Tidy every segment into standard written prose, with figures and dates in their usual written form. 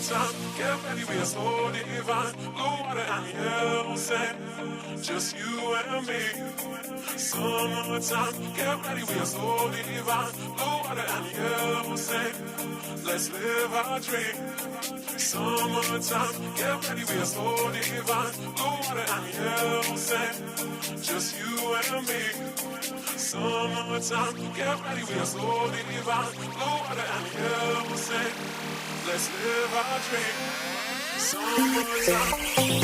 Summertime, get ready, we are so divine. Blue water and yellow sand, just you and me. Summertime, get ready, we are so divine. Blue water and yellow sand, let's live our dream. Summertime, get ready, we are so divine. Blue water and yellow sand, just you and me. Summertime, get ready, we are so divine. Blue water and yellow sand, let's live our dream. Summertime.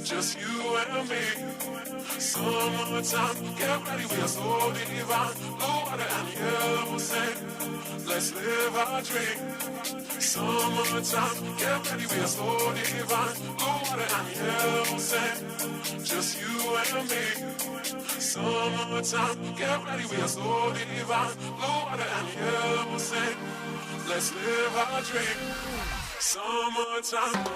Just you and me. Summertime, get ready, we are so divine. Blue water and yellow sand, let's live our dream. Summertime, get ready, we are so divine. Blue water and yellow sand, just you and me. Summertime, get ready, we are so divine. Blue water and yellow sand, let's live our dream. Summertime.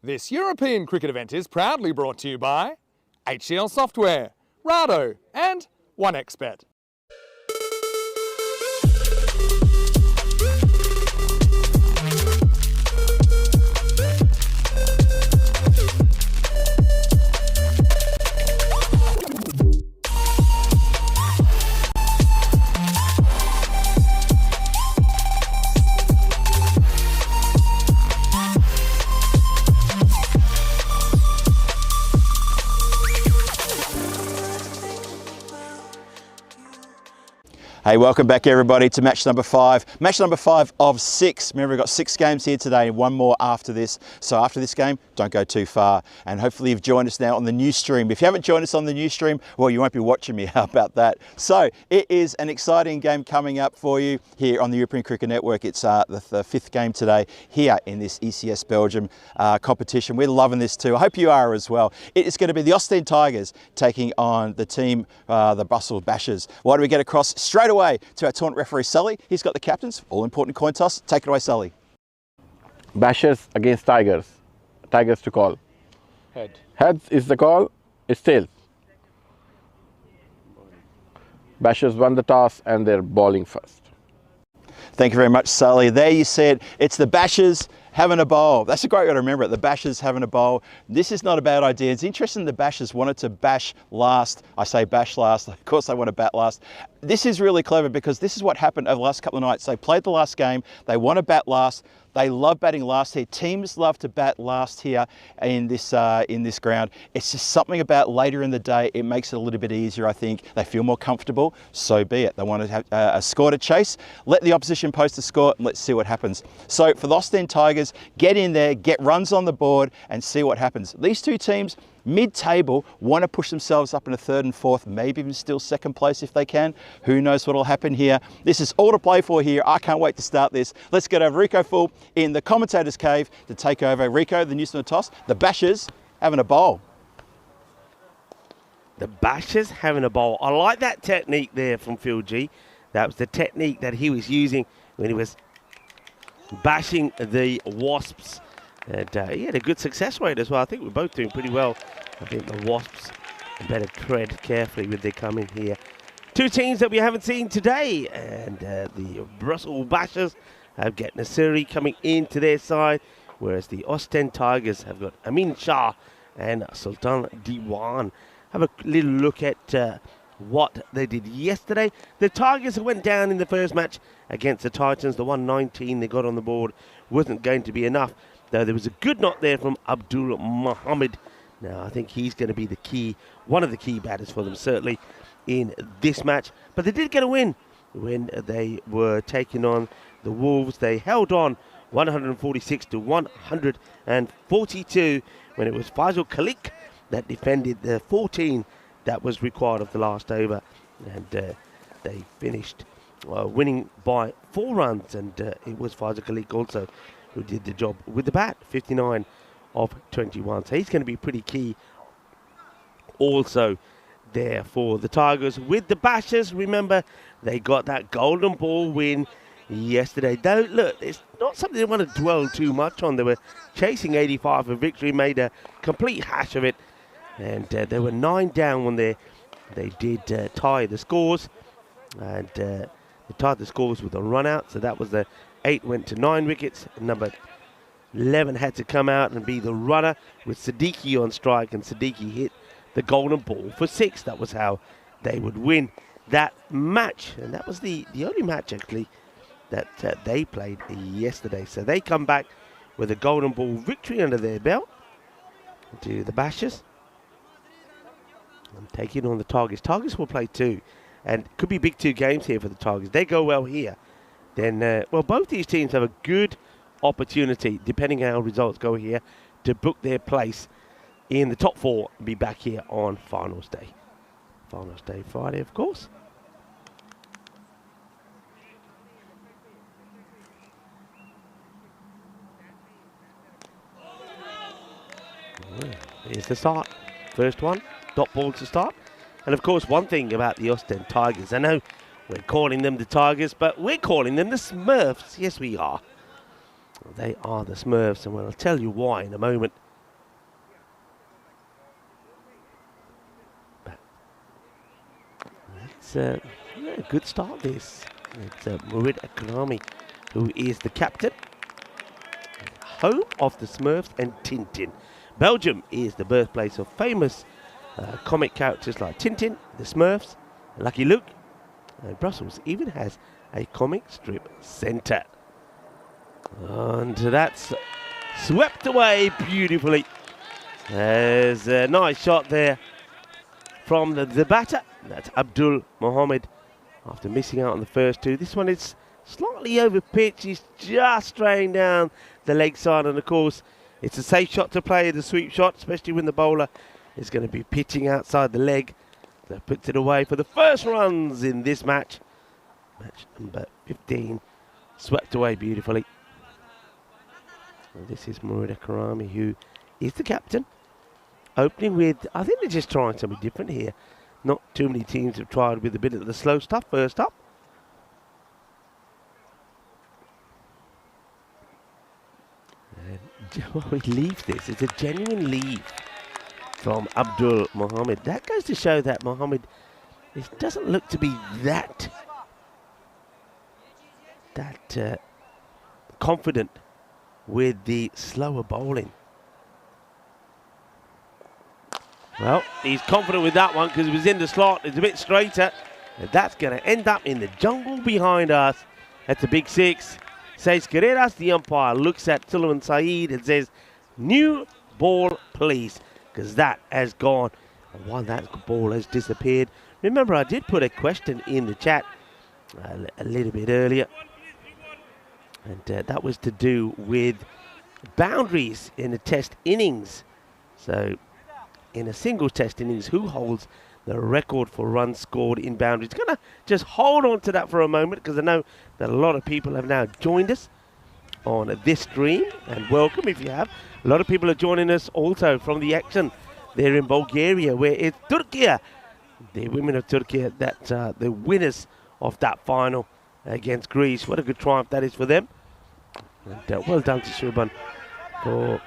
This European cricket event is proudly brought to you by HCL Software, Rado and 1xBet. Hey, welcome back everybody to match number 5. Match number 5 of 6. Remember, we've got 6 games here today and one more after this. So after this game, don't go too far. And hopefully you've joined us now on the news stream. If you haven't joined us on the news stream, well, you won't be watching me. How about that? So it is an exciting game coming up for you here on the European Cricket Network. It's the 5th game today here in this ECS Belgium competition. We're loving this too. I hope you are as well. It is going to be the Ostend Tigers taking on the team, the Brussels Bashers. Why do we get across straight away to our tournament referee, Sully? He's got the captains. All-important coin toss. Take it away, Sully. Bashers against Tigers. Tigers to call. Head. Heads is the call. It's tails. Bashers won the toss and they're bowling first. Thank you very much, Sully. There you said it's the Bashers having a bowl. That's a great way to remember it. The Bashers having a bowl. This is not a bad idea. It's interesting the Bashers wanted to bash last. I say bash last. Of course they want to bat last. This is really clever because this is what happened over the last couple of nights. They played the last game. They want to bat last. They love batting last here. Teams love to bat last here in this ground. It's just something about later in the day. It makes it a little bit easier, I think. They feel more comfortable. So be it. They want to have a score to chase. Let the opposition post a score and let's see what happens. So for the Ostend Tigers, get in there, get runs on the board and see what happens. These two teams, mid-table, want to push themselves up into 3rd and 4th, maybe even still 2nd place if they can. Who knows what will happen here. This is all to play for here. I can't wait to start this. Let's get over Rico Full in the commentator's cave to take over. Rico, the news from the toss. The Bashers having a bowl. The Bashers having a bowl. I like that technique there from Phil G. That was the technique that he was using when he was bashing the Wasps. And he had a good success rate as well. I think we're both doing pretty well. I think the Wasps better tread carefully when they come in here. Two teams that we haven't seen today. And the Brussels Bashers have got Nasiri coming into their side. Whereas the Ostend Tigers have got Amin Shah and Sultan Diwan. Have a little look at what they did yesterday. The Tigers went down in the first match against the Titans. The 119 they got on the board wasn't going to be enough. Though there was a good knock there from Abdul Muhammad. Now, I think he's going to be the key, one of the key batters for them, certainly, in this match. But they did get a win when they were taking on the Wolves. They held on 146 to 142 when it was Faisal Khalik that defended the 14 that was required of the last over. And they finished winning by 4 runs. And it was Faisal Khalik also who did the job with the bat, 59 of 21. So he's going to be pretty key also there for the Tigers. With the Bashers, remember, they got that golden ball win yesterday. Though, look, it's not something they want to dwell too much on. They were chasing 85 for victory, made a complete hash of it. And they were 9 down when they did tie the scores. And they tied the scores with a run out. So that was the 8 went to 9 wickets. Number 11 had to come out and be the runner with Siddiqui on strike, and Siddiqui hit the golden ball for 6. That was how they would win that match. And that was the only match, actually, that they played yesterday. So they come back with a golden ball victory under their belt to the Bashers. And taking on the Tigers. Tigers will play 2. And could be big 2 games here for the Tigers. They go well here. Then, well, both these teams have a good opportunity, depending on how results go here, to book their place in the top 4 and be back here on Finals Day. Finals Day Friday, of course. Here's the start. First one, dot ball to start. And, of course, one thing about the Ostend Tigers, I know we're calling them the Tigers, but we're calling them the Smurfs. Yes, we are. They are the Smurfs, and we'll tell you why in a moment. it's a good start this. It's Murid Akrami, who is the captain. Home of the Smurfs and Tintin. Belgium is the birthplace of famous comic characters like Tintin, the Smurfs, Lucky Luke, and Brussels even has a comic strip centre. And that's swept away beautifully. There's a nice shot there from the batter. That's Abdul Mohammed after missing out on the first two. This one is slightly over pitch. He's just straying down the leg side, and of course it's a safe shot to play, the sweep shot, especially when the bowler is going to be pitching outside the leg. That puts it away for the first runs in this match. Match number 15, swept away beautifully. And this is Murid Karami, who is the captain. Opening with, I think they're just trying something different here. Not too many teams have tried with a bit of the slow stuff first up. We leave this. It's a genuine leave from Abdul Mohammed. That goes to show that Mohammed doesn't look to be that confident with the slower bowling. Well, he's confident with that one because it was in the slot. It's a bit straighter. And that's going to end up in the jungle behind us. That's a big six. Says Carreras, the umpire looks at Sullivan Saeed and says, new ball, please, because that has gone. And while that ball has disappeared, remember I did put a question in the chat a little bit earlier, and that was to do with boundaries in a test innings. So in a single test innings, who holds the record for runs scored in boundaries? Going to just hold on to that for a moment because I know that a lot of people have now joined us on this stream, and welcome if you have. A lot of people are joining us also from the action there in Bulgaria, where it's Turkey, the women of Turkey, that the winners of that final against Greece. What a good triumph that is for them. And well done to Shurban for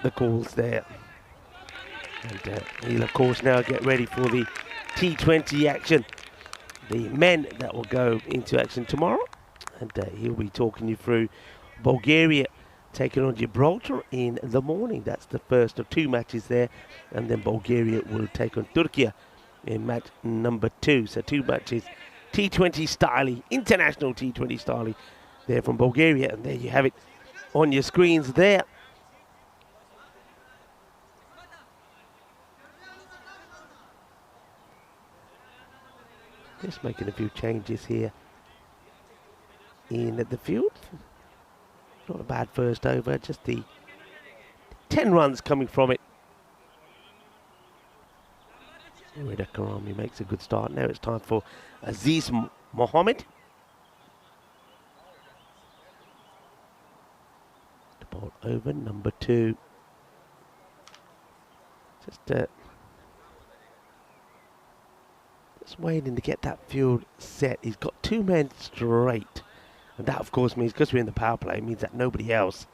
the calls there. And he'll, of course, now get ready for the T20 action. The men that will go into action tomorrow. And he'll be talking you through Bulgaria taking on Gibraltar in the morning. That's the first of two matches there. And then Bulgaria will take on Turkey in match number 2. So 2 matches, T20 style, international T20 style there from Bulgaria. And there you have it on your screens there. Just making a few changes here in the field. Not a bad first over, just the 10 runs coming from it. Rida Karami makes a good start. Now it's time for Aziz Mohammed. The ball over, number 2. Just waiting to get that field set. He's got 2 men straight. And that, of course, means, because we're in the power play, means that nobody else.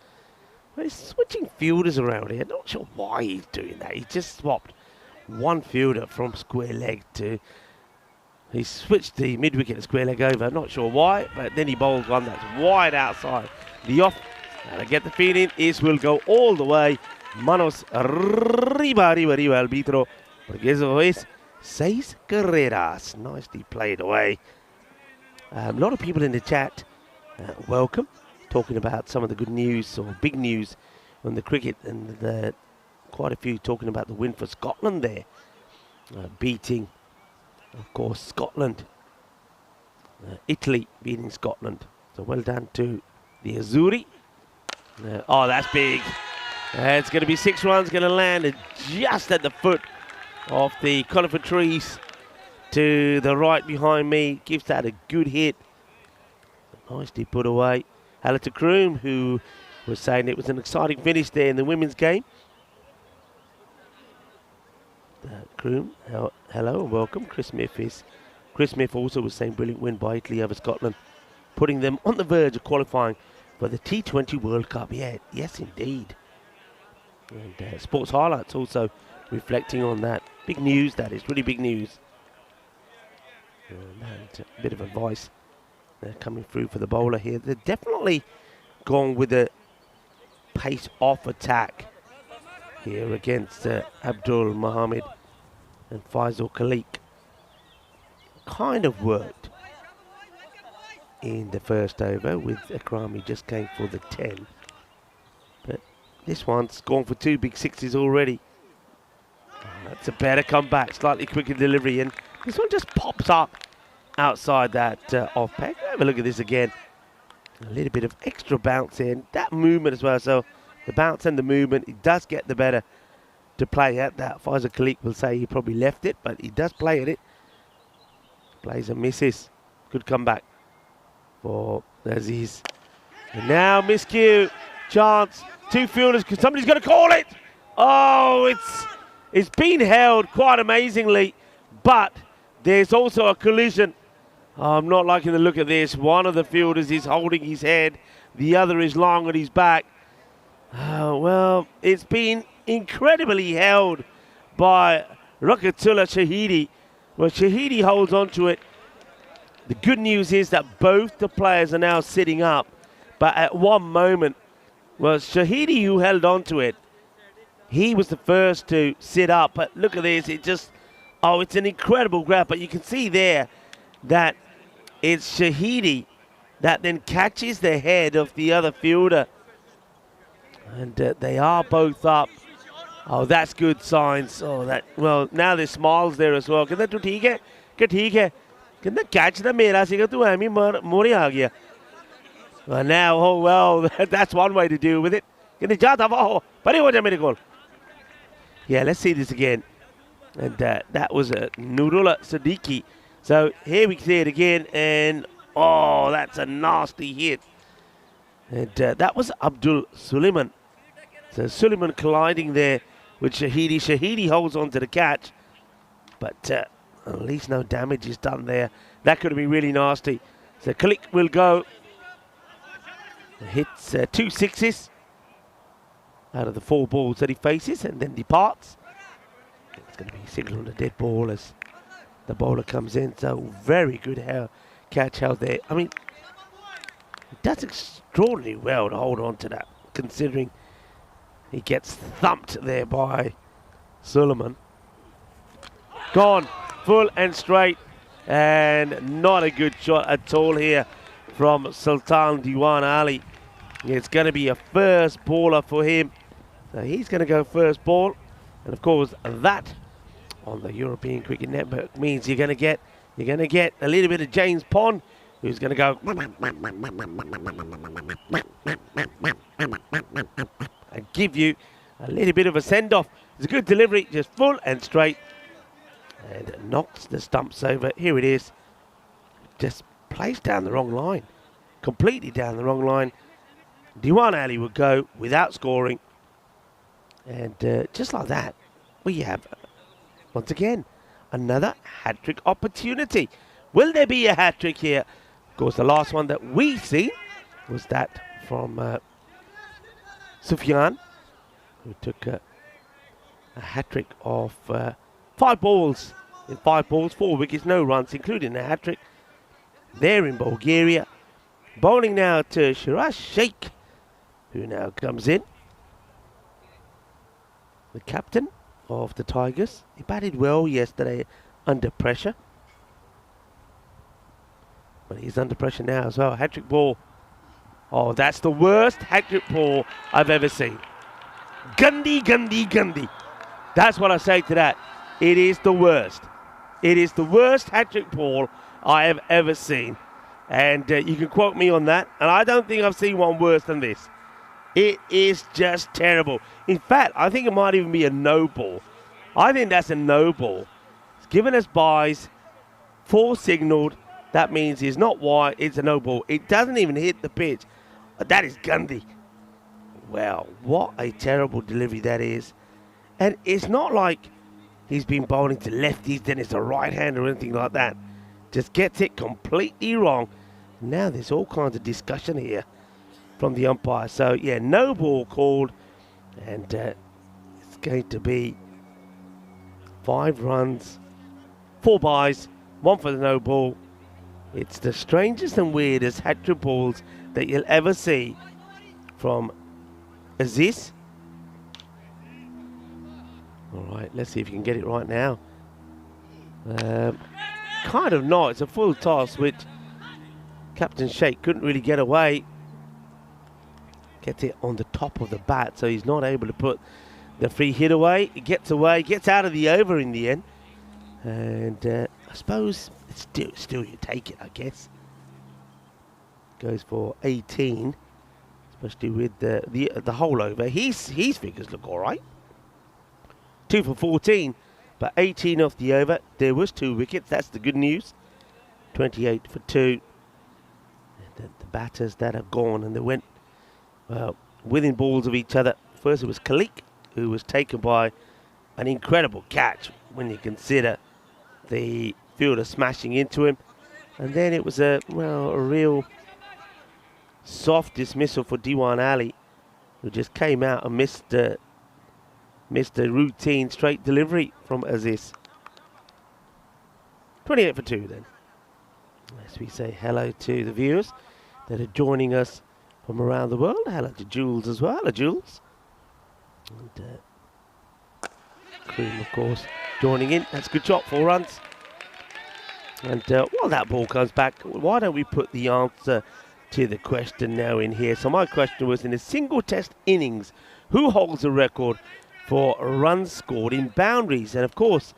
Well, he's switching fielders around here. Not sure why he's doing that. He just swapped one fielder from square leg to... He switched the mid-wicket to square leg over. Not sure why, but then he bowls one that's wide outside the off. And I get the feeling this will go all the way. Manos arriba, arbitro. Porque eso es 6 carreras. Nicely played away. A lot of people in the chat, welcome, talking about some of the good news or big news on the cricket, and quite a few talking about the win for Scotland there, beating, of course, Scotland, Italy beating Scotland. So well done to the Azzurri. Oh, that's big. It's going to be 6 runs, going to land just at the foot of the conifer trees to the right behind me. Gives that a good hit. Nicely put away. Hello to Kroom, who was saying it was an exciting finish there in the women's game. Kroom, hello and welcome. Chris Smith also was saying brilliant win by Italy over Scotland, putting them on the verge of qualifying for the T20 World Cup. Yeah, yes indeed. And Sports Highlights also reflecting on that. Big news, that is really big news. And a bit of advice coming through for the bowler here. They're definitely gone with a pace off attack here against Abdul Mohammed and Faisal Khalik. Kind of worked in the first over with Akrami just came for the 10. But this one's gone for 2 big sixes already. That's a better comeback, slightly quicker delivery, and this one just pops up outside that off peg. Have a look at this again. A little bit of extra bounce in, that movement as well. So the bounce and the movement, it does get the better to play at that. Faisal Khalik will say he probably left it, but he does play at it. Plays and misses. Good comeback for Aziz. And now miscue, chance, 2 fielders, because somebody's going to call it. Oh, it's been held quite amazingly, but there's also a collision. I'm not liking the look of this. One of the fielders is holding his head, the other is lying on his back. Well, it's been incredibly held by Rakatullah Shahidi. Well, Shahidi holds on to it. The good news is that both the players are now sitting up, but at one moment, well, Shahidi who held on to it, he was the first to sit up. But look at this, it's an incredible grab. But you can see there that it's Shahidi that then catches the head of the other fielder. And they are both up. Oh, that's good signs. Well, now there's smiles there as well. Can they catch the mera siga tu aimi more aa gaya. Well, now, oh well, that's one way to deal with it. Yeah, let's see this again. And that was Nurullah Siddiqui. So here we see it again, and oh, that's a nasty hit. And that was Abdul Suleiman. So Suleiman colliding there with Shahidi. Shahidi holds on to the catch, but at least no damage is done there. That could have been really nasty. So Khalik will go. Hits 2 sixes out of the 4 balls that he faces and then departs. It's going to be a signal on the dead ball as the bowler comes in. So very good catch held there. I mean, he does extraordinarily well to hold on to that, considering he gets thumped there by Suleiman. Gone, full and straight, and not a good shot at all here from Sultan Diwan Ali. It's going to be a first baller for him. So he's going to go first ball. And of course, that on the European Cricket Network means you're going to get a little bit of James Pond, who's going to go and give you a little bit of a send-off. It's a good delivery, just full and straight, and knocks the stumps over. Here it is. Just plays down the wrong line, completely down the wrong line. Diwan Ali would go without scoring, and just like that, we have once again another hat-trick opportunity. Will there be a hat-trick here? Of course, the last one that we see was that from Sufyan, who took a hat-trick of 5 balls. In 5 balls, 4 wickets, no runs, including a hat-trick. There in Bulgaria. Bowling now to Shiraz Sheikh, who now comes in. The captain of the Tigers. He batted well yesterday under pressure. But he's under pressure now as well. Hat-trick ball. Oh, that's the worst hat-trick ball I've ever seen. Gundy, Gundy, Gundy. That's what I say to that. It is the worst. It is the worst hat-trick ball I have ever seen. And you can quote me on that. And I don't think I've seen one worse than this. It is just terrible. In fact, I think it might even be a no ball. I think that's a no ball. It's given us byes, 4 signalled. That means it's not wide, it's a no ball. It doesn't even hit the pitch. That is Gundy. Well, what a terrible delivery that is. And it's not like he's been bowling to lefties, then it's a right hand or anything like that. Just gets it completely wrong. Now there's all kinds of discussion here from the umpire. So, yeah, no ball called. And it's going to be 5 runs, 4 byes one for the no ball. It's the strangest and weirdest hat-trick balls that you'll ever see from Aziz. All right, let's see if you can get it right now. Kind of not. It's a full toss, which Captain Sheikh couldn't really get away. Gets it on the top of the bat, so he's not able to put the free hit away. It gets away, gets out of the over in the end. And I suppose it's still you take it, I guess. Goes for 18, especially with the whole over. His figures look all right. 2 for 14, but 18 off the over. There was 2 wickets. That's the good news. 28 for 2. And the batters that have gone, and they went within balls of each other. First it was Khalik, who was taken by an incredible catch when you consider the fielder smashing into him. And then it was a real soft dismissal for Diwan Ali, who just came out and missed the routine straight delivery from Aziz. 28 for 2 then. As we say hello to the viewers that are joining us from around the world. Hello to Jules as well. Hello, Jules. And Cream, of course, joining in. That's a good shot, 4 runs. And while that ball comes back, why don't we put the answer to the question now in here? So my question was, in a single test innings, who holds the record for runs scored in boundaries? And of course,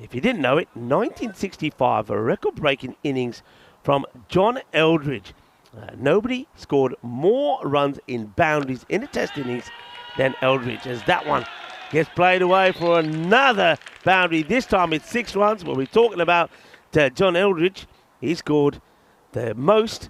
if you didn't know it, 1965, a record-breaking innings from John Eldridge. Nobody scored more runs in boundaries in a test innings than Eldridge, as that one gets played away for another boundary. This time it's 6 runs. We'll be talking about John Eldridge. He scored the most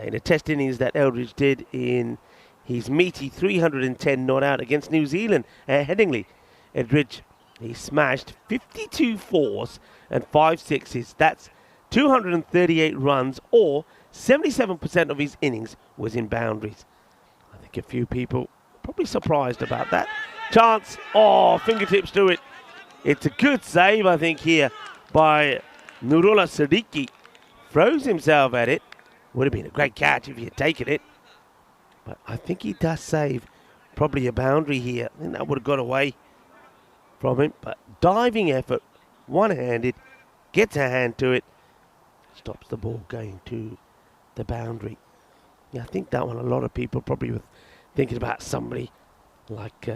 in a test innings that Eldridge did in his meaty 310 not out against New Zealand at Headingley. Eldridge, he smashed 52 fours and 5 sixes. That's 238 runs, or 77% of his innings was in boundaries. I think a few people probably surprised about that. Chance, fingertips to it. It's a good save, I think, here by Nurullah Siddiqui. Throws himself at it. Would have been a great catch if he had taken it. But I think he does save probably a boundary here. I think that would have got away from him. But diving effort, one-handed, gets a hand to it, stops the ball going to the boundary. Yeah, I think that one, a lot of people probably were thinking about somebody like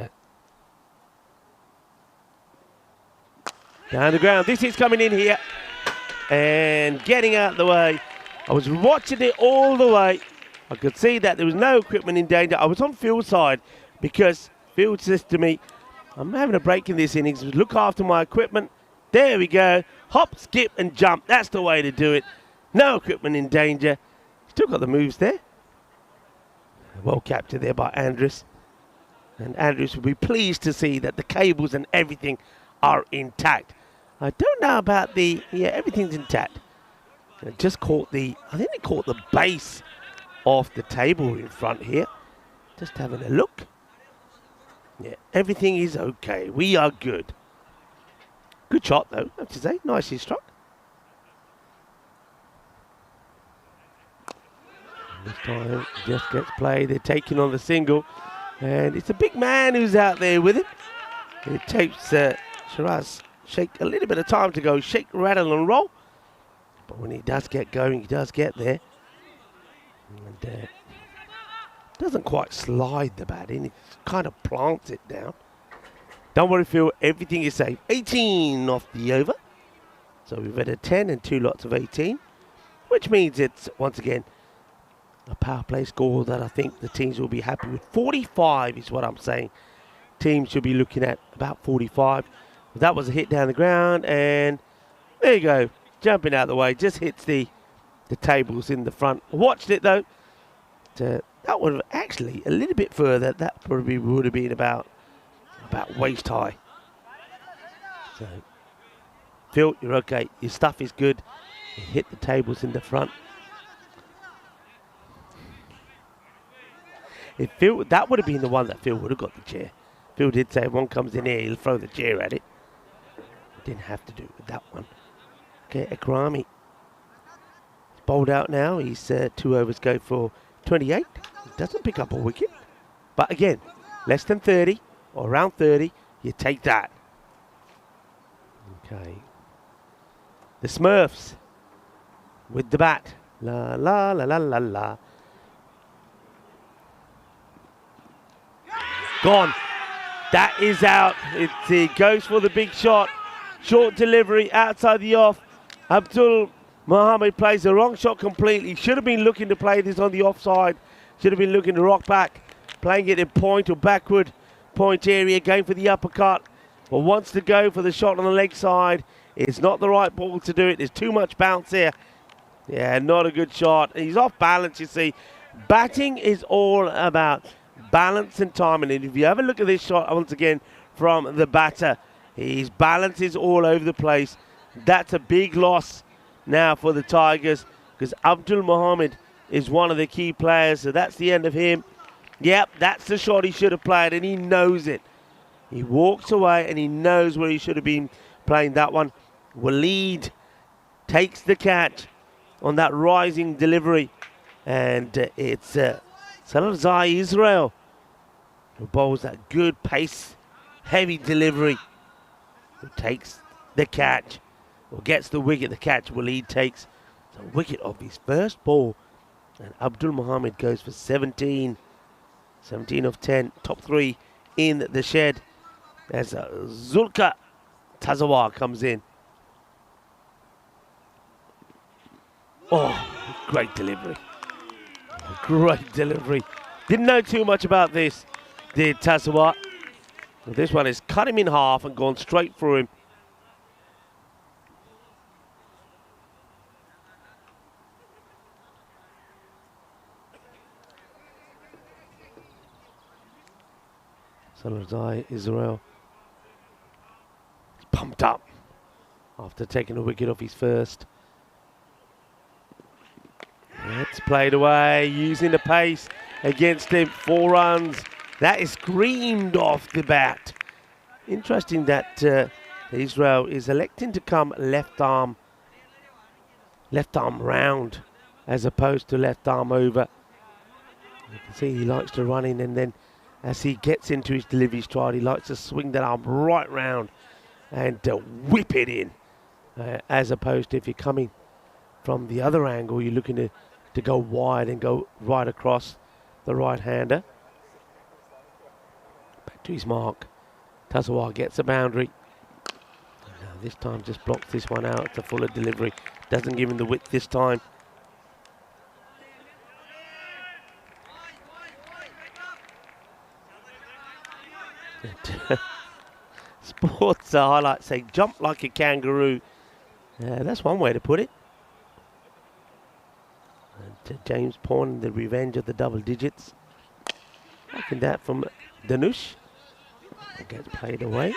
down the ground. This is coming in here and getting out the way. I was watching it all the way. I could see that there was no equipment in danger. I was on Phil's side because Phil says to me, I'm having a break in this innings. Look after my equipment. There we go. Hop, skip, and jump. That's the way to do it. No equipment in danger. Still got the moves there. Well captured there by Andrus. And Andrus will be pleased to see that the cables and everything are intact. I don't know about everything's intact. It just caught I think they caught the base of the table in front here. Just having a look. Yeah, everything is okay. We are good. Good shot though, I have to say. Nicely struck. This time just gets played. They're taking on the single. And it's a big man who's out there with him. It takes Shiraz Sheikh a little bit of time to go shake, rattle and roll. But when he does get going, he does get there. And doesn't quite slide the bat in. It kind of plants it down. Don't worry, Phil. Everything is safe. 18 off the over. So we've had a 10 and 2 lots of 18. Which means it's, once again, a power play score that I think the teams will be happy with. 45 is what I'm saying. Teams should be looking at about 45. That was a hit down the ground, and there you go. Jumping out the way, just hits the tables in the front. Watched it though. That would have actually a little bit further. That probably would have been about waist high. So, Phil, you're okay. Your stuff is good. You hit the tables in the front. If Phil, that would have been the one that Phil would have got the chair. Phil did say if one comes in here, he'll throw the chair at it. Didn't have to do it with that one. Okay, Akrami. He's bowled out now. He's 2 overs go for 28. He doesn't pick up a wicket. But again, less than 30 or around 30, you take that. Okay. The Smurfs with the bat. La, la, la, la, la, la. Gone. That is out. It goes for the big shot. Short delivery outside the off. Abdul Mohammed plays the wrong shot completely. Should have been looking to play this on the offside. Should have been looking to rock back. Playing it in point or backward point area. Going for the uppercut. But wants to go for the shot on the leg side. It's not the right ball to do it. There's too much bounce here. Yeah, not a good shot. He's off balance, you see. Batting is all about balance and timing. And if you have a look at this shot once again from the batter, his balance is all over the place. That's a big loss now for the Tigers because Abdul Mohammed is one of the key players. So that's the end of him. Yep, that's the shot he should have played and he knows it. He walks away and he knows where he should have been playing that one. Waleed takes the catch on that rising delivery. And it's Salarzai Israel who bowls that good pace, heavy delivery. Who takes the catch or gets the wicket. The catch Waleed takes the wicket of his first ball. And Abdul Mohammed goes for 17. 17 of 10. Top 3 in the shed. As Zulka Tazawar comes in. Oh, great delivery. Great delivery. Didn't know too much about this, did Tazawar. Well, this one has cut him in half and gone straight through him. Salarzai Israel pumped up after taking a wicket off his first. It's played away, using the pace against him. 4 runs. That is screamed off the bat. Interesting that Israel is electing to come left arm round as opposed to left arm over. You can see he likes to run in, and then as he gets into his delivery stride, he likes to swing that arm right round and whip it in. As opposed to if you're coming from the other angle, you're looking to go wide and go right across the right-hander. Back to his mark. Tazawar gets a boundary. Now this time just blocks this one out. It's a fuller delivery. Doesn't give him the width this time. Sports highlights say jump like a kangaroo. That's one way to put it. And James Pawn, the revenge of the double digits. Liking that from Danush. It gets played away.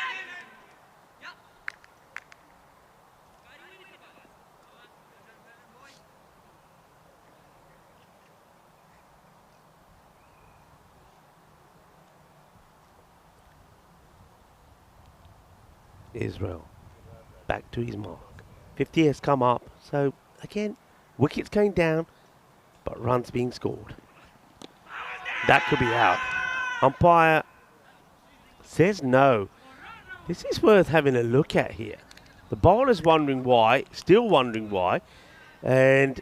Israel back to his mark. 50 has come up. So again, wickets going down, but runs being scored. That could be out. Umpire says no. This is worth having a look at here. The bowler's wondering why, still wondering why. And,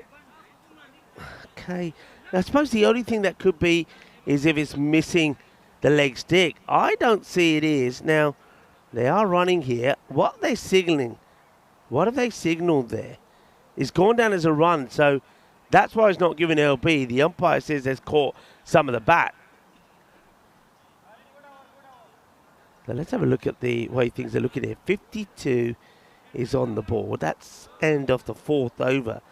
okay, I suppose the only thing that could be is if it's missing the leg stick. I don't see it is. Now, they are running here. What are they signalling? What have they signalled there? It's gone down as a run, so that's why it's not given LB. The umpire says there's caught some of the bat. So let's have a look at the way things are looking here. 52 is on the board. That's end of the 4th over.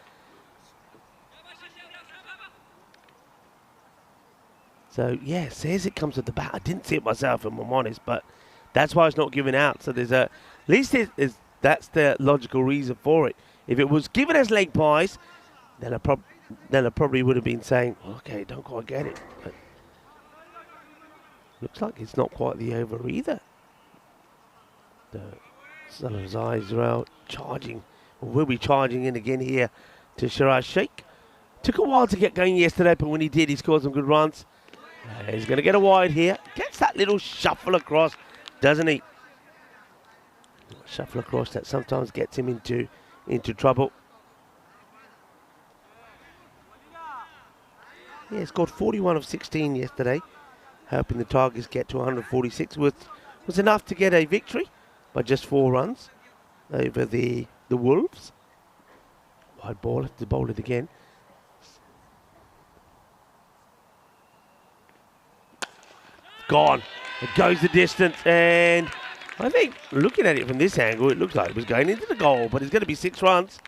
So, yeah, says it comes with the bat. I didn't see it myself, if I'm honest, but that's why it's not given out. So there's at least that's the logical reason for it. If it was given as leg pies, then I probably would have been saying, okay, don't quite get it. But looks like it's not quite the over either. The Salarzai Israel charging will be charging in again here to Shiraz Sheikh. Took a while to get going yesterday, but when he did, he scored some good runs. He's going to get a wide here. Gets that little shuffle across, doesn't he? Shuffle across that sometimes gets him into trouble. Yeah, he scored 41 of 16 yesterday, helping the Tigers get to 146. Was enough to get a victory by just 4 runs over the Wolves. Wide ball, have to bowl it again. Gone. It goes the distance, and I think looking at it from this angle, it looks like it was going into the goal, but it's going to be 6 runs.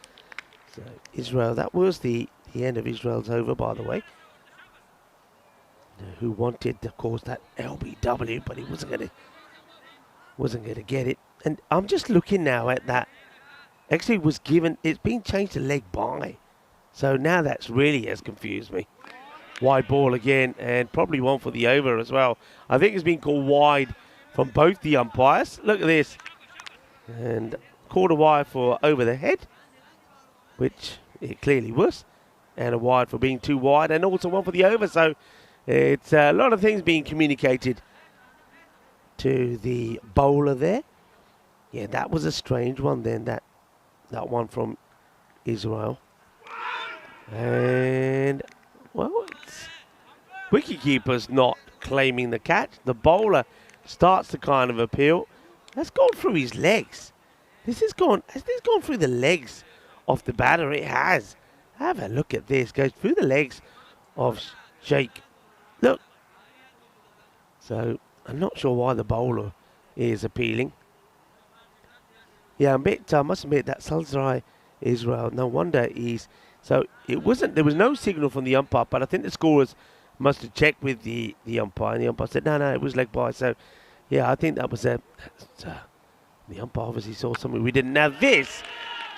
So Israel, that was the end of Israel's over, by the way. Who wanted, of course, that LBW, but he wasn't going to get it. And I'm just looking now at that. Actually, was given. It's been changed to leg by, so now that's really has confused me. Wide ball again, and probably one for the over as well. I think it's been called wide from both the umpires. Look at this. And quarter wide for over the head, which it clearly was. And a wide for being too wide, and also one for the over. So it's a lot of things being communicated to the bowler there. Yeah, that was a strange one then, that one from Israel. And, well, wicketkeeper's not claiming the catch. The bowler starts to kind of appeal. That's gone through his legs. Has this gone through the legs of the batter? It has. Have a look at this. Goes through the legs of Sheikh. Look. So, I'm not sure why the bowler is appealing. Yeah, I must admit that Salzrai Israel, no wonder he's... So, there was no signal from the umpire, but I think the scorers must have checked with the umpire, and the umpire said, no, it was leg by. So, yeah, I think that was the umpire obviously saw something we didn't. Now, this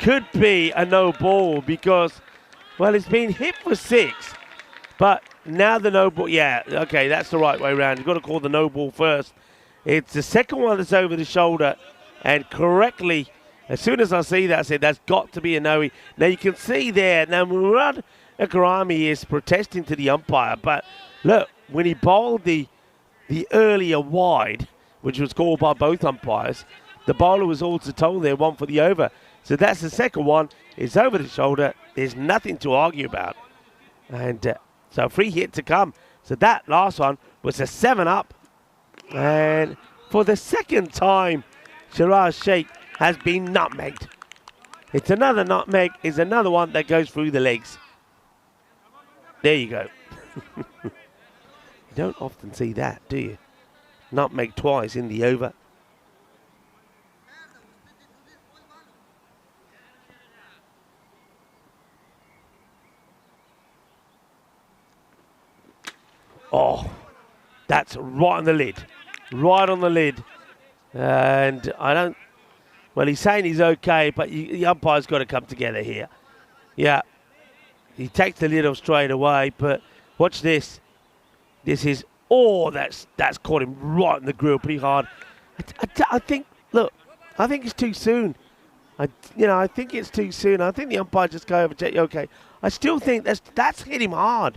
could be a no ball because, well, it's been hit for 6, but now the no ball, yeah, okay, that's the right way around. You've got to call the no ball first. It's the second one that's over the shoulder, and correctly, as soon as I see that, I said, that's got to be a no. Now, you can see there, now Murad Akrami is protesting to the umpire, but look, when he bowled the earlier wide, which was called by both umpires, the bowler was also told there, one for the over. So that's the second one. It's over the shoulder. There's nothing to argue about. And so a free hit to come. So that last one was a 7-up. And for the second time, Shiraz Sheikh has been nutmegged. It's another nutmeg. It's another one that goes through the legs. There you go. You don't often see that, do you? Nutmeg twice in the over. Oh, that's right on the lid. Right on the lid. And I don't... Well, he's saying he's okay, but the umpire's got to come together here. Yeah. He takes the lid off straight away, but watch this. This is... Oh, that's caught him right in the grill pretty hard. I think... Look, I think it's too soon. I think it's too soon. I think the umpire just go over and check, okay. I still think that's hit him hard.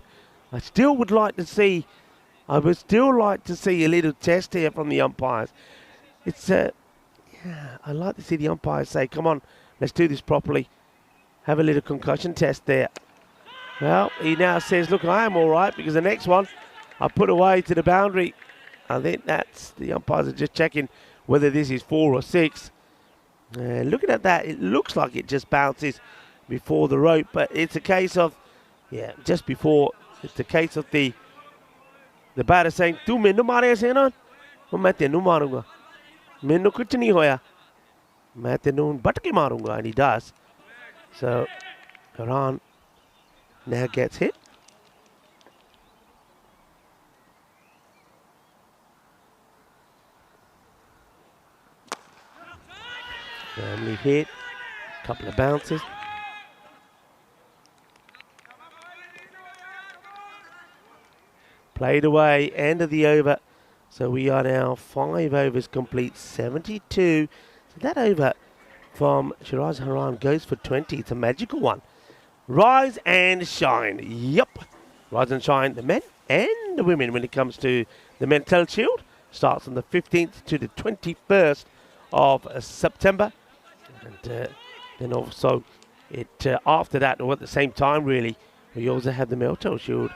I would still like to see a little test here from the umpires. It's I'd like to see the umpires say, come on, let's do this properly. Have a little concussion test there. Well, he now says, look, I am all right because the next one I put away to the boundary. I think the umpires are just checking whether this is 4 or 6. Looking at that, it looks like it just bounces before the rope, but it's a case of, just before. It's the case of the batter saying, "Tu mainu mare se na, main tenu marunga. Mainu kuch nahi hoya. Main tenu bat ke marunga," and he does. So Iran now gets hit. Family hit. Couple of bounces. Played away, end of the over. So we are now 5 overs complete, 72. So that over from Shiraz Haran goes for 20. It's a magical one. Rise and shine. Yup. Rise and shine, the men and the women when it comes to the Mentel Shield. Starts on the 15th to the 21st of September. And then also, after that, or at the same time really, we also have the Mentel Shield,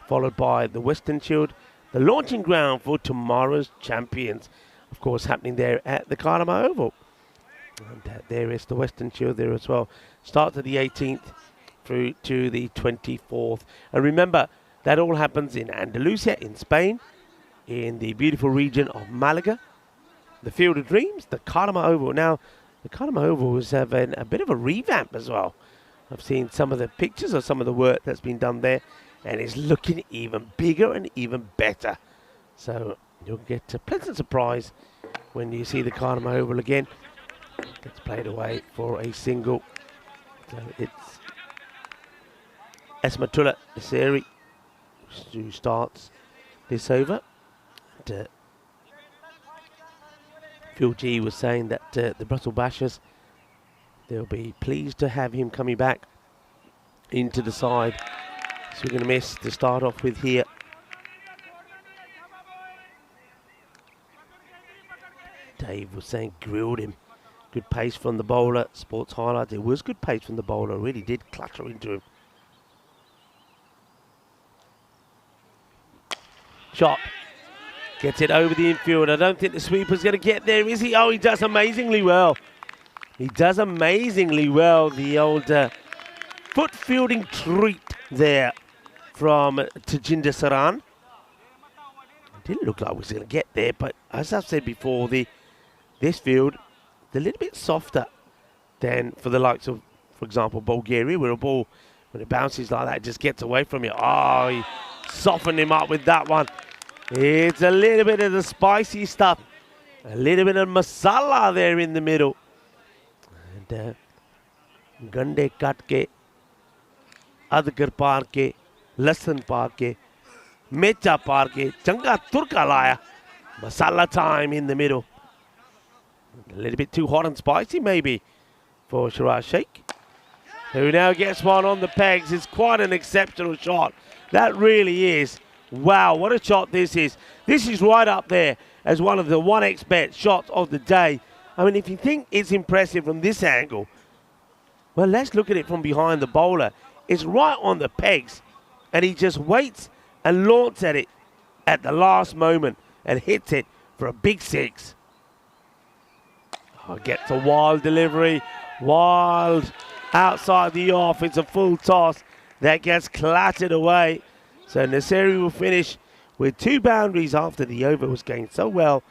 followed by the Western Shield. The launching ground for tomorrow's champions, of course, happening there at the Karama Oval. And there is the Western Shield there as well. Starts at the 18th through to the 24th. And remember, that all happens in Andalusia, in Spain, in the beautiful region of Malaga. The Field of Dreams, the Karama Oval. Now, the Karama Oval is having a bit of a revamp as well. I've seen some of the pictures of some of the work that's been done there, and it's looking even bigger and even better. So you'll get a pleasant surprise when you see the Karama Oval again. Gets played away for a single. So it's Esmatullah Iseri who starts this over. And, Phil G was saying that the Brussels Bashers, they'll be pleased to have him coming back into the side. So we're going to miss to start off with here. Dave was saying grilled him. Good pace from the bowler. Sports highlights. It was good pace from the bowler. Really did clutter into him. Shot. Gets it over the infield. I don't think the sweeper's going to get there, is he? Oh, he does amazingly well. He does amazingly well. The old foot fielding treat there from Tajinder Saran. Didn't look like he was going to get there, but as I've said before, this field is a little bit softer than for the likes of, for example, Bulgaria, where a ball, when it bounces like that, it just gets away from you. Oh, he softened him up with that one. It's a little bit of the spicy stuff. A little bit of masala there in the middle. And gande kat ke, adgar paar ke, lasan paar ke, mecha paar ke, changa turka laya. Masala time in the middle. A little bit too hot and spicy maybe for Shiraz Sheikh, who now gets one on the pegs. It's quite an exceptional shot. That really is. Wow, what a shot this is. This is right up there as one of the 1xBet shots of the day. I mean, if you think it's impressive from this angle, well, let's look at it from behind the bowler. It's right on the pegs, and he just waits and launches at it at the last moment and hits it for a big six. Oh, gets a wild delivery, wild outside the off. It's a full toss that gets clattered away. So Naseri will finish with 2 boundaries after the over was going so well.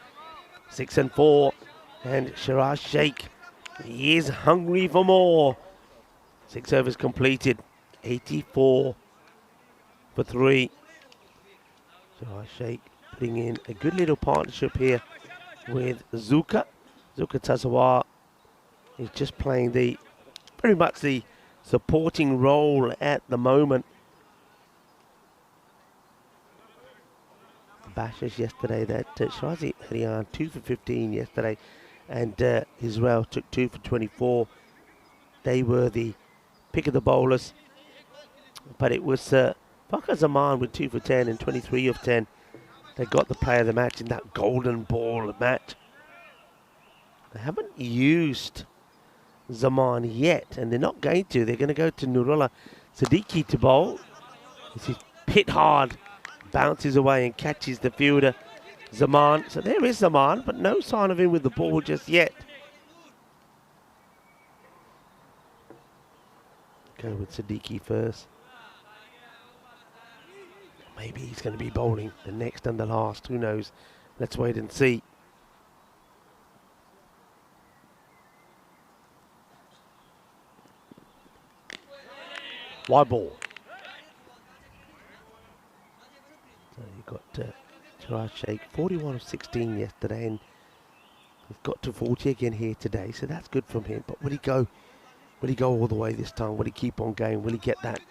6 and 4. And Shiraz Sheikh, he is hungry for more. 6 overs completed. 84 for 3. Shiraz Sheikh putting in a good little partnership here with Zuka. Zuka Tazawar is just playing very much the supporting role at the moment. Bashers yesterday, that Shirazi Harian 2 for 15 yesterday, and Israel took 2 for 24. They were the pick of the bowlers, but it was Fakar Zaman with 2 for 10 and 23 of 10. They got the player of the match in that golden ball match. They haven't used Zaman yet, and they're not going to. They're going to go to Nurullah Siddiqui to bowl. This is pit hard. Bounces away and catches the fielder, Zaman. So there is Zaman, but no sign of him with the ball just yet. Go with Siddiqui first. Maybe he's going to be bowling the next and the last. Who knows? Let's wait and see. Wide ball. So you've got Shiraz Sheikh, 41 of 16 yesterday, and he's got to 40 again here today, so that's good from him. But will he go all the way this time? Will he keep on going? Will he get that?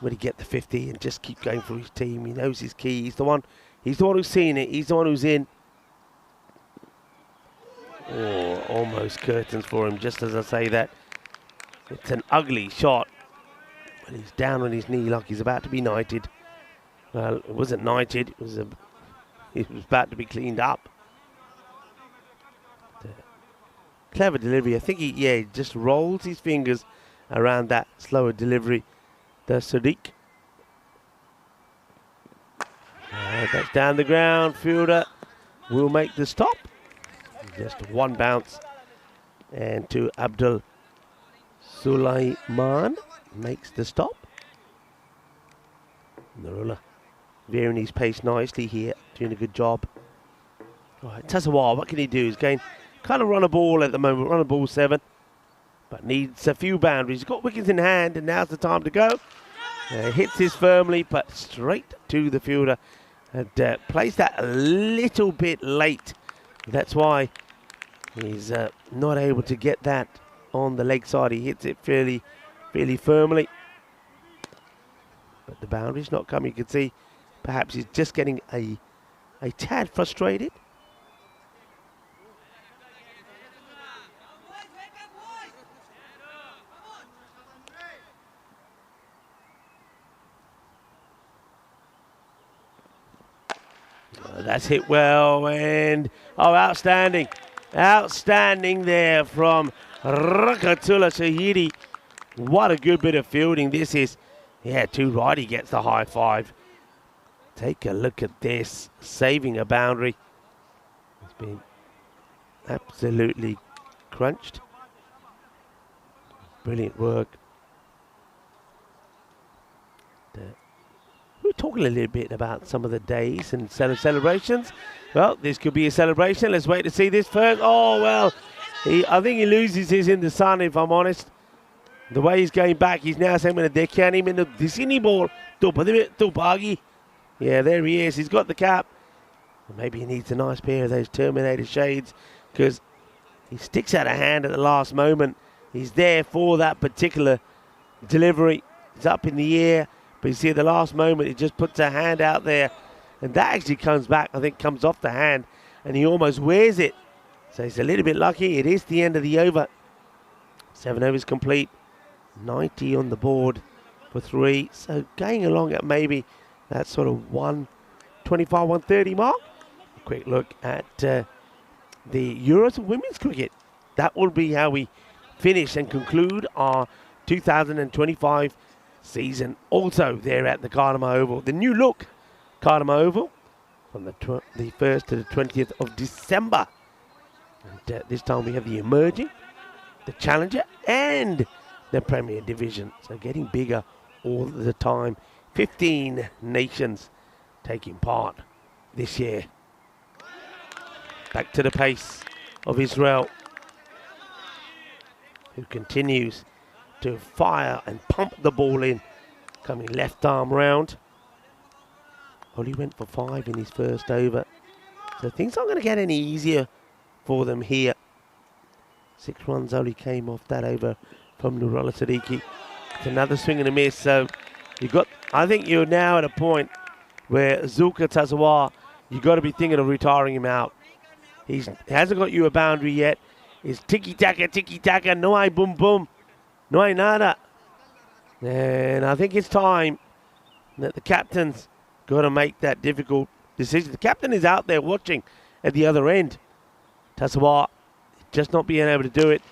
Will he get the 50 and just keep going for his team? He knows his key. He's the one who's seen it. He's the one who's in. Oh, almost curtains for him, just as I say that. It's an ugly shot. But he's down on his knee like he's about to be knighted. Well, it wasn't knighted, it was about to be cleaned up. Clever delivery. I think he just rolls his fingers around that slower delivery. The Sadiq. That's down the ground. Fielder will make the stop. Just one bounce. And to Abdul Sulaiman makes the stop. Narula veering his pace nicely here, doing a good job. All right, Tazawar, what can he do? He's going kind of run a ball at the moment, run a ball 7, but needs a few boundaries. He's got wickets in hand, and now's the time to go. Hits this firmly, but straight to the fielder. And plays that a little bit late. That's why he's not able to get that on the leg side. He hits it fairly firmly. But the boundary's not coming. You can see perhaps he's just getting a tad frustrated. That's hit well, and outstanding. Outstanding there from Rakatullah Shahidi. What a good bit of fielding this is. Yeah, too right, he gets the high 5. Take a look at this, saving a boundary. It's been absolutely crunched. Brilliant work. We're talking a little bit about some of the days and celebrations. Well, this could be a celebration. Let's wait to see this first. Oh, well, I think he loses his in the sun, if I'm honest. The way he's going back, he's now saying, they can't even the Disney ball. Yeah, there he is. He's got the cap. Maybe he needs a nice pair of those Terminator shades, because he sticks out a hand at the last moment. He's there for that particular delivery. He's up in the air. But you see at the last moment, he just puts a hand out there. And that actually comes back, I think, comes off the hand. And he almost wears it. So he's a little bit lucky. It is the end of the over. 7 overs complete. 90 on the board for 3. So going along at maybe that sort of 125, 130 mark. A quick look at the Euros of women's cricket. That will be how we finish and conclude our 2025 season. Also there at the Cardamom Oval, the new look Cardamom Oval from the 1st to the 20th of December. And this time we have the emerging, the challenger, and the Premier Division. So getting bigger all the time. 15 nations taking part this year. Back to the pace of Israel, who continues to fire and pump the ball in. Coming left arm round. Only went for 5 in his first over. So things aren't going to get any easier for them here. 6 runs only came off that over from Nurullah Siddiqui. It's another swing and a miss. So I think you're now at a point where Zulka Tazawar, you've got to be thinking of retiring him out. He hasn't got you a boundary yet. It's tiki-taka, no hay boom boom. No hay nada. And I think it's time that the captain's got to make that difficult decision. The captain is out there watching at the other end. Tazawar just not being able to do it.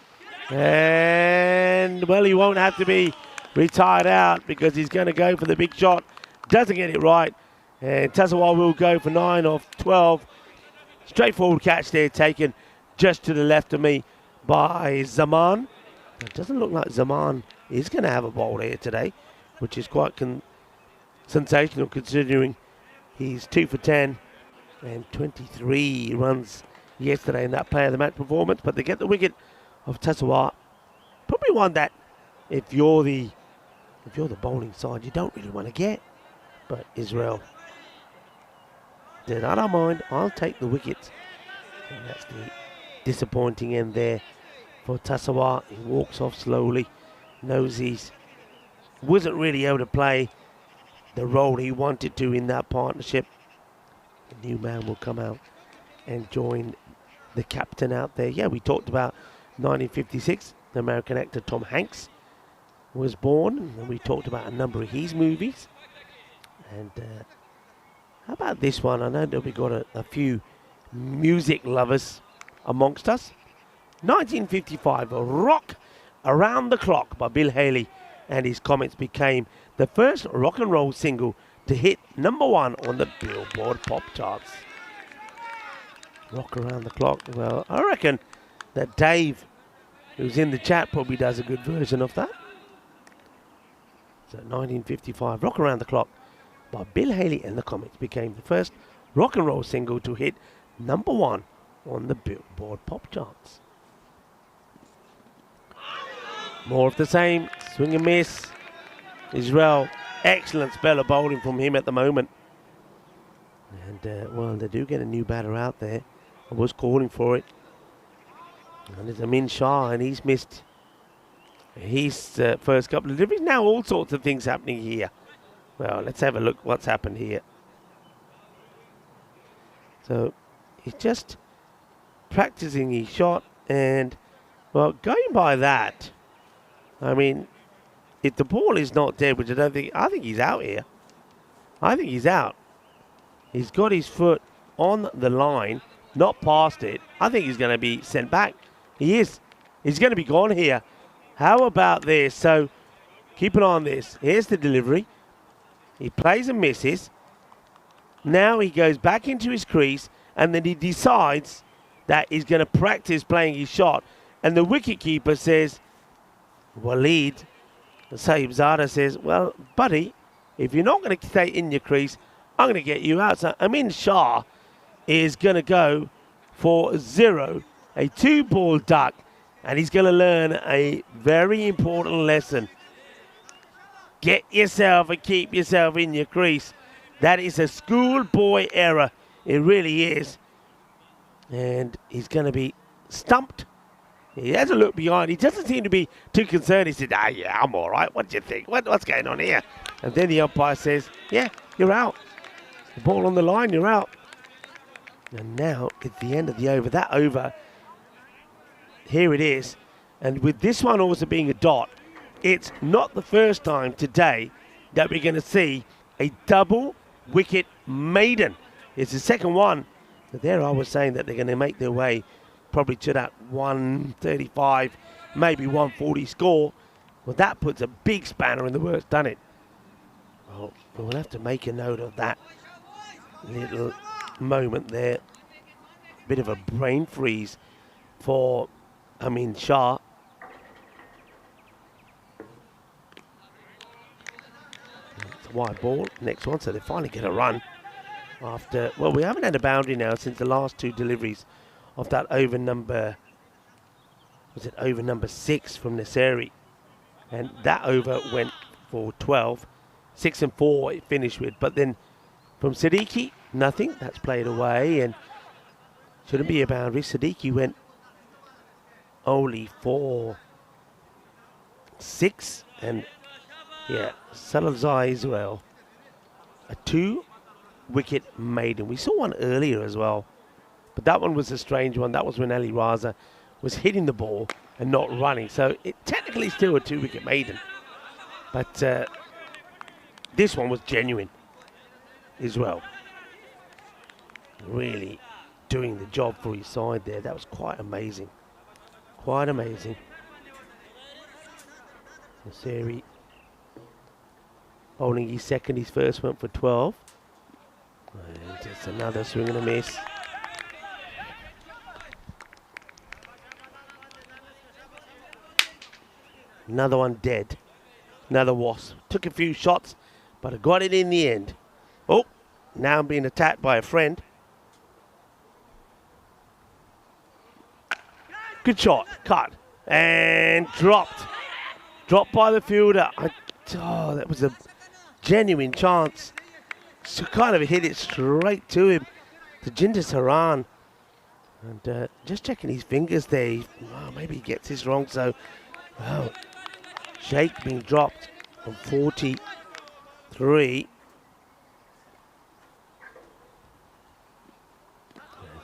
And, well, he won't have to be retired out because he's going to go for the big shot. Doesn't get it right. And Tazawar will go for 9 off 12. Straightforward catch there taken just to the left of me by Zaman. It doesn't look like Zaman is going to have a bowl here today, which is quite sensational considering he's 2 for 10 and 23 runs yesterday in that player of the match performance. But they get the wicket of Tazawar. Probably one that if you're the bowling side, you don't really want to get. But Israel said, I don't mind, I'll take the wickets. And that's the disappointing end there for Tazawar. He walks off slowly, knows wasn't really able to play the role he wanted to in that partnership. The new man will come out and join the captain out there. Yeah, we talked about 1956, the American actor Tom Hanks was born, and we talked about a number of his movies. And how about this one? I know that we got a few music lovers amongst us. 1955, Rock Around the Clock by Bill Haley and his Comets became the first rock and roll single to hit #1 on the Billboard pop charts. Rock Around the Clock. Well, I reckon that Dave, who's in the chat, probably does a good version of that. So 1955, Rock Around the Clock by Bill Haley and the Comets became the first rock and roll single to hit #1 on the Billboard pop charts. More of the same, swing and miss. Israel, excellent spell of bowling from him at the moment. And, well, they do get a new batter out there. I was calling for it. And there's Amin Shah, and he's missed his first couple of deliveries. Now all sorts of things happening here. Well, let's have a look what's happened here. So he's just practicing his shot, and, well, going by that, I mean, if the ball is not dead, which I think he's out here. I think he's out. He's got his foot on the line, not past it. I think he's going to be sent back. He is. He's going to be gone here. How about this? So keep an eye on this. Here's the delivery. He plays and misses. Now he goes back into his crease, and then he decides that he's going to practice playing his shot. And the wicketkeeper says, Waleed Sahibzada says, well, buddy, if you're not going to stay in your crease, I'm going to get you out. So Amin Shah is going to go for 0, a 2-ball duck, and he's going to learn a very important lesson. Get yourself and keep yourself in your crease. That is a schoolboy error. It really is. And he's going to be stumped. He has a look behind. He doesn't seem to be too concerned. He said, yeah, I'm all right. What do you think? What's going on here? And then the umpire says, yeah, you're out. The ball on the line, you're out. And now, at the end of the over, that over, here it is. And with this one also being a dot, it's not the first time today that we're going to see a double wicket maiden. It's the second one. But there I was saying that they're going to make their way probably to that 135, maybe 140 score. Well, that puts a big spanner in the works, doesn't it? Well, we'll have to make a note of that little moment there. Bit of a brain freeze for Amin Shah. It's a wide ball. Next one, so they finally get a run. After, well, we haven't had a boundary now since the last 2 deliveries of that over number, was it over number 6 from Naseri? And that over went for 12. 6 and 4 it finished with. But then from Siddiqui, nothing. That's played away and shouldn't be a boundary. Siddiqui went only for 6. And yeah, Salazar Israel, a 2-wicket maiden. We saw one earlier as well. But that one was a strange one. That was when Ali Raza was hitting the ball and not running. So it technically still a 2-wicket maiden. But this one was genuine as well. Really doing the job for his side there. That was quite amazing. Quite amazing. Naseri bowling his second. His first went for 12. And just another swing and a miss. Another one dead. Another wasp. Took a few shots, but I got it in the end. Oh, now I'm being attacked by a friend. Good shot. Cut. And dropped. Dropped by the fielder. That was a genuine chance. So kind of hit it straight to him. To Jinder Saran. And just checking his fingers there. Maybe he gets this wrong. So, wow. Sheikh being dropped from 43.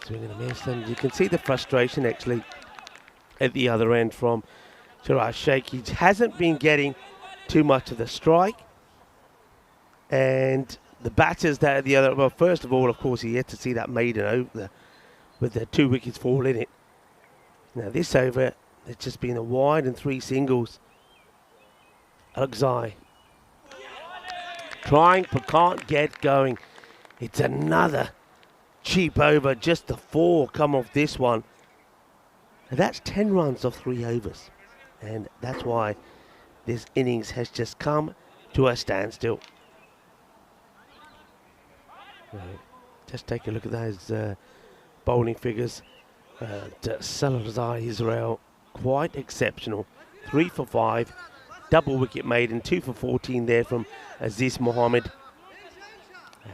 swing and a miss, and you can see the frustration actually at the other end from Shiraz Sheikh. He hasn't been getting too much of the strike, and the batters that are the other. Well, first of all, of course, he had to see that maiden over with the 2 wickets fall in it. Now this over, it's just been a wide and 3 singles. Alexai trying but can't get going. It's another cheap over, just the 4 come off this one. And that's 10 runs off 3 overs. And that's why this innings has just come to a standstill. Just take a look at those bowling figures. Salazar Israel, quite exceptional. 3 for 5, double wicket maiden, 2 for 14 there from Aziz Mohammed.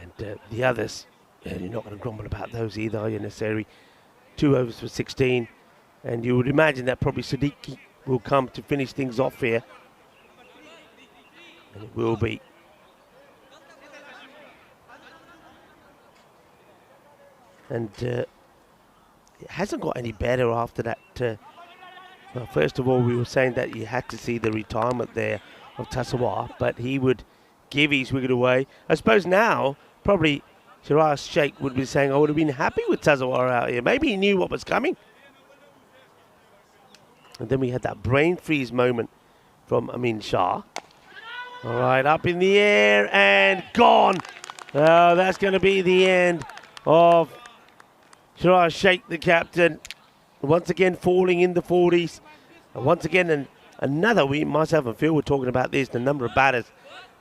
And the others, you're not going to grumble about those either, are you, Naseri? 2 overs for 16. And you would imagine that probably Siddiqui will come to finish things off here. And it will be. And it hasn't got any better after that. Well, first of all, we were saying that you had to see the retirement there of Tasawwur, but he would give his wicket away. I suppose now, probably Shiraz Sheikh would be saying, I would have been happy with Tasawwur out here. Maybe he knew what was coming. And then we had that brain freeze moment from Amin Shah. All right, up in the air and gone. Oh, that's going to be the end of Shiraz Sheikh, the captain. Once again falling in the 40s. And once again, another, myself and Phil were talking about this, the number of batters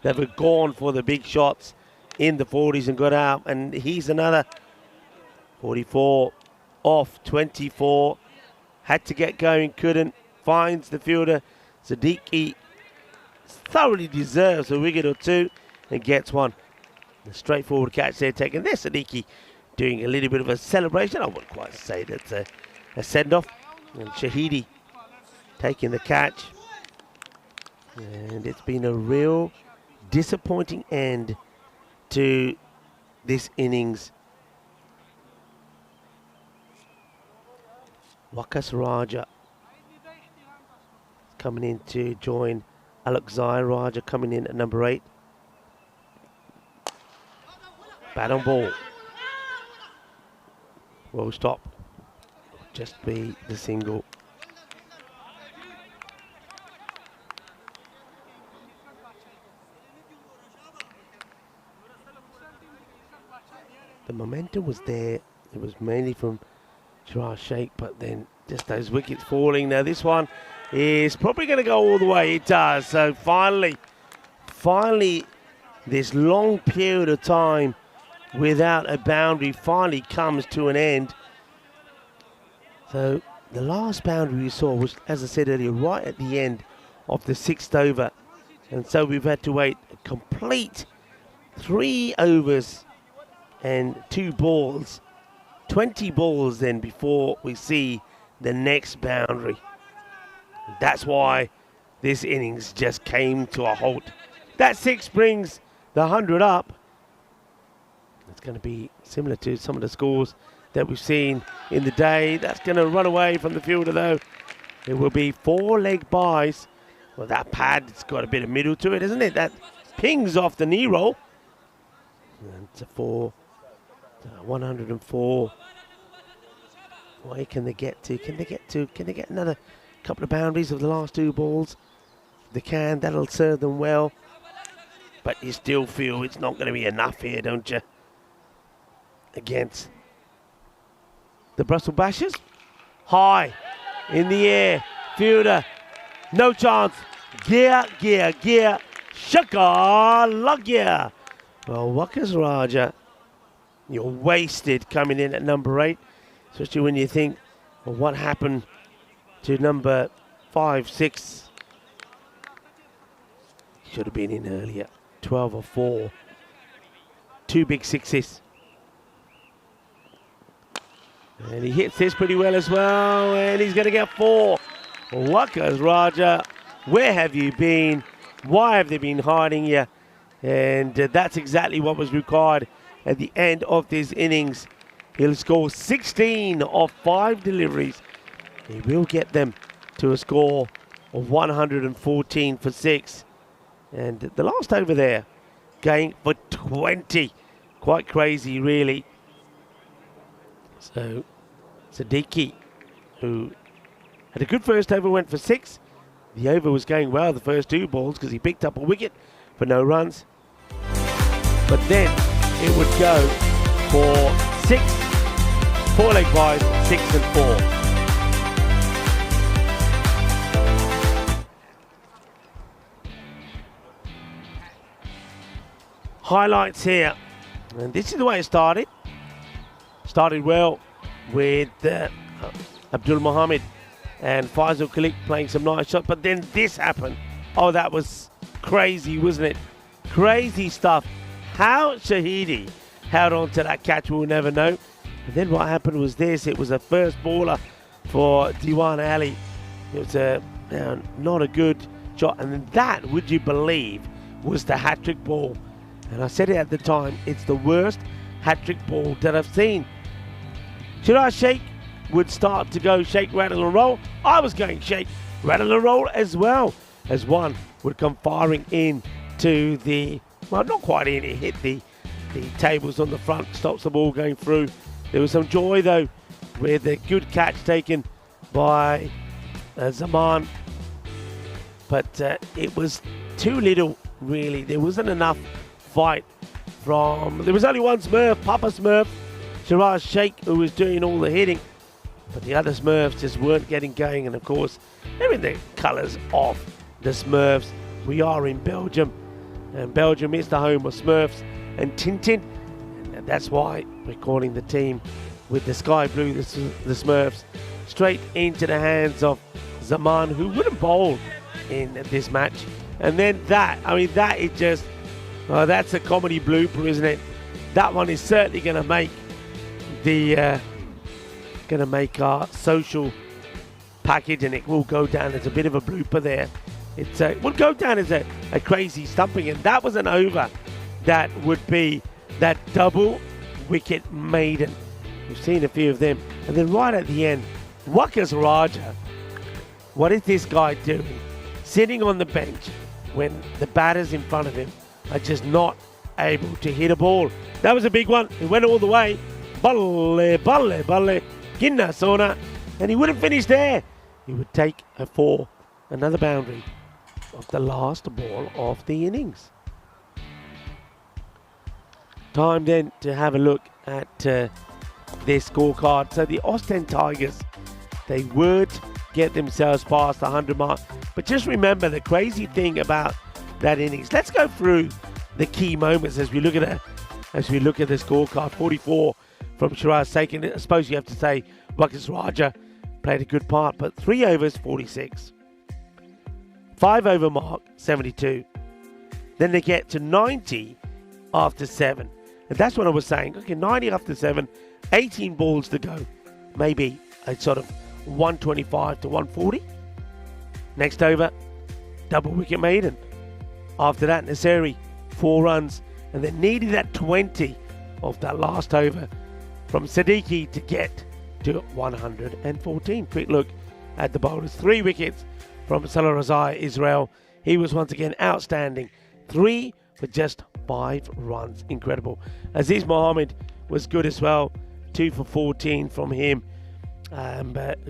that have gone for the big shots in the 40s and got out. And he's another 44 off 24. Had to get going, couldn't. Finds the fielder. Siddiqui thoroughly deserves a wicket or 2 and gets one. A straightforward catch there taken there. Siddiqui doing a little bit of a celebration. I wouldn't quite say that's a send-off. And Shahidi taking the catch. And it's been a real disappointing end to this innings. Waqas Raja coming in to join Alexai. Raja coming in at number 8. Bat on ball. Will stop. Just be the single. The momentum was there. It was mainly from Shiraz Sheikh, but then just those wickets falling. Now this one is probably going to go all the way. It does. So finally, this long period of time without a boundary finally comes to an end. So the last boundary we saw was, as I said earlier, right at the end of the 6th over. And so we've had to wait a complete 3 overs and 2 balls. 20 balls then before we see the next boundary. That's why this innings just came to a halt. That 6 brings the 100 up. It's going to be similar to some of the scores that we've seen in the day. That's going to run away from the fielder though. It will be 4-leg buys. Well, that pad, it's got a bit of middle to it, isn't it? That pings off the knee roll. And it's a 104. Where can they get to? Can they get another couple of boundaries of the last 2 balls? If they can, that'll serve them well. But you still feel it's not going to be enough here, don't you? Against the Brussels Bashers. High in the air. Fielder. No chance. Gear. Shaka Lagya. Well, Waqas Raja, you're wasted coming in at number 8. Especially when you think, well, what happened to number 5, 6? Should have been in earlier. 12 or 4. 2 big 6s. And he hits this pretty well as well. And he's going to get 4. Waqas Raja, where have you been? Why have they been hiding you? And that's exactly what was required at the end of this innings. He'll score 16 of 5 deliveries. He will get them to a score of 114 for 6. And the last over there, going for 20. Quite crazy, really. So, Siddiqui, who had a good first over, went for 6. The over was going well the first 2 balls because he picked up a wicket for no runs. But then it would go for 6, 4 leg wide, 6 and 4. Highlights here, and this is the way it started. Started well with Abdul Mohammed and Faisal Khalik playing some nice shots, but then this happened. Oh, that was crazy, wasn't it? Crazy stuff. How Shahidi held on to that catch, we'll never know. And then what happened was this. It was a first baller for Diwan Ali. It was not a good shot, and then that, would you believe, was the hat-trick ball. And I said it at the time, it's the worst hat-trick ball that I've seen. Shiraz Sheikh would start to go shake, rattle and roll. I was going shake, rattle and roll as well, as one would come firing in to the, well, not quite in, it hit the tables on the front, stops the ball going through. There was some joy though with a good catch taken by Zaman, but it was too little really. There wasn't enough fight there was only one Smurf, Papa Smurf, Shiraz Sheikh, who was doing all the hitting, but the other Smurfs just weren't getting going. And of course, they're in the colours of the Smurfs. We are in Belgium, and Belgium is the home of Smurfs and Tintin, and that's why we're calling the team with the sky blue, the Smurfs, straight into the hands of Zaman, who wouldn't bowl in this match. And then that is just, that's a comedy blooper, isn't it? That one is certainly going to make our social package, and it will go down as a bit of a blooper there. It will go down as a crazy stumping, and that was an over that would be that double wicket maiden. We've seen a few of them. And then right at the end, Waqas Raja. What is this guy doing? Sitting on the bench when the batters in front of him are just not able to hit a ball. That was a big one. It went all the way. Balle, balle, balle, ginna sona. And he wouldn't finish there. He would take a 4, another boundary of the last ball of the innings. Time then to have a look at their scorecard. So the Ostend Tigers, they would get themselves past the 100 mark. But just remember the crazy thing about that innings. Let's go through the key moments as we look at the scorecard. 44 from Shiraz Sheikh. I suppose you have to say Waqas Raja played a good part, but 3 overs, 46. 5 over mark, 72. Then they get to 90 after 7. And that's what I was saying. Okay, 90 after 7, 18 balls to go. Maybe a sort of 125 to 140. Next over, double wicket maiden. After that, Naseri, 4 runs. And then needed that 20 of that last over from Siddiqui to get to 114. Quick look at the bowlers. 3 wickets from Salah Razai Israel. He was once again outstanding. 3 for just 5 runs. Incredible. Aziz Mohammed was good as well. 2 for 14 from him.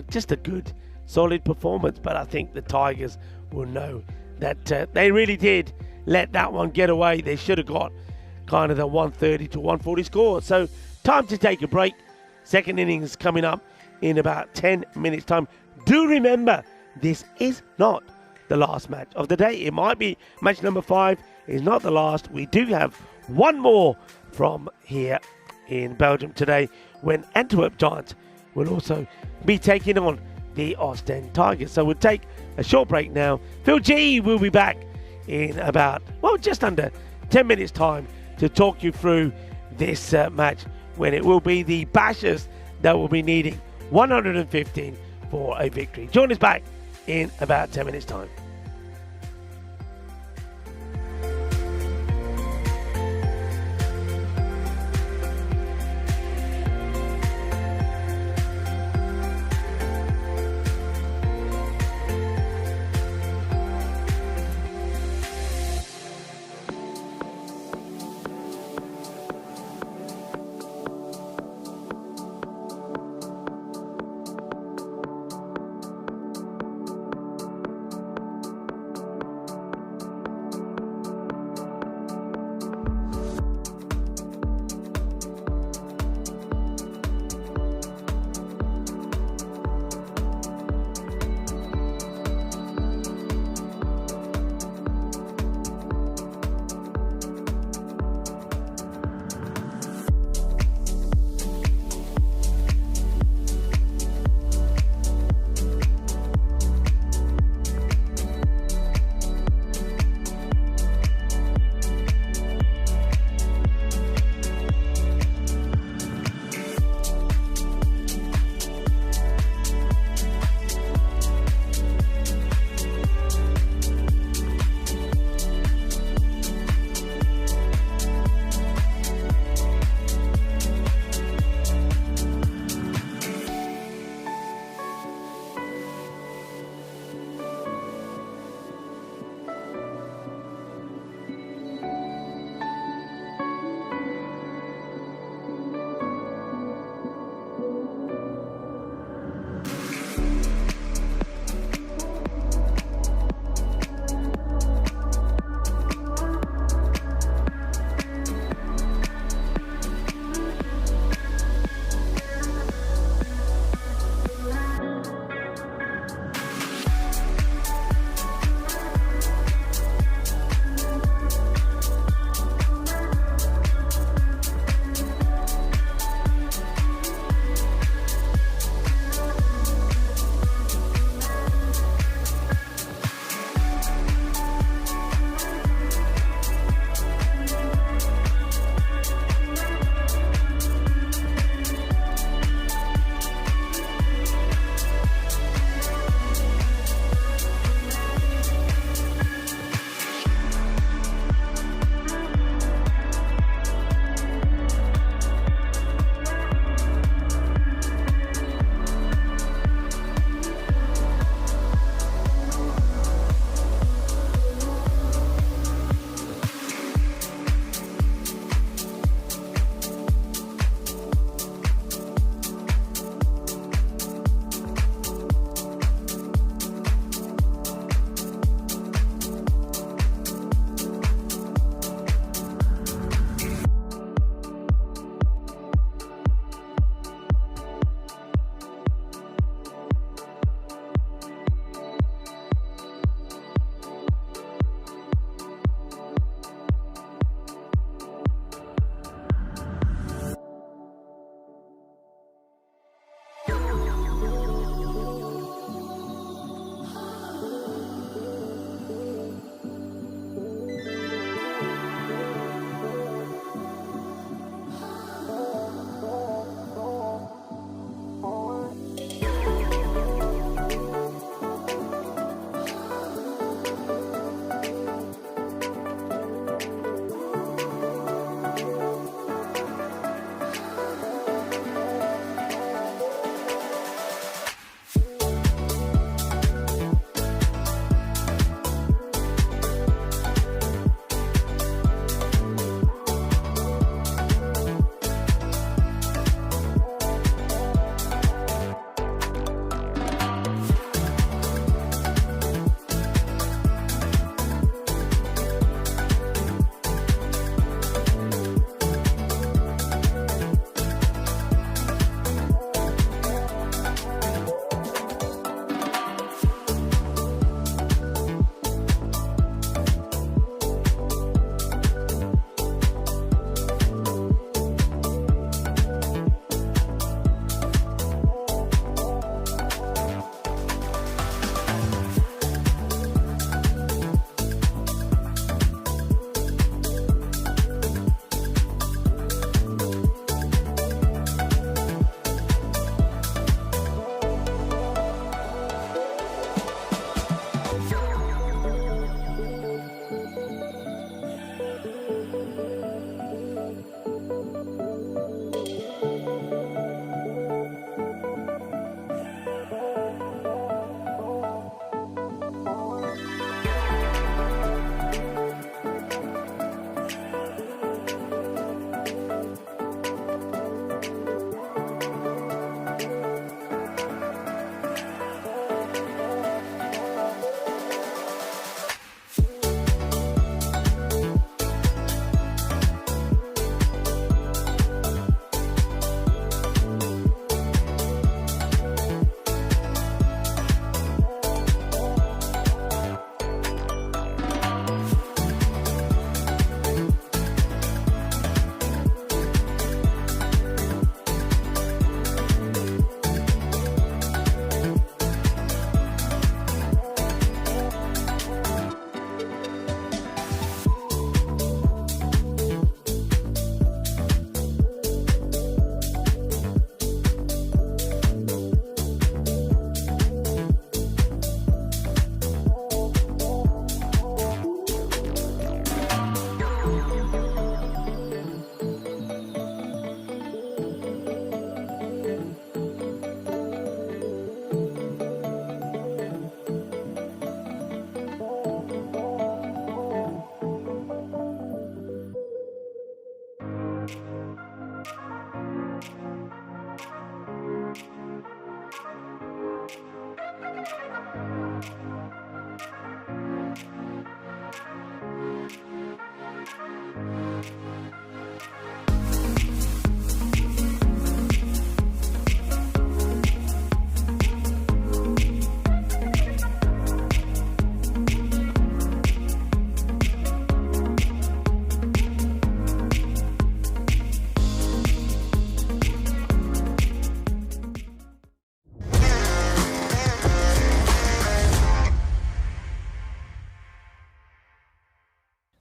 Just a good, solid performance. But I think the Tigers will know that they really did let that one get away. They should have got kind of the 130 to 140 score. So time to take a break. Second innings coming up in about 10 minutes time. Do remember, this is not the last match of the day. It might be match number 5. It's not the last. We do have one more from here in Belgium today, when Antwerp Giants will also be taking on the Ostend Tigers. So we'll take a short break now. Phil G will be back in about, just under 10 minutes time to talk you through this match, when it will be the Bashers that will be needing 115 for a victory. Join us back in about 10 minutes time.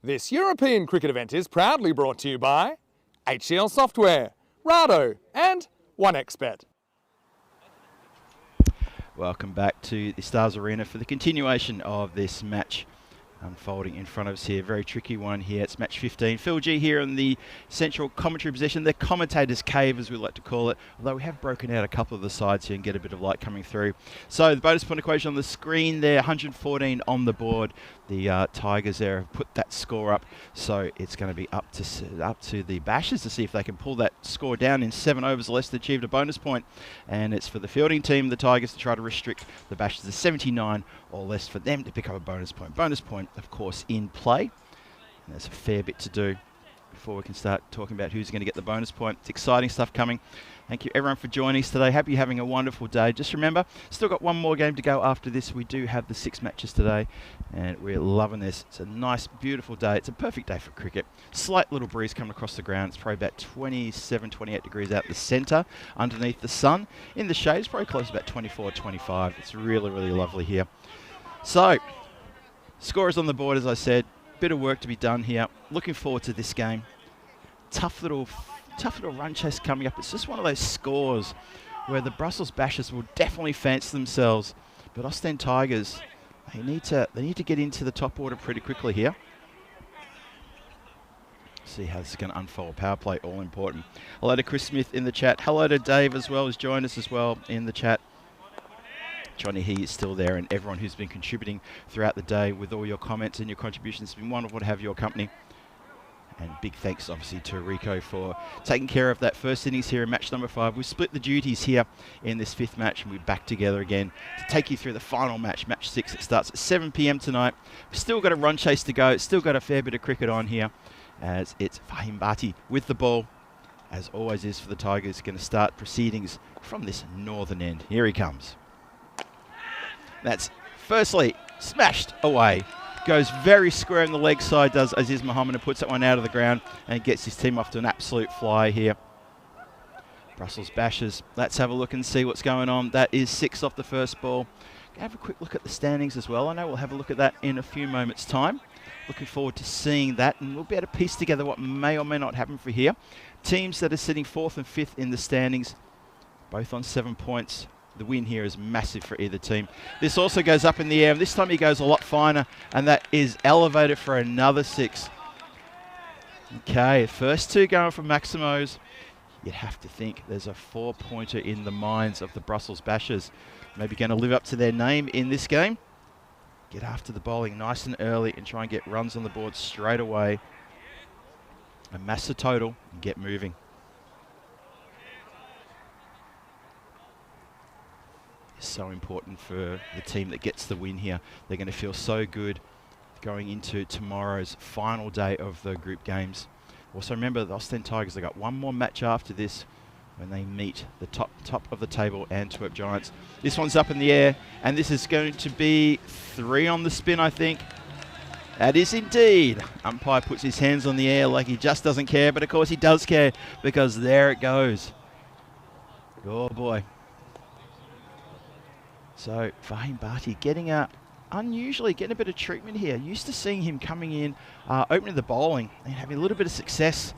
This European cricket event is proudly brought to you by HCL Software, Rado and 1xBet. Welcome back to the Stars Arena for the continuation of this match unfolding in front of us here. Very tricky one here. It's match 15. Phil G here in the central commentary position, the commentator's cave as we like to call it, although we have broken out a couple of the sides here and get a bit of light coming through. So the bonus point equation on the screen there, 114 on the board. The Tigers there have put that score up, so it's going to be up to the Bashers to see if they can pull that score down in 7 overs or less to achieve a bonus point. And it's for the fielding team, the Tigers, to try to restrict the Bashers to 79 or less for them to pick up a bonus point. Bonus point, of course, in play. And there's a fair bit to do before we can start talking about who's going to get the bonus point. It's exciting stuff coming. Thank you everyone for joining us today. Hope you're having a wonderful day. Just remember, still got one more game to go after this. We do have the 6 matches today, and we're loving this. It's a nice, beautiful day. It's a perfect day for cricket. Slight little breeze coming across the ground. It's probably about 27, 28 degrees out the centre underneath the sun. In the shade, it's probably close to about 24, 25. It's really, really lovely here. So, scorers on the board, as I said. Bit of work to be done here. Looking forward to this game. Tough little run chase coming up. It's just one of those scores where the Brussels Bashers will definitely fancy themselves, but Ostend Tigers, they need to get into the top order pretty quickly here. See how this is going to unfold. Power play, all important. Hello to Chris Smith in the chat. Hello to Dave as well, who's joined us as well in the chat. Johnny He is still there, and everyone who's been contributing throughout the day with all your comments and your contributions. It's been wonderful to have your company. And big thanks, obviously, to Rico for taking care of that first innings here in match number 5. We've split the duties here in this 5th match, and we're back together again to take you through the final match, match 6. It starts at 7 p.m. tonight. We've still got a run chase to go. It's still got a fair bit of cricket on here, as it's Fahim Bhatti with the ball, as always is for the Tigers. Going to start proceedings from this northern end. Here he comes. That's firstly smashed away. Goes very square on the leg side, does Aziz Muhammad, and puts that one out of the ground and gets his team off to an absolute fly here. Brussels Bashers, let's have a look and see what's going on. That is 6 off the first ball. Have a quick look at the standings as well. I know we'll have a look at that in a few moments' time. Looking forward to seeing that, and we'll be able to piece together what may or may not happen for here. Teams that are sitting 4th and 5th in the standings, both on 7 points. The win here is massive for either team. This also goes up in the air, and this time he goes a lot finer, and that is elevated for another 6. Okay, first 2 going from Maximos. You'd have to think there's a 4-pointer in the minds of the Brussels Bashers. Maybe going to live up to their name in this game. Get after the bowling nice and early and try and get runs on the board straight away. Amass the total and get moving. So important for the team that gets the win here. They're going to feel so good going into tomorrow's final day of the group games. Also remember, the Ostend Tigers, they've got one more match after this when they meet the top of the table Antwerp Giants. This one's up in the air, and this is going to be 3 on the spin, I think. That is indeed. Umpire puts his hands on the air like he just doesn't care, but of course he does care, because there it goes. Oh boy. So Fahim Bhatti unusually getting a bit of treatment here. Used to seeing him coming in, opening the bowling and having a little bit of success.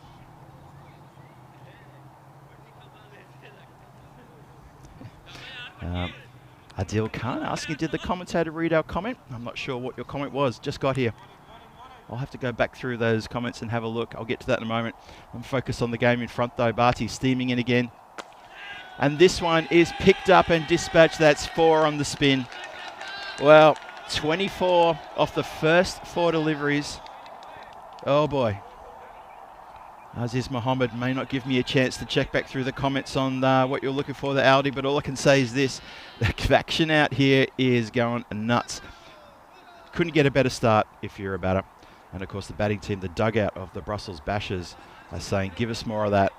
Adil Khan asking, did the commentator read our comment? I'm not sure what your comment was. Just got here. I'll have to go back through those comments and have a look. I'll get to that in a moment. I'm focused on the game in front though. Bhatti steaming in again. And this one is picked up and dispatched. That's 4 on the spin. Well, 24 off the first 4 deliveries. Oh boy. Aziz Mohammed may not give me a chance to check back through the comments on what you're looking for, the Aldi, but all I can say is this. The action out here is going nuts. Couldn't get a better start if you're a batter. And of course the batting team, the dugout of the Brussels Bashers, are saying, give us more of that.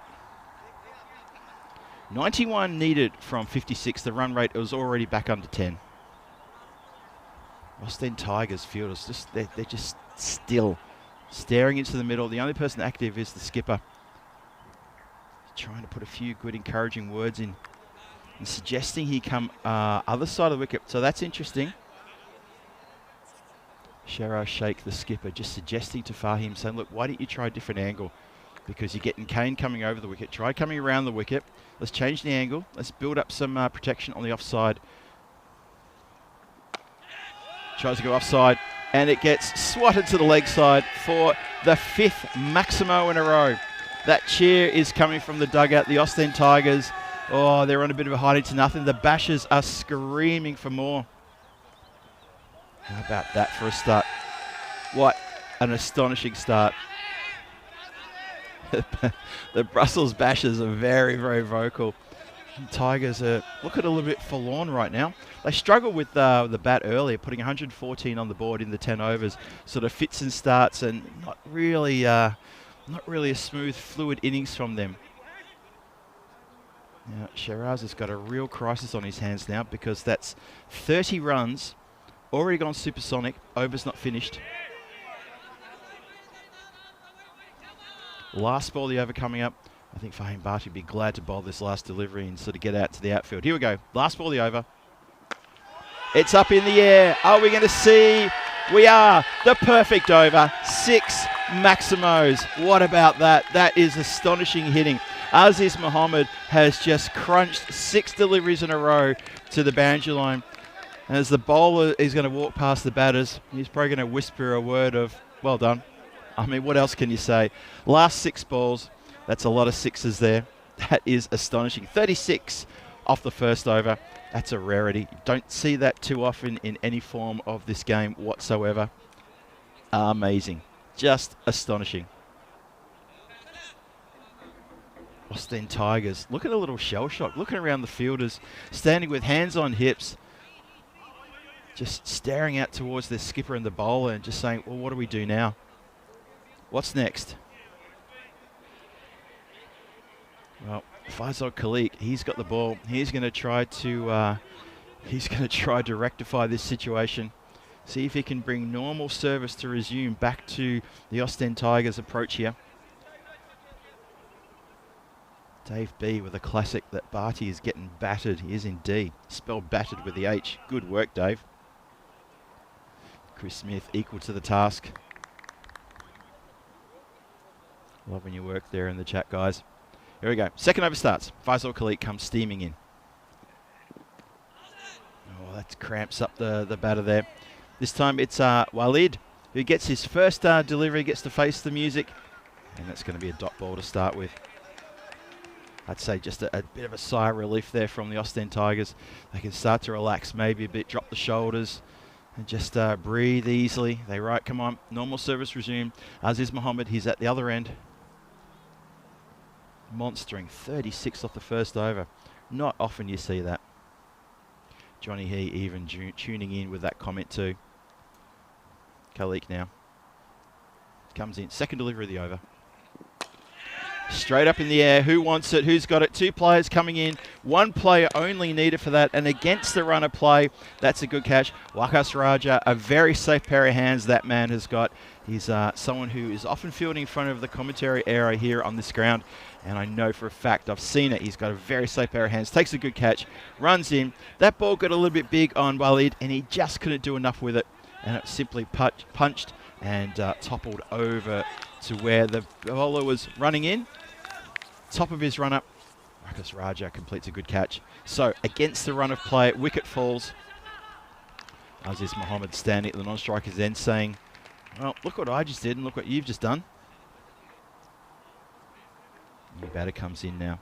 91 needed from 56. The run rate was already back under 10. Ostend Tigers fielders, they're just still staring into the middle. The only person active is the skipper. Trying to put a few good encouraging words in and suggesting he come other side of the wicket. So that's interesting. Sheraz Sheikh, the skipper, just suggesting to Fahim, saying, look, why don't you try a different angle? Because you're getting Kane coming over the wicket. Try coming around the wicket. Let's change the angle. Let's build up some protection on the offside. Tries to go offside, and it gets swatted to the leg side for the 5th Maximo in a row. That cheer is coming from the dugout. The Ostend Tigers, oh, they're on a bit of a hiding to nothing. The Bashers are screaming for more. How about that for a start? What an astonishing start. The Brussels Bashers are very, very vocal. Tigers are looking a little bit forlorn right now. They struggled with the bat earlier, putting 114 on the board in the 10 overs. Sort of fits and starts, and not really a smooth, fluid innings from them. Now, Sheraz has got a real crisis on his hands now, because that's 30 runs, already gone supersonic, overs not finished. Last ball of the over coming up. I think Fahim Bhatti would be glad to bowl this last delivery and sort of get out to the outfield. Here we go. Last ball of the over. It's up in the air. Are we going to see? We are. The perfect over. 6 Maximos. What about that? That is astonishing hitting. Aziz Mohammed has just crunched 6 deliveries in a row to the boundary line. And as the bowler is going to walk past the batters, he's probably going to whisper a word of, well done. I mean, what else can you say? Last 6 balls. That's a lot of 6s there. That is astonishing. 36 off the first over. That's a rarity. You don't see that too often in any form of this game whatsoever. Amazing. Just astonishing. Ostend Tigers. Look at a little shell shock. Looking around the fielders, standing with hands on hips, just staring out towards their skipper and the bowler and just saying, well, what do we do now? What's next? Well, Faisal Khalik, he's got the ball. He's going to try to rectify this situation. See if he can bring normal service to resume back to the Ostend Tigers approach here. Dave B with a classic that Bhatti is getting battered. He is indeed. Spelled battered with the H. Good work, Dave. Chris Smith equal to the task. Loving your work there in the chat, guys. Here we go. Second over starts. Faisal Khalik comes steaming in. Oh, that cramps up the batter there. This time it's Walid who gets his first delivery, gets to face the music. And that's going to be a dot ball to start with. I'd say just a bit of a sigh of relief there from the Ostend Tigers. They can start to relax maybe a bit, drop the shoulders, and just breathe easily. They right, come on, normal service resume. Aziz Mohammed, he's at the other end. Monstering 36 off the first over. Not often you see that. Johnny He even tuning in with that comment too. Khalik now. Comes in. Second delivery of the over. Straight up in the air. Who wants it? Who's got it? 2 players coming in. 1 player only needed for that. And against the run of play, that's a good catch. Waqas Raja, a very safe pair of hands that man has got. He's someone who is often fielding in front of the commentary area here on this ground. And I know for a fact, I've seen it. He's got a very safe pair of hands. Takes a good catch. Runs in. That ball got a little bit big on Walid, and he just couldn't do enough with it. And it simply punched and toppled over to where the bowler was running in. Top of his run-up. Waqas Raja completes a good catch. So, against the run of play, wicket falls. Aziz Mohammed standing at the non-striker's end saying, well, look what I just did and look what you've just done. New batter comes in now.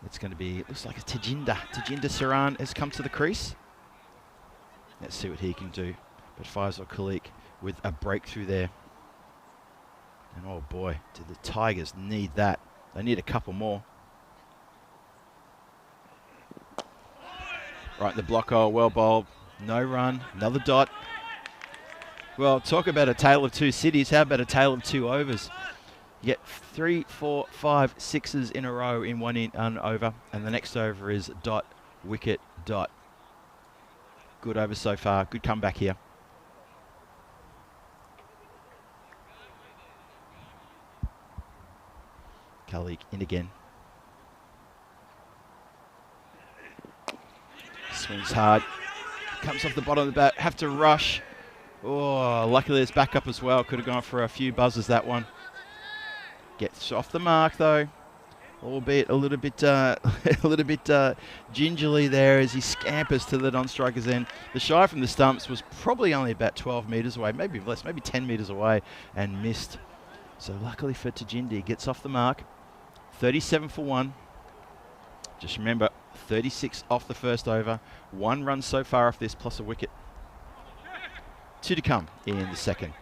It's going to be, it looks like a Tajinder. Tajinder Saran has come to the crease. Let's see what he can do. But Faisal Khalik with a breakthrough there. And oh boy, do the Tigers need that. They need a couple more. Right in the block hole, well bowled. No run, another dot. Well, talk about a tale of two cities. How about a tale of two overs? You get 3, 4, 5, 6s in a row in one over, and the next over is dot, wicket, dot. Good over so far. Good comeback here. Kalik in again. Swings hard. Comes off the bottom of the bat. Have to rush. Oh, luckily there's backup as well. Could have gone for a few buzzers that one. Gets off the mark though, albeit a little bit, gingerly there as he scampers to the non-striker's end. The shy from the stumps was probably only about 12 metres away, maybe less, maybe 10 metres away, and missed. So luckily for Tajindi, gets off the mark. 37 for 1. Just remember, 36 off the first over. 1 run so far off this, plus a wicket. 2 to come in the second.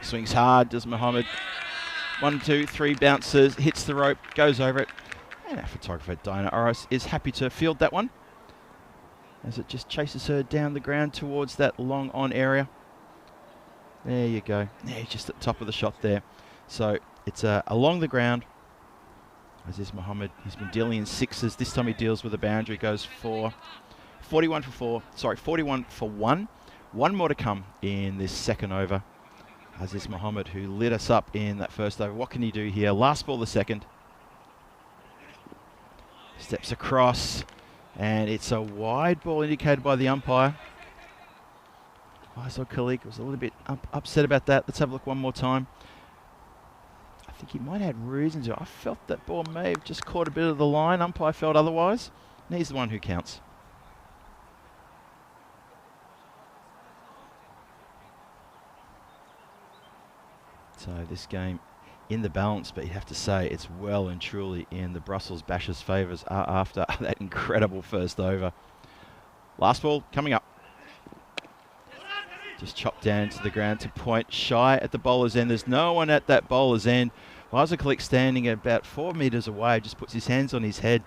Swings hard, does Muhammad. 1, 2, 3 bounces, hits the rope, goes over it. And our photographer, Dinah Oris, is happy to field that one as it just chases her down the ground towards that long on area. There you go. Yeah, just at the top of the shot there. So it's along the ground. Aziz Muhammad, he's been dealing in 6s. This time he deals with a boundary, goes for 41 for 4. Sorry, 41 for 1. 1 more to come in this second over. Aziz Muhammad, who lit us up in that first over. What can he do here? Last ball the second. Steps across, and it's a wide ball indicated by the umpire. Faisal Khalik was a little bit upset about that. Let's have a look one more time. I think he might have had reasons. I felt that ball may have just caught a bit of the line. Umpire felt otherwise. And he's the one who counts. So this game in the balance, but you have to say it's well and truly in the Brussels Bashers' favours after that incredible first over. Last ball coming up. Just chopped down to the ground to point. Shy at the bowler's end. There's no one at that bowler's end. Faisal Khalik standing about 4 metres away, just puts his hands on his head.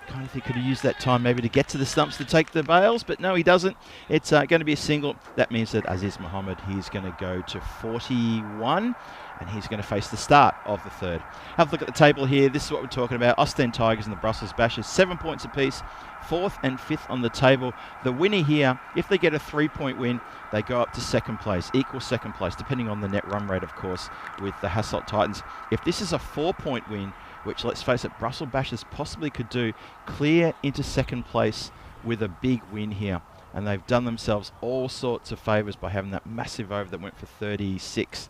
Kind of think could have used that time maybe to get to the stumps to take the bails, but no, he doesn't. It's going to be a single. That means that Aziz Muhammad, he's going to go to 41, and he's going to face the start of the third. Have a look at the table here. This is what we're talking about. Ostend Tigers and the Brussels Bashers, 7 points apiece, 4th and 5th on the table. The winner here, if they get a 3-point win, they go up to second place, equal second place, depending on the net run rate, of course, with the Hasselt Titans. If this is a 4-point win, which, let's face it, Brussels Bashers possibly could do, clear into second place with a big win here. And they've done themselves all sorts of favours by having that massive over that went for 36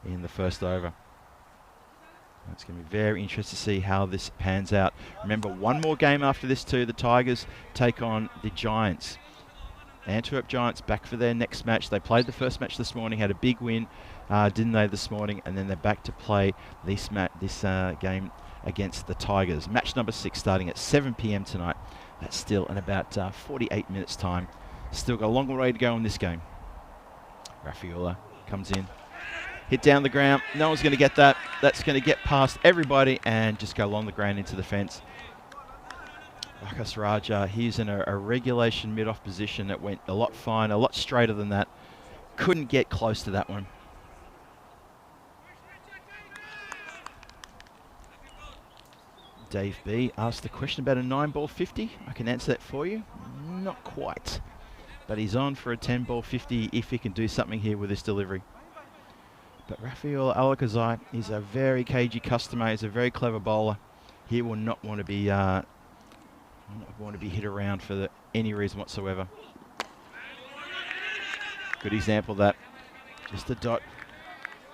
in the first over. It's going to be very interesting to see how this pans out. Remember, one more game after this too. The Tigers take on the Giants. Antwerp Giants back for their next match. They played the first match this morning, had a big win, didn't they, this morning? And then they're back to play this game against the Tigers. Match number 6 starting at 7 p.m. tonight. That's still in about 48 minutes time. Still got a long way to go in this game. Rafaela comes in. Hit down the ground. No one's going to get that. That's going to get past everybody and just go along the ground into the fence. Rakas Raja, he's in a regulation mid-off position that went a lot finer, a lot straighter than that. Couldn't get close to that one. Dave B asked the question about a 9-ball 50. I can answer that for you. Not quite. But he's on for a 10-ball 50 if he can do something here with this delivery. But Rafael Alakazai, he's a very cagey customer. He's a very clever bowler. He will not want to be hit around for any reason whatsoever. Good example of that. Just a dot.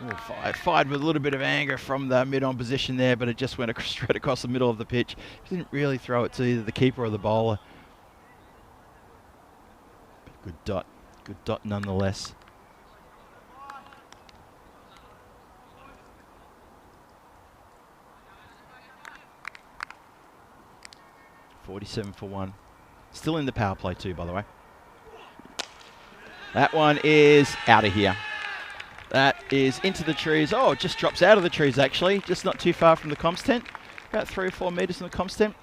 Ooh, fired with a little bit of anger from the mid-on position there, but it just went straight across the middle of the pitch. Didn't really throw it to either the keeper or the bowler. But good dot nonetheless. $47 for 1. Still in the power play too, by the way. That one is out of here. That is into the trees. Oh, it just drops out of the trees, actually. Just not too far from the comms tent. About 3 or 4 metres from the comms tent.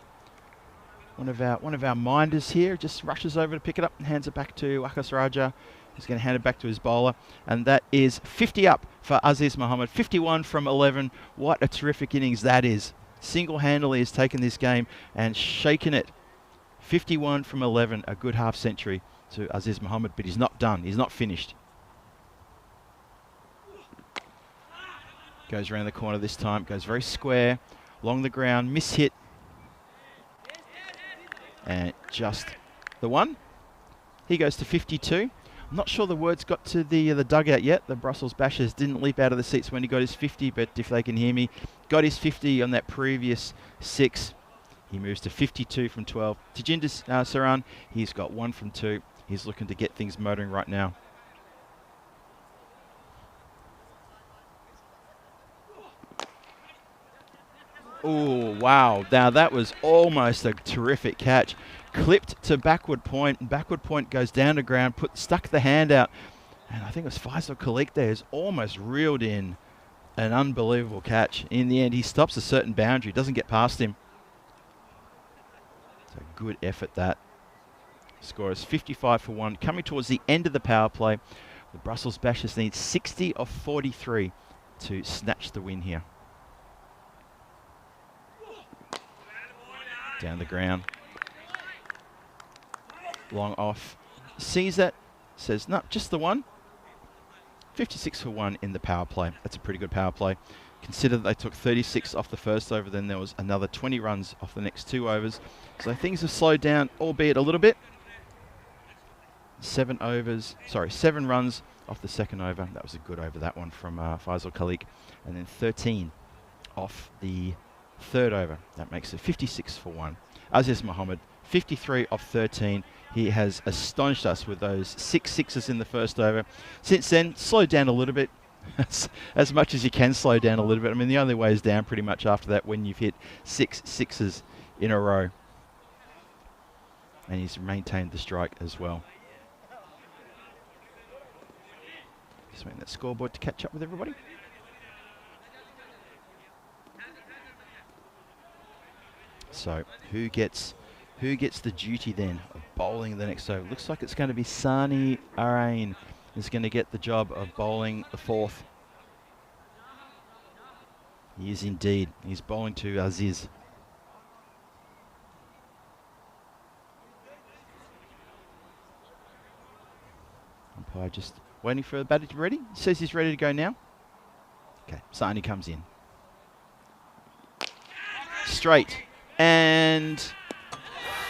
One of our minders here just rushes over to pick it up and hands it back to Akas Raja. He's going to hand it back to his bowler. And that is 50 up for Aziz Mohammed. 51 from 11. What a terrific innings that is. Single-handedly has taken this game and shaken it. 51 from 11. A good half century to Aziz Mohammed, but he's not done. He's not finished. Goes around the corner this time. Goes very square. Along the ground. Miss hit. And just the one. He goes to 52. I'm not sure the words got to the dugout yet. The Brussels Bashers didn't leap out of the seats when he got his 50, but if they can hear me, got his 50 on that previous 6. He moves to 52 from 12. Tajinder Saran, he's got 1 from 2. He's looking to get things motoring right now. Oh, wow. Now that was almost a terrific catch. Clipped to backward point, and backward point goes down to ground, stuck the hand out, and I think it was Faisal Khalik there who's almost reeled in an unbelievable catch. In the end, he stops a certain boundary, doesn't get past him. It's a good effort, that. Score is 55 for 1. Coming towards the end of the power play, the Brussels Bashers need 60 of 43 to snatch the win here. Down the ground. Long off. Sees that. Says, no, just the one. 56 for 1 in the power play. That's a pretty good power play. Consider that they took 36 off the first over, then there was another 20 runs off the next 2 overs. So things have slowed down, albeit a little bit. 7 runs off the second over. That was a good over, that one from Faisal Khalik. And then 13 off the third over. That makes it 56 for 1. Aziz Mohammed, 53 off 13. He has astonished us with those 6 sixes in the first over. Since then, slowed down a little bit. As much as you can slow down a little bit. I mean, the only way is down pretty much after that when you've hit 6 sixes in a row. And he's maintained the strike as well. Just waiting that scoreboard to catch up with everybody. So who gets the duty then of bowling the next over? Looks like it's going to be Sani Arain is going to get the job of bowling the 4th. He is indeed. He's bowling to Aziz. Umpire just waiting for the batter to be ready. Says he's ready to go now. Okay, Sani comes in. Straight. And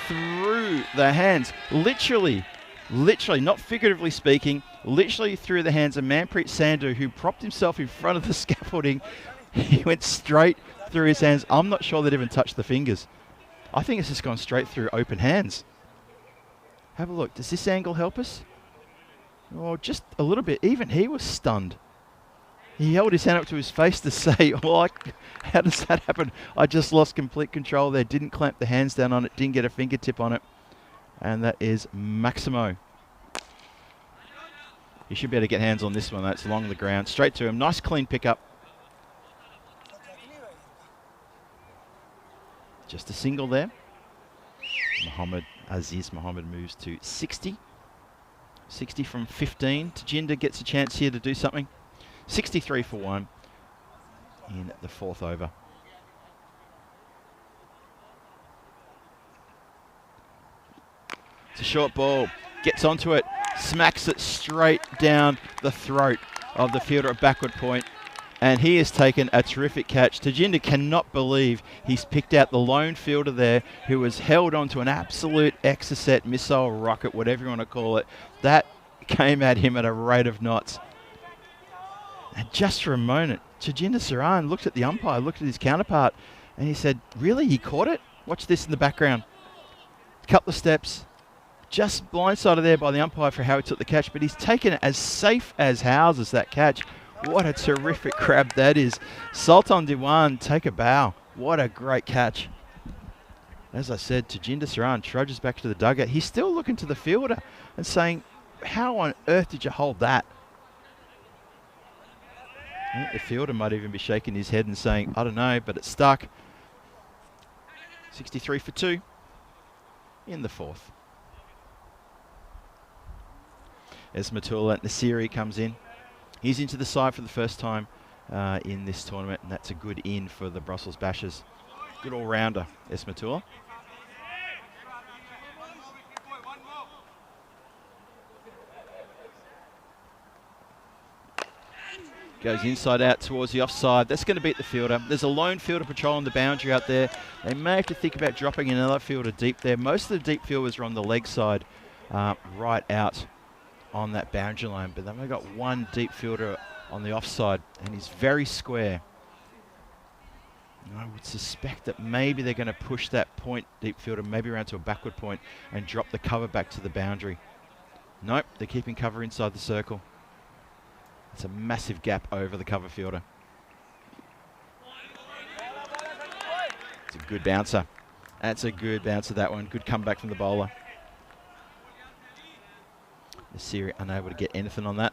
through the hands, literally, not figuratively speaking, literally through the hands of Manpreet Sandhu, who propped himself in front of the scaffolding. He went straight through his hands. I'm not sure that even touched the fingers. I think it's just gone straight through open hands. Have a look. Does this angle help us? Oh, just a little bit. Even he was stunned. He held his hand up to his face to say, well, how does that happen? I just lost complete control there. Didn't clamp the hands down on it. Didn't get a fingertip on it. And that is Maximo. You should be able to get hands on this one. That's along the ground. Straight to him. Nice clean pickup. Just a single there. Aziz Mohammed moves to 60. 60 from 15. Tajinder gets a chance here to do something. 63 for 1 in the 4th over. It's a short ball. Gets onto it. Smacks it straight down the throat of the fielder at backward point. And he has taken a terrific catch. Tajinder cannot believe he's picked out the lone fielder there who has held onto an absolute Exocet missile rocket, whatever you want to call it. That came at him at a rate of knots. And just for a moment, Tajinder Saran looked at the umpire, looked at his counterpart, and he said, really, he caught it? Watch this in the background. Couple of steps, just blindsided there by the umpire for how he took the catch, but he's taken it as safe as houses, that catch. What a terrific grab that is. Sultan Diwan, take a bow. What a great catch. As I said, Tajinder Saran trudges back to the dugout. He's still looking to the fielder and saying, how on earth did you hold that? I think the fielder might even be shaking his head and saying, I don't know, but it's stuck. 63 for 2 in the 4th. As Matula Nasiri comes in. He's into the side for the first time in this tournament, and that's a good in for the Brussels Bashers. Good all-rounder, Esmatula. Goes inside out towards the offside. That's going to beat the fielder. There's a lone fielder patrolling the boundary out there. They may have to think about dropping another fielder deep there. Most of the deep fielders are on the leg side, right out on that boundary line. But they've only got one deep fielder on the offside, and he's very square. And I would suspect that maybe they're going to push that point deep fielder maybe around to a backward point and drop the cover back to the boundary. Nope, they're keeping cover inside the circle. It's a massive gap over the cover fielder. It's a good bouncer. That's a good bouncer, that one. Good comeback from the bowler. Nasiri unable to get anything on that.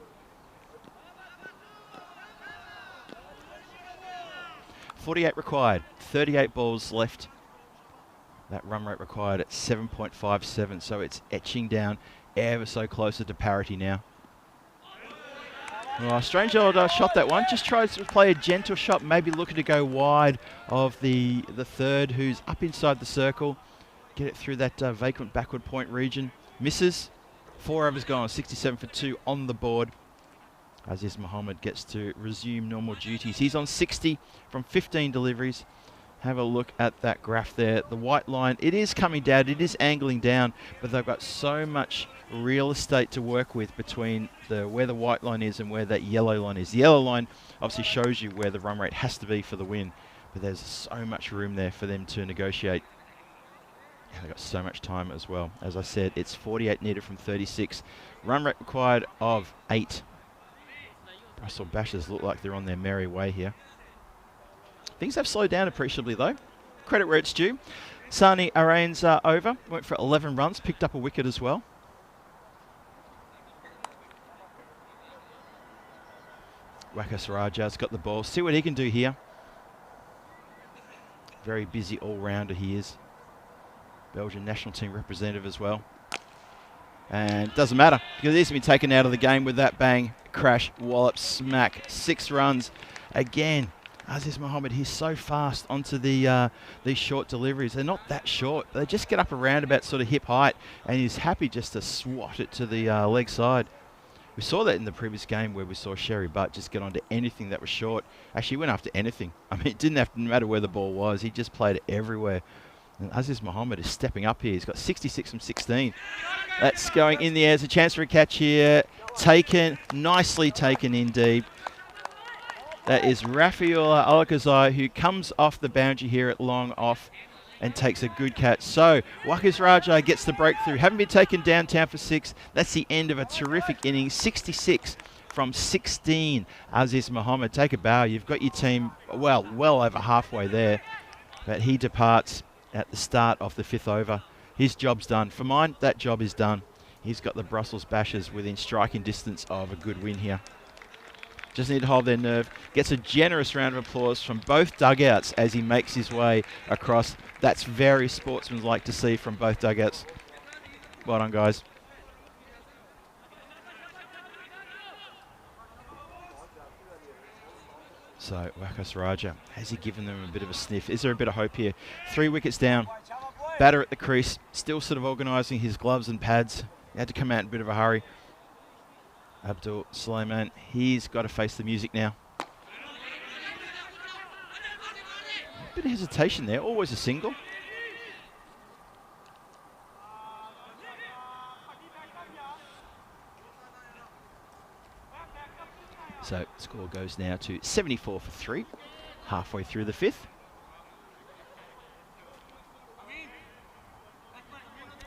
48 required, 38 balls left. That run rate required at 7.57, so it's etching down ever so closer to parity now. Oh, strange old shot, that one. Just tries to play a gentle shot, maybe looking to go wide of the third, who's up inside the circle. Get it through that vacant backward point region. Misses. 4 overs gone, 67 for 2 on the board. Aziz Mohammed gets to resume normal duties. He's on 60 from 15 deliveries. Have a look at that graph there. The white line, it is coming down, it is angling down, but they've got so much real estate to work with between where the white line is and where that yellow line is. The yellow line obviously shows you where the run rate has to be for the win, but there's so much room there for them to negotiate. And they've got so much time as well. As I said, it's 48 needed from 36. Run rate required of 8. Brussels Bashers look like they're on their merry way here. Things have slowed down appreciably though. Credit where it's due. Sani Arain's over. Went for 11 runs, picked up a wicket as well. Wakas Raja's got the ball. See what he can do here. Very busy all-rounder he is. Belgian national team representative as well. And it doesn't matter because he's been taken out of the game with that bang, crash, wallop, smack. 6 runs. Again, Aziz Mohammed, he's so fast onto these short deliveries. They're not that short. They just get up around about sort of hip height, and he's happy just to swat it to the leg side. We saw that in the previous game where we saw Sherry Butt just get onto anything that was short. Actually, he went after anything. I mean, it didn't have to matter where the ball was. He just played it everywhere. And Aziz Mohammed is stepping up here. He's got 66 from 16. That's going in the air. There's a chance for a catch here. Taken, nicely taken indeed. That is Rafiul Alakazai, who comes off the boundary here at long off and takes a good catch. So Wakas Raja gets the breakthrough. Haven't been taken downtown for 6. That's the end of a terrific inning. 66 from 16. Aziz Mohammed, take a bow. You've got your team well over halfway there. But he departs at the start of the 5th over. His job's done. For mine, that job is done. He's got the Brussels Bashers within striking distance of a good win here. Just need to hold their nerve. Gets a generous round of applause from both dugouts as he makes his way across. That's very sportsmanlike to see from both dugouts. Well done, guys. So, Wakas Raja, has he given them a bit of a sniff? Is there a bit of hope here? 3 wickets down. Batter at the crease. Still sort of organising his gloves and pads. He had to come out in a bit of a hurry. Abdul Suleiman, he's got to face the music now. A bit of hesitation there, always a single. So score goes now to 74 for 3, halfway through the 5th.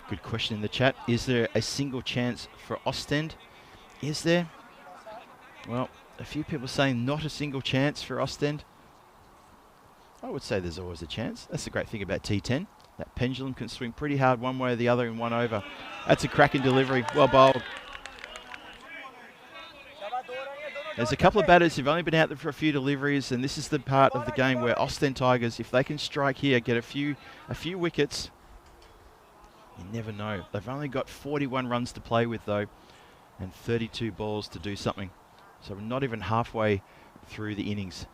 Good question in the chat. Is there a single chance for Ostend? Is there? Well, a few people saying not a single chance for Ostend. I would say there's always a chance. That's the great thing about T10. That pendulum can swing pretty hard one way or the other in one over. That's a cracking delivery. Well bowled. There's a couple of batters who've only been out there for a few deliveries, and this is the part of the game where Austin Tigers, if they can strike here, get a few wickets, you never know. They've only got 41 runs to play with, though, and 32 balls to do something. So we're not even halfway through the innings.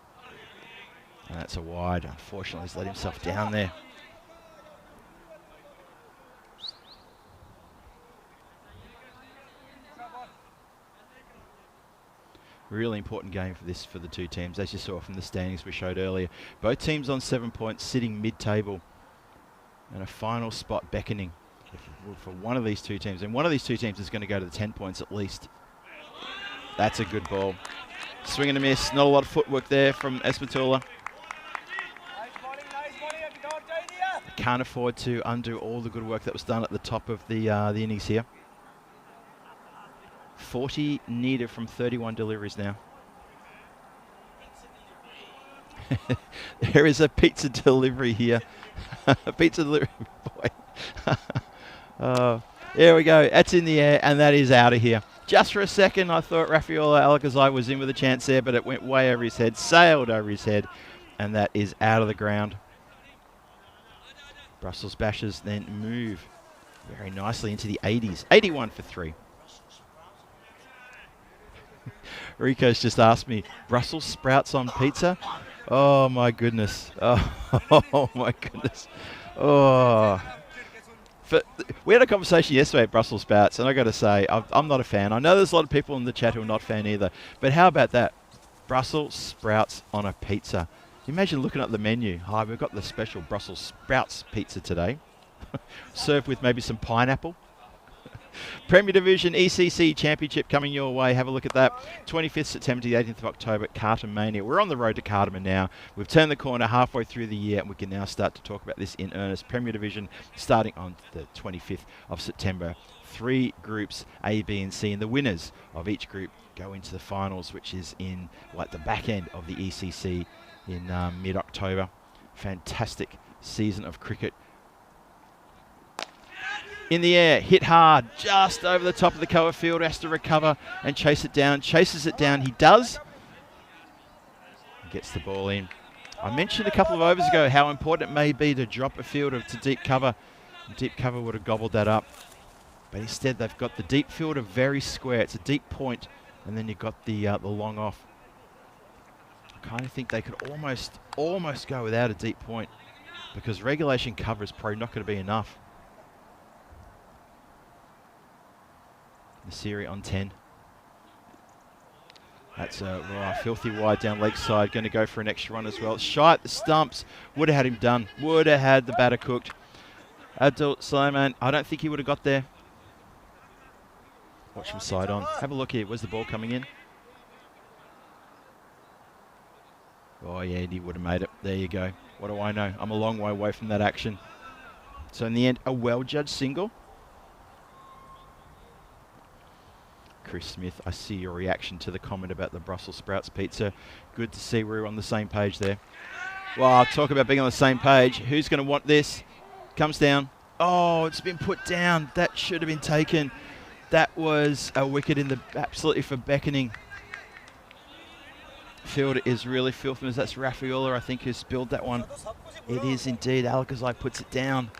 And that's a wide. Unfortunately, he's let himself down there. Really important game for the two teams, as you saw from the standings we showed earlier. Both teams on 7 points, sitting mid-table, and a final spot beckoning for one of these two teams. And one of these two teams is going to go to the 10 points at least. That's a good ball. Swing and a miss. Not a lot of footwork there from Espatula. Can't afford to undo all the good work that was done at the top of the innings here. 40 needed from 31 deliveries now. There is a pizza delivery here. A pizza delivery, boy. There we go. That's in the air, and that is out of here. Just for a second, I thought Rafaela Alcazar was in with a chance there, but it went way over his head, sailed over his head, and that is out of the ground. Brussels Bashers then move very nicely into the 80s. 81 for 3. Rico's just asked me, Brussels sprouts on pizza? Oh my goodness. Oh my goodness. Oh. We had a conversation yesterday at Brussels sprouts, and I got to say, I'm not a fan. I know there's a lot of people in the chat who are not a fan either. But how about that? Brussels sprouts on a pizza. Can you imagine looking at the menu? Hi, we've got the special Brussels sprouts pizza today. Served with maybe some pineapple. Premier Division ECC Championship coming your way. Have a look at that. 25th September to the 18th of October at Carter Mania. We're on the road to Carter now. We've turned the corner halfway through the year, and we can now start to talk about this in earnest. Premier Division starting on the 25th of September. 3 groups, A, B, and C, and the winners of each group go into the finals, which is in like the back end of the ECC in mid-October. Fantastic season of cricket. In the air, hit hard, just over the top of the cover field, has to recover and chase it down. Chases it down, he does. Gets the ball in. I mentioned a couple of overs ago how important it may be to drop a fielder to deep cover. Deep cover would have gobbled that up. But instead they've got the deep fielder very square. It's a deep point, and then you've got the long off. I kind of think they could almost go without a deep point, because regulation cover is probably not going to be enough. Nasiri on 10. That's a filthy wide down leg side. Going to go for an extra run as well. Shy at the stumps. Would have had him done. Would have had the batter cooked. Abdul Sulaiman, I don't think he would have got there. Watch him side on. Have a look here. Where's the ball coming in? Oh, yeah, he would have made it. There you go. What do I know? I'm a long way away from that action. So in the end, a well-judged single. Chris Smith, I see your reaction to the comment about the Brussels sprouts pizza. Good to see we're on the same page there. Well, talk about being on the same page. Who's going to want this? Comes down. Oh, it's been put down. That should have been taken. That was a wicket in the absolutely for beckoning. Fielder is really filthy. That's Rafaela, I think, who spilled that one. It is indeed. Alcazar puts it down.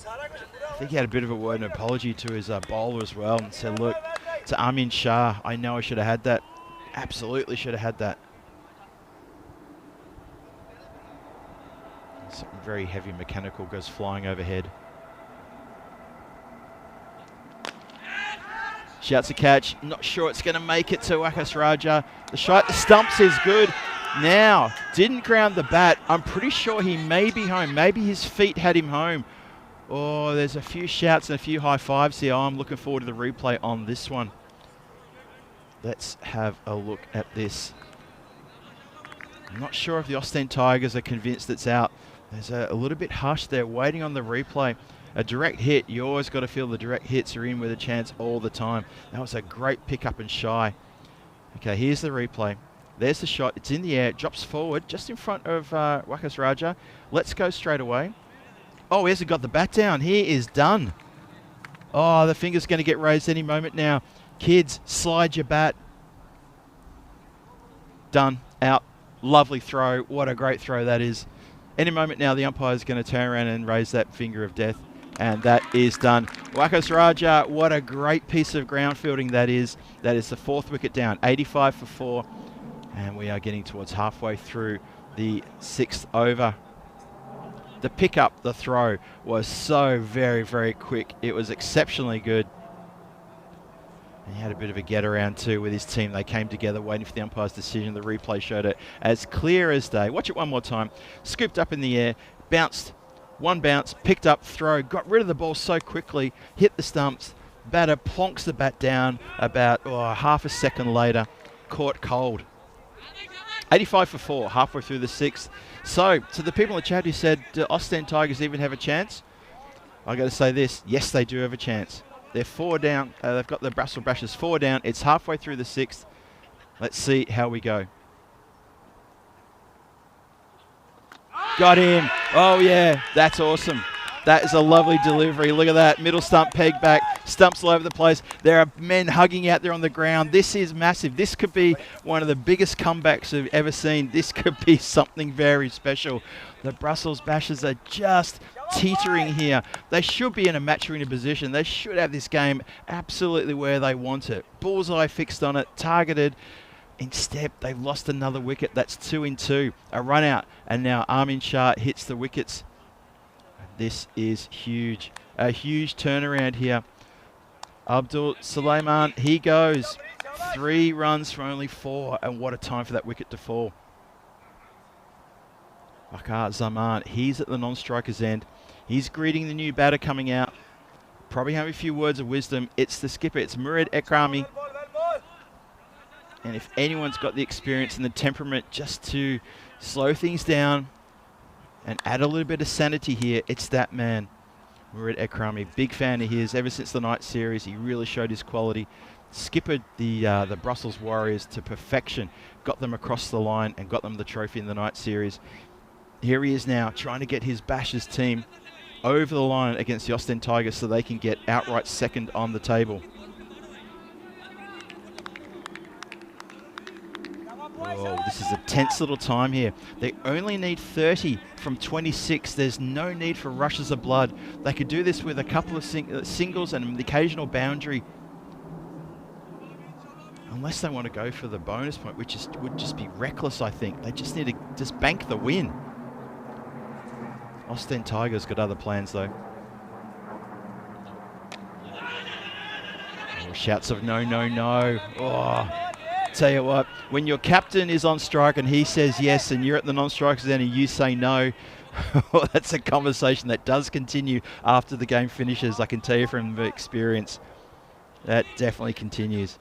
I think he had a bit of a word and apology to his bowler as well, and said, look, to Amin Shah, I know I should have had that. Absolutely should have had that. Something very heavy mechanical goes flying overhead. Shouts a catch. Not sure it's going to make it to Wakas Raja. The shot, the stumps is good. Now, didn't ground the bat. I'm pretty sure he may be home. Maybe his feet had him home. Oh, there's a few shouts and a few high fives here. I'm looking forward to the replay on this one. Let's have a look at this. I'm not sure if the Austin Tigers are convinced it's out. There's a little bit hush there, waiting on the replay. A direct hit, you always got to feel the direct hits are in with a chance all the time. That was a great pick-up and shy. Okay, here's the replay. There's the shot. It's in the air. Drops forward just in front of Wakas Raja. Let's go straight away. Oh, he hasn't got the bat down. He is done. Oh, the finger's going to get raised any moment now. Kids, slide your bat. Done. Out. Lovely throw. What a great throw that is. Any moment now, the umpire is going to turn around and raise that finger of death. And that is done. Wakas Raja, what a great piece of ground fielding that is. That is the 4th wicket down. 85 for 4. And we are getting towards halfway through the 6th over. The pickup, the throw, was so very, very quick. It was exceptionally good. And he had a bit of a get around too with his team. They came together waiting for the umpire's decision. The replay showed it as clear as day. Watch it one more time. Scooped up in the air, bounced, one bounce, picked up, throw, got rid of the ball so quickly, hit the stumps. Batter plonks the bat down about half a second later, caught cold. 85 for 4, halfway through the 6th. So, to the people in the chat who said, do Ostend Tigers even have a chance? I got to say this, yes, they do have a chance. They're 4 down. They've got the Brussels Bashers 4 down. It's halfway through the 6th. Let's see how we go. Got him. Oh, yeah, that's awesome. That is a lovely delivery. Look at that. Middle stump pegged back. Stumps all over the place. There are men hugging out there on the ground. This is massive. This could be one of the biggest comebacks I've ever seen. This could be something very special. The Brussels Bashers are just teetering here. They should be in a match-winning position. They should have this game absolutely where they want it. Bullseye fixed on it, targeted. Instead, they've lost another wicket. That's 2 in 2. A run out, and now Amin Shah hits the wickets. This is huge. A huge turnaround here. Abdul Suleiman, he goes. 3 runs for only 4, and what a time for that wicket to fall. Bakar Zaman, he's at the non-striker's end. He's greeting the new batter coming out. Probably have a few words of wisdom. It's the skipper, it's Murid Ekrami. And if anyone's got the experience and the temperament just to slow things down and add a little bit of sanity here, it's that man, Murid Ekrami. Big fan of his ever since the night series. He really showed his quality. Skippered the Brussels Warriors to perfection. Got them across the line and got them the trophy in the night series. Here he is now trying to get his Bashers team over the line against the Ostend Tigers so they can get outright second on the table. Oh, this is a tense little time here. They only need 30 from 26. There's no need for rushes of blood. They could do this with a couple of singles and the occasional boundary. Unless they want to go for the bonus point, which would just be reckless, I think. They just need to just bank the win. Ostend Tigers got other plans, though. Oh, shouts of no, no, no. Oh. Tell you what, when your captain is on strike and he says yes and you're at the non-strikers end and you say no, that's a conversation that does continue after the game finishes. I can tell you from experience, that definitely continues.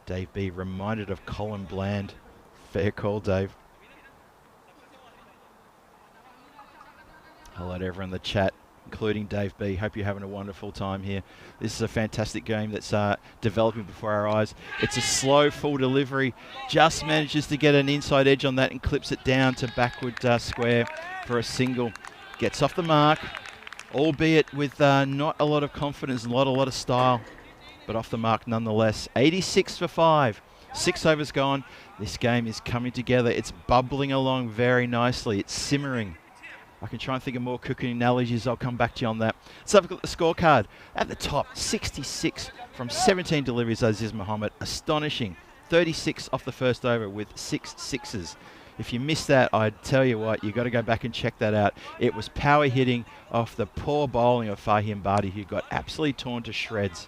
Dave B reminded of Colin Bland. Fair call, Dave. Hello to everyone in the chat, including Dave B. Hope you're having a wonderful time here. This is a fantastic game that's developing before our eyes. It's a slow, full delivery. Just manages to get an inside edge on that and clips it down to backward square for a single. Gets off the mark, albeit with not a lot of confidence and a lot of style, but off the mark nonetheless. 86 for 5. 6 overs gone. This game is coming together. It's bubbling along very nicely. It's simmering. I can try and think of more cooking analogies. I'll come back to you on that. So I've got the scorecard. At the top, 66 from 17 deliveries, Aziz Muhammad. Astonishing. 36 off the first over with 6 sixes. If you missed that, I'd tell you what, you've got to go back and check that out. It was power hitting off the poor bowling of Fahim Badi, who got absolutely torn to shreds.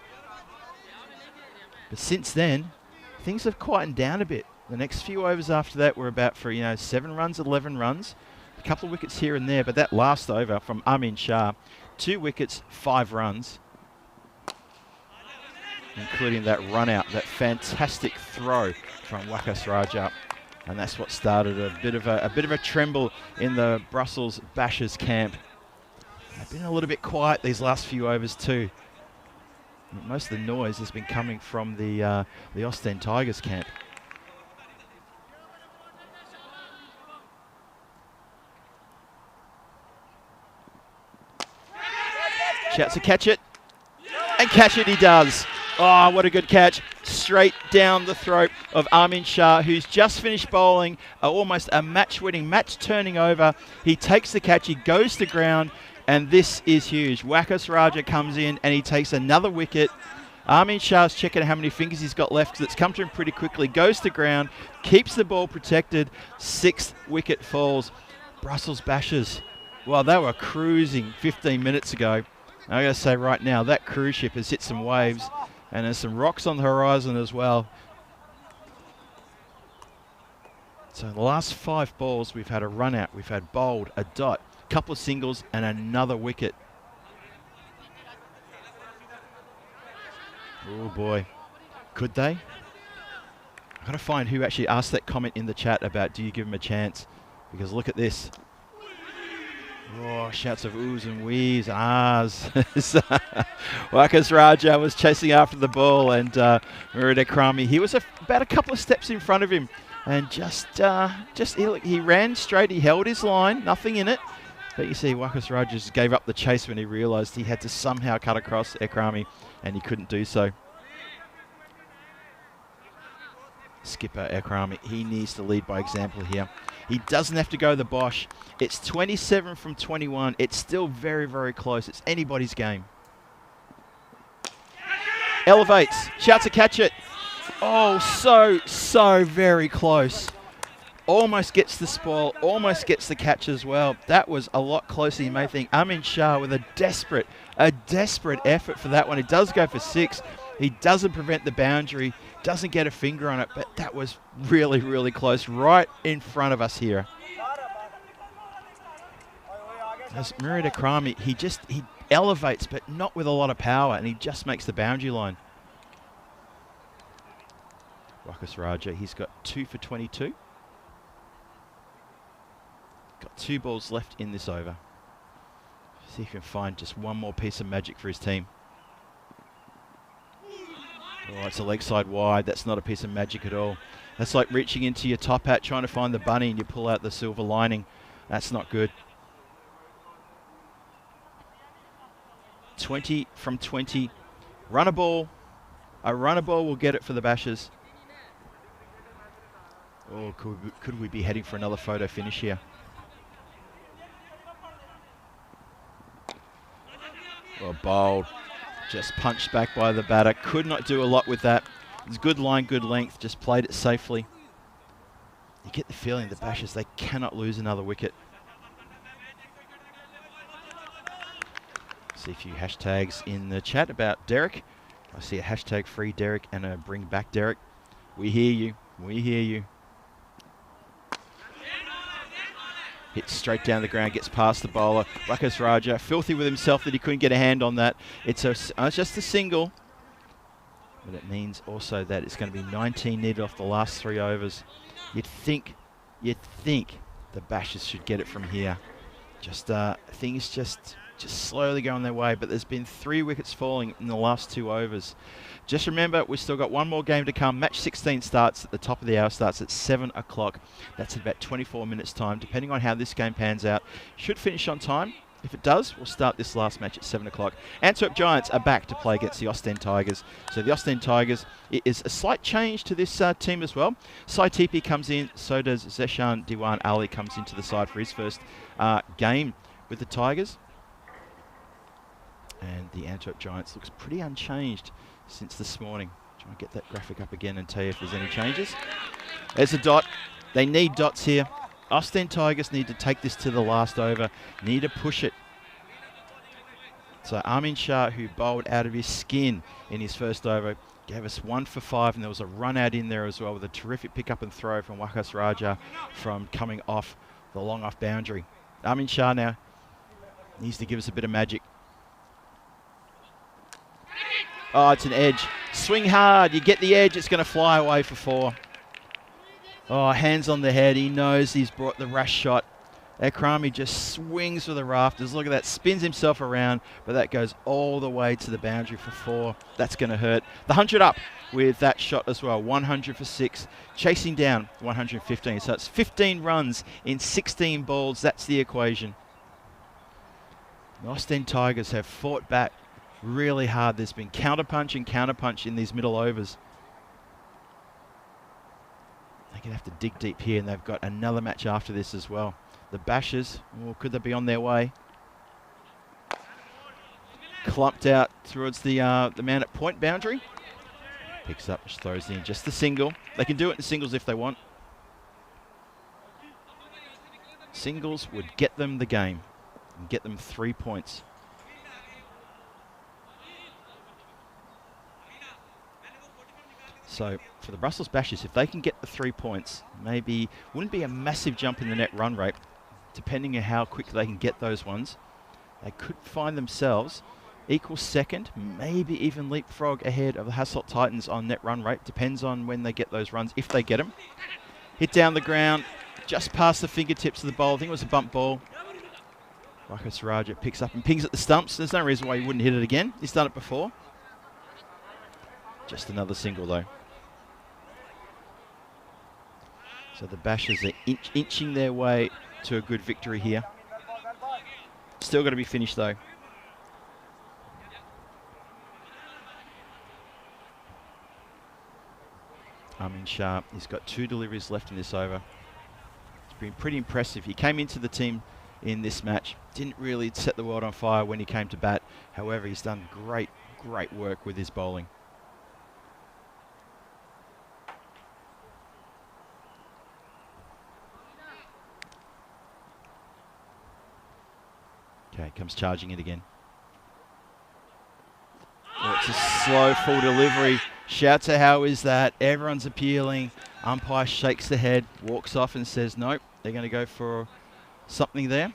But since then, things have quietened down a bit. The next few overs after that were about for, 7 runs, 11 runs. A couple of wickets here and there, but that last over from Amin Shah, 2 wickets, 5 runs, including that run out, that fantastic throw from Wakas Raja, and that's what started a bit of a tremble in the Brussels Bashers camp. They've been a little bit quiet these last few overs too. Most of the noise has been coming from the Ostend Tigers camp. Shouts to catch it. And catch it he does. Oh, what a good catch. Straight down the throat of Amin Shah, who's just finished bowling almost a match-winning, match-turning over. He takes the catch, he goes to ground, and this is huge. Wakas Raja comes in and he takes another wicket. Amin Shah's checking how many fingers he's got left because it's come to him pretty quickly. Goes to ground, keeps the ball protected. 6th wicket falls. Brussels Bashers, well, they were cruising 15 minutes ago. I gotta say right now, that cruise ship has hit some waves and there's some rocks on the horizon as well. So in the last 5 balls, we've had a run out, we've had bowled, a dot, a couple of singles and another wicket. Oh boy, could they? I've got to find who actually asked that comment in the chat about do you give him a chance? Because look at this. Oh, shouts of oohs and wees and ahs. Wakas Raja was chasing after the ball and Murida Krami, he was about a couple of steps in front of him and he ran straight, he held his line, nothing in it. But you see Wakas Raja just gave up the chase when he realised he had to somehow cut across Ekrami and he couldn't do so. Skipper Ekrami, he needs to lead by example here. He doesn't have to go the Bosch. It's 27 from 21. It's still very, very close. It's anybody's game. Elevates. Shouts to catch it. Oh, so very close. Almost gets the spoil. Almost gets the catch as well. That was a lot closer, you may think. Amin Shah with a desperate effort for that one. It does go for 6. He doesn't prevent the boundary. Doesn't get a finger on it, but that was really, really close, right in front of us here. As Murida Krami, he elevates, but not with a lot of power, and he just makes the boundary line. Wakas Raja, he's got 2 for 22. Got 2 balls left in this over. See if he can find just one more piece of magic for his team. Oh, it's a leg side wide. That's not a piece of magic at all. That's like reaching into your top hat, trying to find the bunny, and you pull out the silver lining. That's not good. 20 from 20. Run a ball. A runner ball will get it for the Bashers. Oh, could we be heading for another photo finish here? Well, bowled. Just punched back by the batter. Could not do a lot with that. It's good line, good length. Just played it safely. You get the feeling the Bashers, they cannot lose another wicket. See a few hashtags in the chat about Derek. I see a hashtag free Derek and a bring back Derek. We hear you. We hear you. Hits straight down the ground, gets past the bowler. Wakas Raja, filthy with himself that he couldn't get a hand on that. It's just a single. But it means also that it's going to be 19 needed off the last 3 overs. You'd think the Bashers should get it from here. Things just slowly going their way, but there's been 3 wickets falling in the last 2 overs. Just remember, we've still got one more game to come. Match 16 starts at the top of the hour, starts at 7 o'clock. That's in about 24 minutes time, depending on how this game pans out. Should finish on time. If it does, we'll start this last match at 7 o'clock. Antwerp Giants are back to play against the Ostend Tigers. So the Ostend Tigers, it is a slight change to this team as well. Sai Tipi comes in, so does Zeshan Diwan Ali comes into the side for his first game with the Tigers. And the Antwerp Giants looks pretty unchanged since this morning. Try and get that graphic up again and tell you if there's any changes. There's a dot. They need dots here. Ostend Tigers need to take this to the last over. Need to push it. So Amin Shah, who bowled out of his skin in his first over, gave us 1 for 5, and there was a run out in there as well with a terrific pick up and throw from Wakas Raja from coming off the long off boundary. Amin Shah now needs to give us a bit of magic. Oh, it's an edge. Swing hard. You get the edge. It's going to fly away for 4. Oh, hands on the head. He knows he's brought the rash shot. Ekrami just swings for the rafters. Look at that. Spins himself around, but that goes all the way to the boundary for 4. That's going to hurt. The 100 up with that shot as well. 100 for 6. Chasing down 115. So it's 15 runs in 16 balls. That's the equation. The Austin Tigers have fought back really hard. There's been counterpunch and counterpunch in these middle overs. They're going to have to dig deep here, and they've got another match after this as well. The Bashers, well, could they be on their way? Clumped out towards the man at point boundary. Picks up, just throws in just the single. They can do it in singles if they want. Singles would get them the game and get them 3 points. So for the Brussels Bashers, if they can get the 3 points, maybe wouldn't be a massive jump in the net run rate, depending on how quick they can get those ones. They could find themselves equal second, maybe even leapfrog ahead of the Hasselt Titans on net run rate. Depends on when they get those runs, if they get them. Hit down the ground, just past the fingertips of the bowl. I think it was a bump ball. Marcus Raja picks up and pings at the stumps. There's no reason why he wouldn't hit it again. He's done it before. Just another single though. So the Bashers are inching their way to a good victory here. Still got to be finished though. Amin Shah, he's got 2 deliveries left in this over. It's been pretty impressive. He came into the team in this match. Didn't really set the world on fire when he came to bat. However, he's done great work with his bowling. Okay, comes charging it again. Oh, it's a slow full delivery. Shouts out, how is that? Everyone's appealing. Umpire shakes the head, walks off and says, nope, they're going to go for something there.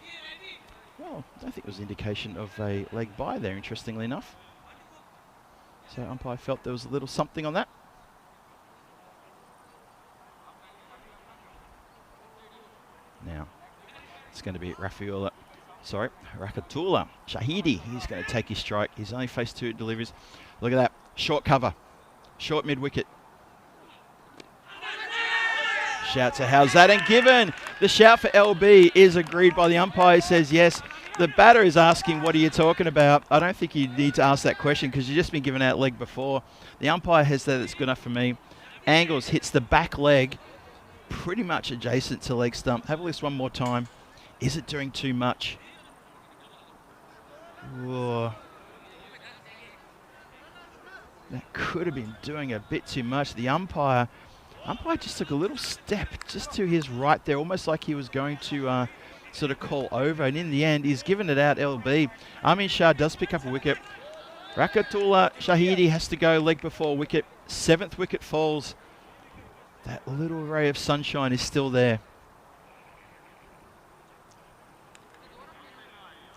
Well, I don't think it was an indication of a leg bye there, interestingly enough. So umpire felt there was a little something on that. Now, it's going to be Rakatullah Shahidi. He's going to take his strike. He's only faced 2 deliveries. Look at that. Short cover. Short mid-wicket. Shouts out, how's that? And given the shout for LB is agreed by the umpire, says yes. The batter is asking, what are you talking about? I don't think you need to ask that question because you've just been given out leg before. The umpire has said it's good enough for me. Angles hits the back leg, pretty much adjacent to leg stump. Have a list one more time. Is it doing too much? Whoa. That could have been doing a bit too much. The umpire just took a little step just to his right there, almost like he was going to sort of call over. And in the end, he's given it out LB. Amin Shah does pick up a wicket. Rakatullah Shahidi has to go leg before wicket. 7th wicket falls. That little ray of sunshine is still there.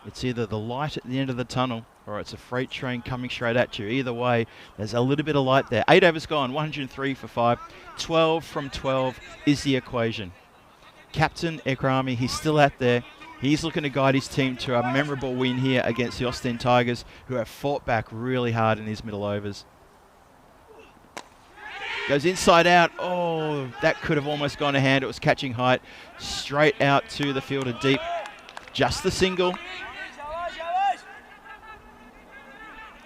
It's either the light at the end of the tunnel or it's a freight train coming straight at you. Either way, there's a little bit of light there. 8 overs gone, 103 for 5. 12 from 12 is the equation. Captain Ekrami, he's still out there. He's looking to guide his team to a memorable win here against the Austin Tigers, who have fought back really hard in these middle overs. Goes inside out. Oh, that could have almost gone a hand. It was catching height. Straight out to the fielder deep. Just the single.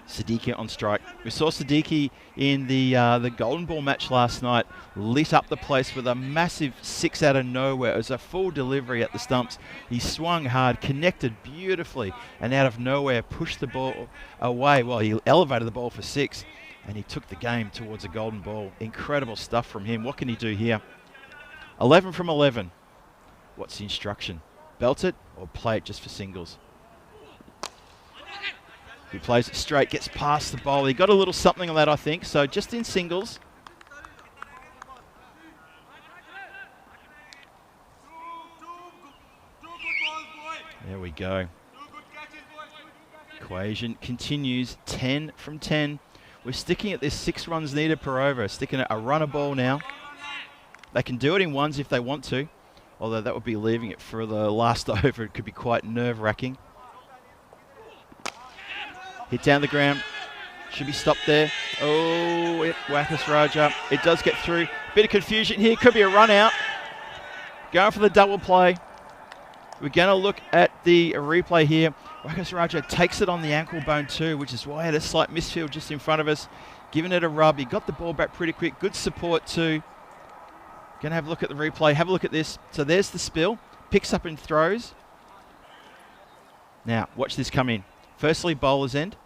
Siddiqui on strike. We saw Siddiqui in the Golden Ball match last night, lit up the place with a massive 6 out of nowhere. It was a full delivery at the stumps. He swung hard, connected beautifully, and out of nowhere pushed the ball away. Well, he elevated the ball for 6, and he took the game towards a Golden Ball. Incredible stuff from him. What can he do here? 11 from 11. What's the instruction? Belt it or play it just for singles? He plays it straight, gets past the bowl. He got a little something on that, I think. So just in singles. There we go. Equation continues. 10 from 10. We're sticking at this 6 runs needed per over. Sticking at a runner ball now. They can do it in ones if they want to. Although that would be leaving it for the last over. It could be quite nerve-wracking. Hit down the ground. Should be stopped there. Oh, Wakas Raja. It does get through. Bit of confusion here. Could be a run out. Going for the double play. We're going to look at the replay here. Rakas Raja takes it on the ankle bone too, which is why he had a slight misfield just in front of us. Giving it a rub. He got the ball back pretty quick. Good support too. Going to have a look at the replay. Have a look at this. So there's the spill. Picks up and throws. Now, watch this come in. Firstly, bowler's end.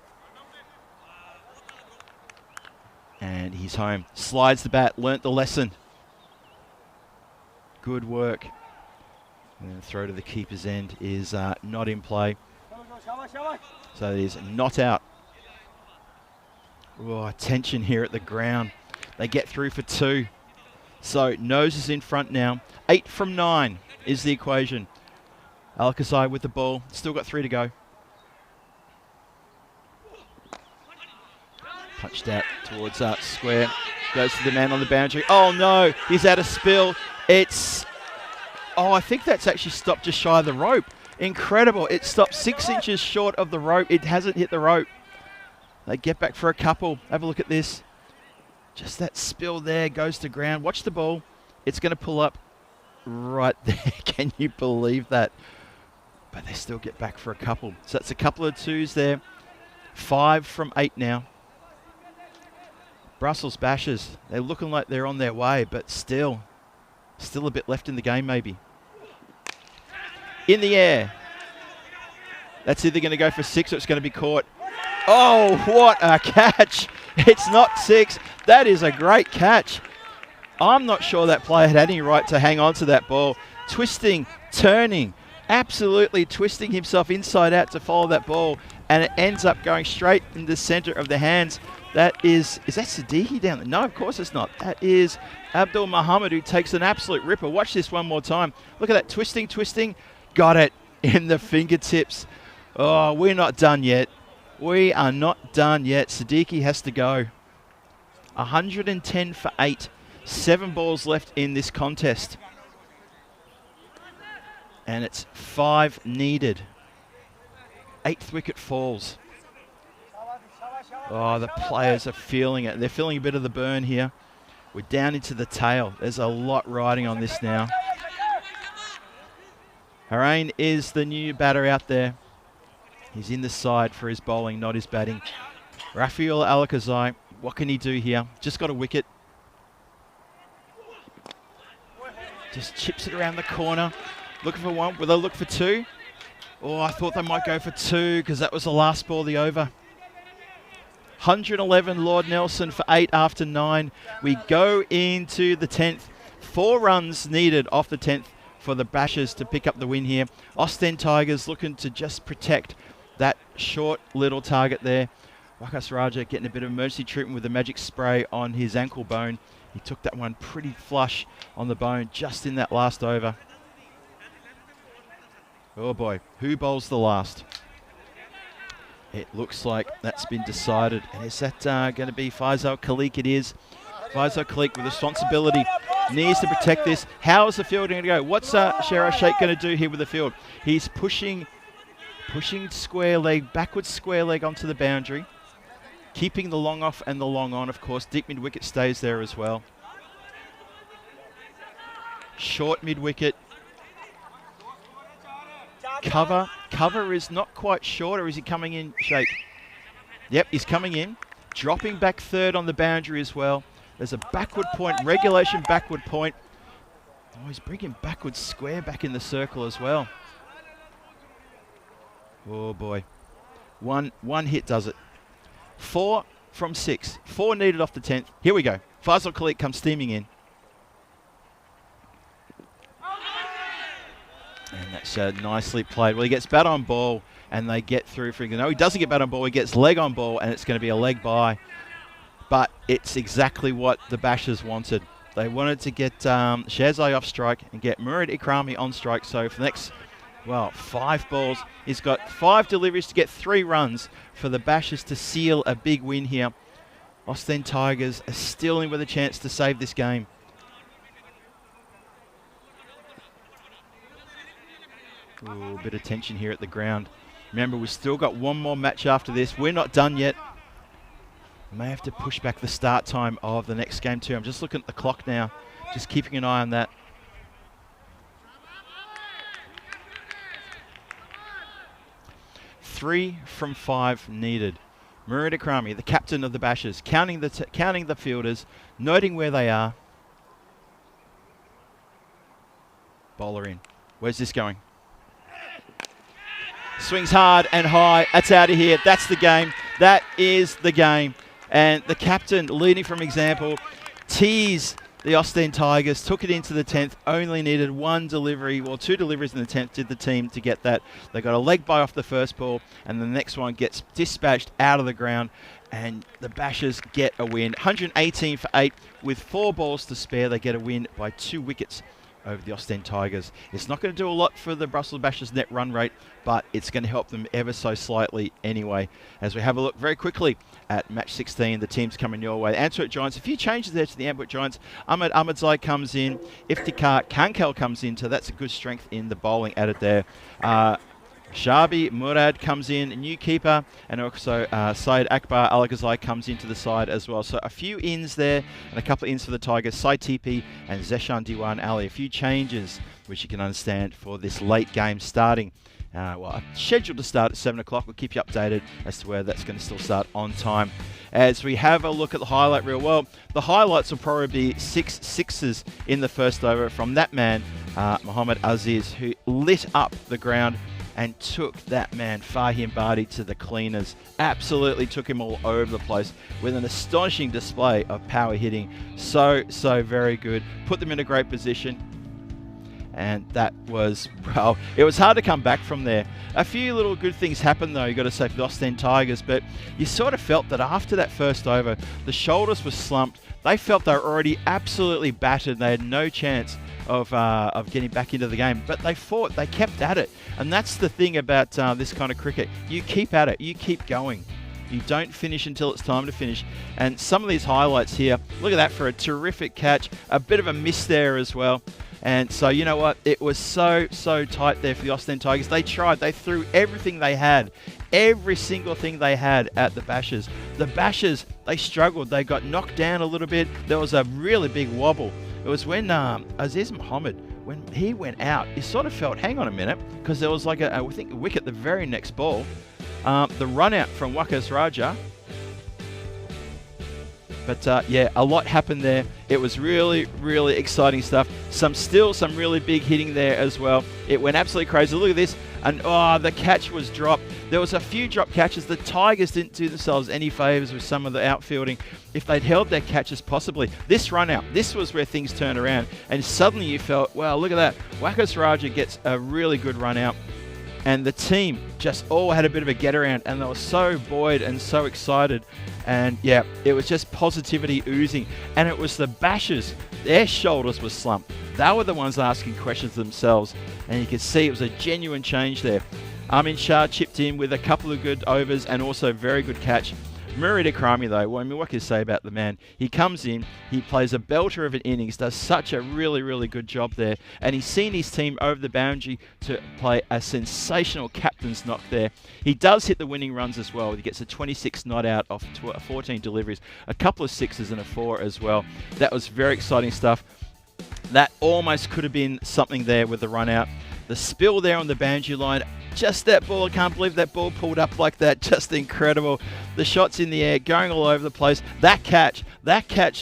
And he's home. Slides the bat. Learnt the lesson. Good work. And then the throw to the keeper's end is not in play. So it is not out. Oh, tension here at the ground. They get through for 2. So nose is in front now. 8 from 9 is the equation. Alakazai with the ball. Still got 3 to go. Punched out towards square. Goes to the man on the boundary. Oh no, he's out of spill. It's... Oh, I think that's actually stopped just shy of the rope. Incredible. It stopped 6 inches short of the rope. It hasn't hit the rope. They get back for a couple. Have a look at this. Just that spill there goes to ground. Watch the ball. It's going to pull up right there. Can you believe that? But they still get back for a couple. So that's a couple of 2s there. 5 from 8 now. Brussels Bashers. They're looking like they're on their way, but still a bit left in the game maybe. In the air. That's either going to go for 6 or it's going to be caught. Oh, what a catch. It's not 6. That is a great catch. I'm not sure that player had any right to hang on to that ball. Twisting, turning, absolutely twisting himself inside out to follow that ball. And it ends up going straight in the center of the hands. That is that Siddiqui down there? No, of course it's not. That is Abdul Muhammad, who takes an absolute ripper. Watch this one more time. Look at that, twisting. Got it in the fingertips. Oh, we're not done yet. We are not done yet. Siddiqui has to go. 110 for 8. 7 balls left in this contest. And it's 5 needed. 8th wicket falls. Oh, the players are feeling it. They're feeling a bit of the burn here. We're down into the tail. There's a lot riding on this now. Harain is the new batter out there. He's in the side for his bowling, not his batting. Rafael Alakazai, what can he do here? Just got a wicket. Just chips it around the corner. Looking for 1. Will they look for 2? Oh, I thought they might go for 2 because that was the last ball of the over. 111 Lord Nelson for 8 after 9. We go into the 10th. 4 runs needed off the 10th for the Bashers to pick up the win here. Ostend Tigers looking to just protect that short little target there. Rakas Raja getting a bit of emergency treatment with the magic spray on his ankle bone. He took that one pretty flush on the bone just in that last over. Oh boy, who bowls the last? It looks like that's been decided. And is that going to be Faisal Khalik? It is. Faisal Khalik with responsibility. Needs to protect this. How is the field going to go? What's Sherar Sheikh going to do here with the field? He's pushing square leg, backwards square leg onto the boundary. Keeping the long off and the long on, of course. Deep mid-wicket stays there as well. Short mid-wicket. Cover is not quite short, or is he coming in, Sheikh? Yep, he's coming in. Dropping back 3rd on the boundary as well. There's a backward point, regulation backward point. Oh, he's bringing backward square back in the circle as well. Oh boy. One hit does it. 4 from 6. 4 needed off the 10th. Here we go. Faisal Khalik comes steaming in. And that's nicely played. Well, he gets bat on ball and they get through. No, he doesn't get bat on ball. He gets leg on ball and it's going to be a leg by. But it's exactly what the Bashers wanted. They wanted to get Shazai off strike and get Murad Ikrami on strike. So for the next, 5 balls, he's got 5 deliveries to get 3 runs for the Bashers to seal a big win here. Ostend Tigers are still in with a chance to save this game. Ooh, a bit of tension here at the ground. Remember, we've still got 1 more match after this. We're not done yet. We may have to push back the start time of the next game too. I'm just looking at the clock now, just keeping an eye on that. 3 from 5 needed. Murad Akrami, the captain of the Bashers, counting the fielders, noting where they are. Bowler in. Where's this going? Swings hard and high. That's out of here. That's the game. That is the game. And the captain, leading from example, teased the Austin Tigers, took it into the 10th, only needed 1 delivery, well, 2 deliveries in the 10th did the team to get that. They got a leg bye off the first ball, and the next one gets dispatched out of the ground, and the Bashers get a win. 118 for 8 with 4 balls to spare. They get a win by 2 wickets over the Austin Tigers. It's not going to do a lot for the Brussels Bashers net run rate, but it's going to help them ever so slightly anyway. As we have a look very quickly at match 16, the teams coming your way. Antwerp Giants, a few changes there to the Antwerp Giants. Ahmed Ahmedzai comes in, Iftikhar Kankel comes in, so that's a good strength in the bowling added there. Shabi Murad comes in, new keeper, and also Syed Akbar Al-Ghazai comes into the side as well. So a few ins there, and a couple of ins for the Tigers. Sai Tipi and Zeshan Diwan Ali. A few changes, which you can understand for this late game starting. Well, scheduled to start at 7 o'clock. We'll keep you updated as to where that's going to still start on time. As we have a look at the highlight reel, well, the highlights will probably be 6 sixes in the first over from that man, Muhammad Aziz, who lit up the ground and took that man, Fahim Badi, to the cleaners. Absolutely took him all over the place with an astonishing display of power hitting. So very good. Put them in a great position. And that was, well, it was hard to come back from there. A few little good things happened, though, you got to say, for the Ostend Tigers, but you sort of felt that after that first over, the shoulders were slumped. They felt they were already absolutely battered. They had no chance of getting back into the game, but they fought, they kept at it. And that's the thing about this kind of cricket. You keep at it, you keep going. You don't finish until it's time to finish. And some of these highlights here, look at that for a terrific catch, a bit of a miss there as well. And so, you know what, it was so tight there for the Ostend Tigers. They tried, they threw everything they had, every single thing they had at the Bashers. The Bashers, they struggled, they got knocked down a little bit. There was a really big wobble. It was when Aziz Muhammad, when he went out, you sort of felt, hang on a minute, because there was like I think a wicket the very next ball. The run out from Waqas Raja. But yeah, a lot happened there. It was really exciting stuff. Some really big hitting there as well. It went absolutely crazy. Look at this. And the catch was dropped. There was a few drop catches. The Tigers didn't do themselves any favours with some of the outfielding. If they'd held their catches possibly. This run out, this was where things turned around. And suddenly you felt, wow, look at that. Waqas Raja gets a really good run out. And the team just all had a bit of a get around, and they were so buoyed and so excited. And yeah, it was just positivity oozing. And it was the Bashers, their shoulders were slumped. They were the ones asking questions themselves. And you could see it was a genuine change there. Amin Shah chipped in with a couple of good overs and also very good catch. Murad Akrami, though, well, I mean, what can you say about the man? He comes in, he plays a belter of an innings, does such a really good job there, and he's seen his team over the boundary to play a sensational captain's knock there. He does hit the winning runs as well. He gets a 26 not out off 14 deliveries, a couple of sixes and a 4 as well. That was very exciting stuff. That almost could have been something there with the run out. The spill there on the boundary line, just that ball, I can't believe that ball pulled up like that, just incredible. The shots in the air, going all over the place. That catch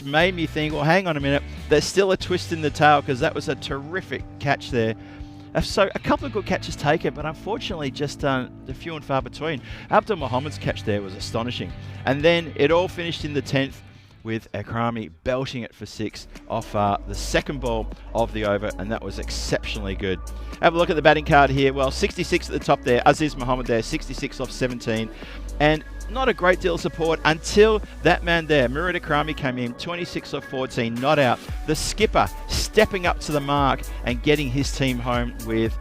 made me think, well, hang on a minute, there's still a twist in the tail, because that was a terrific catch there. So a couple of good catches taken, but unfortunately just the few and far between. Abdul Muhammad's catch there was astonishing. And then it all finished in the 10th, with Akrami belting it for 6 off the second ball of the over, and that was exceptionally good. Have a look at the batting card here. Well, 66 at the top there. Aziz Muhammad there, 66 off 17. And not a great deal of support until that man there, Murad Akrami, came in, 26 off 14, not out. The skipper stepping up to the mark and getting his team home with,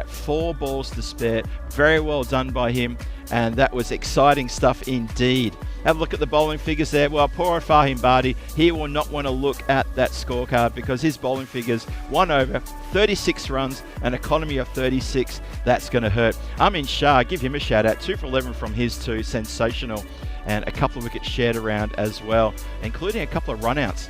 4 balls to spare. Very well done by him, and that was exciting stuff indeed. Have a look at the bowling figures there. Well, poor Fahim Badi, he will not want to look at that scorecard, because his bowling figures, 1 over, 36 runs, an economy of 36. That's going to hurt. Amin Shah, give him a shout out. 2 for 11 from his 2, sensational. And a couple of wickets shared around as well, including a couple of run-outs.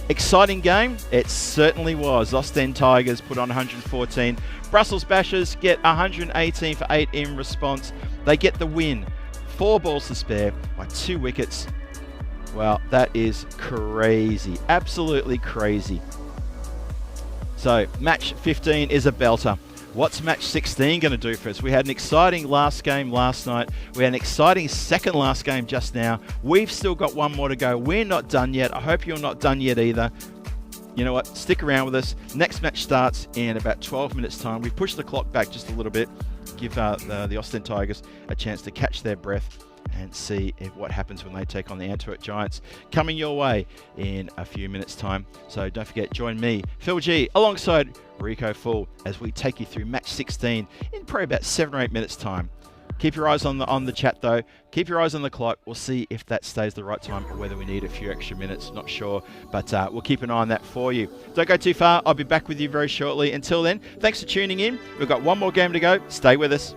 Exciting game? It certainly was. Ostend Tigers put on 114. Brussels Bashers get 118 for 8 in response. They get the win. 4 balls to spare by 2 wickets. Well, that is crazy. Absolutely crazy. So, match 15 is a belter. What's match 16 going to do for us? We had an exciting last game last night. We had an exciting second last game just now. We've still got one more to go. We're not done yet. I hope you're not done yet either. You know what? Stick around with us. Next match starts in about 12 minutes' time. We've pushed the clock back just a little bit. Give the Austin Tigers a chance to catch their breath and see what happens when they take on the Antwerp Giants. Coming your way in a few minutes' time. So don't forget, join me, Phil G, alongside Rico Full, as we take you through match 16 in probably about 7 or 8 minutes' time. Keep your eyes on the chat though. Keep your eyes on the clock. We'll see if that stays the right time or whether we need a few extra minutes. Not sure, but we'll keep an eye on that for you. Don't go too far. I'll be back with you very shortly. Until then, thanks for tuning in. We've got one more game to go. Stay with us.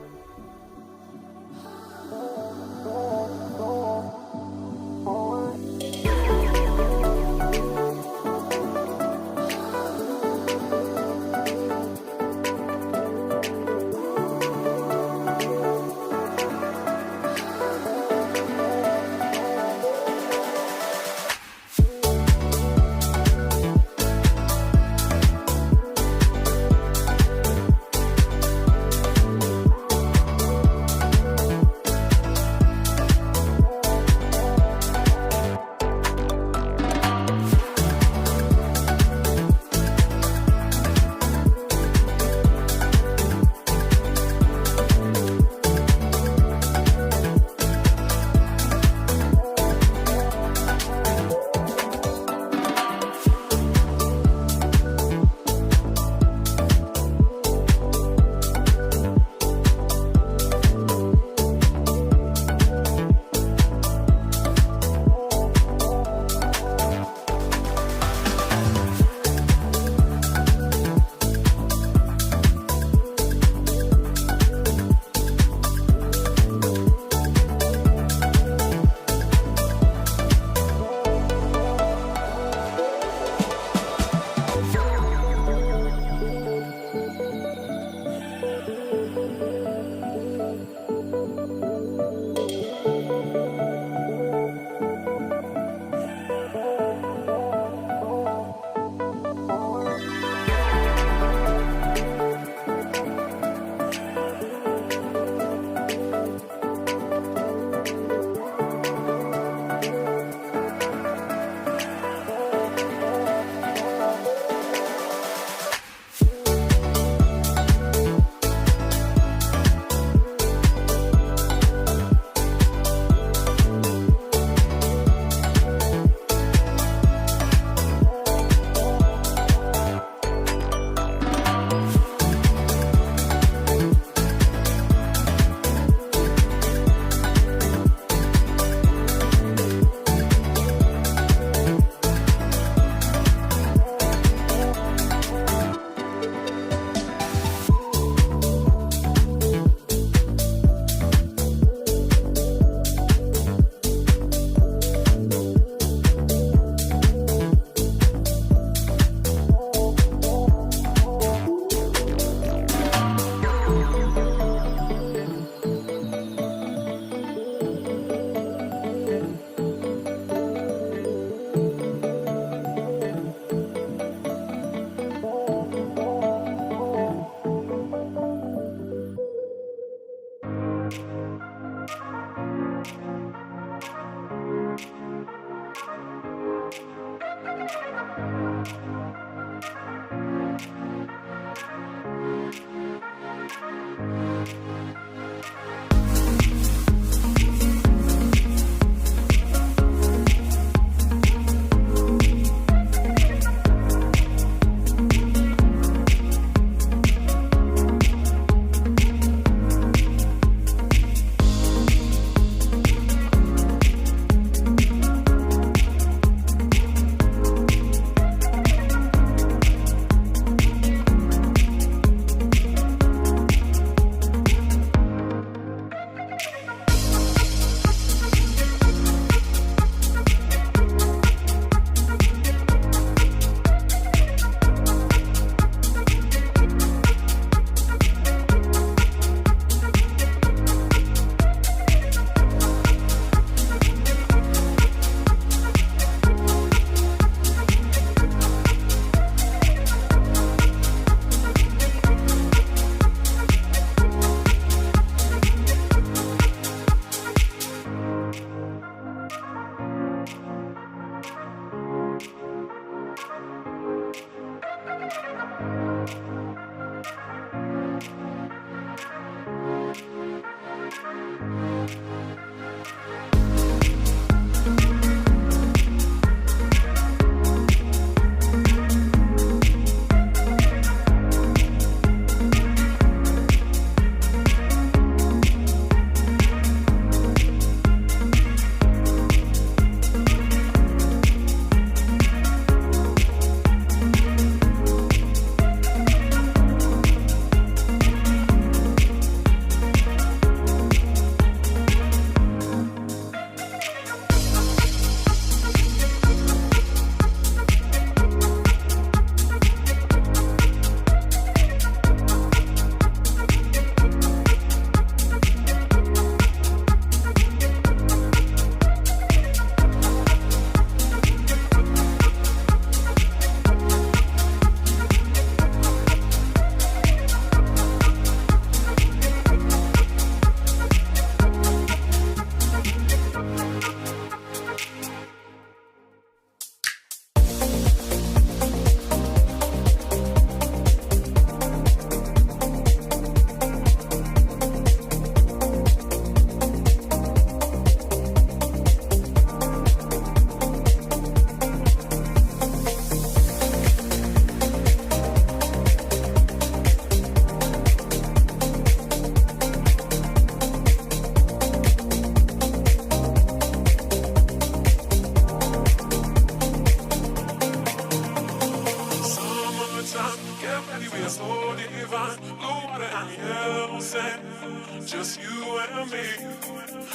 else, and just you and me.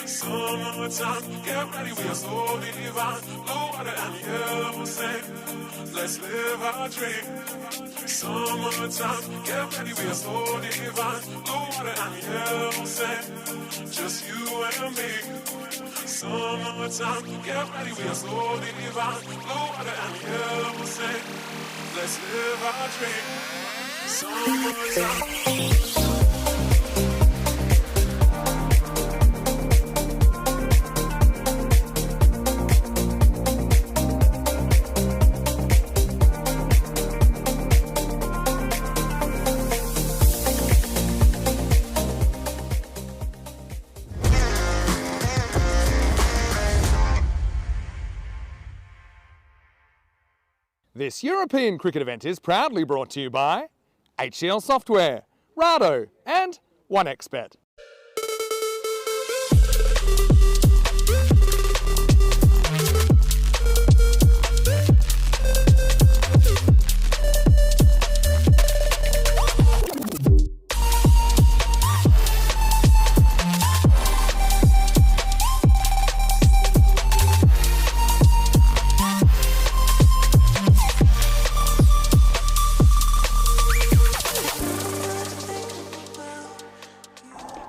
Summertime, get ready, we are so divine. Blue water and yellow sand, let's live our dream. Summertime, get ready, we are so divine. Blue water and yellow sand, just you and me. Summertime, get ready, we are so divine. Blue water and yellow sand, let's live our dream. Summertime. This European cricket event is proudly brought to you by HCL Software, Rado and 1xBet.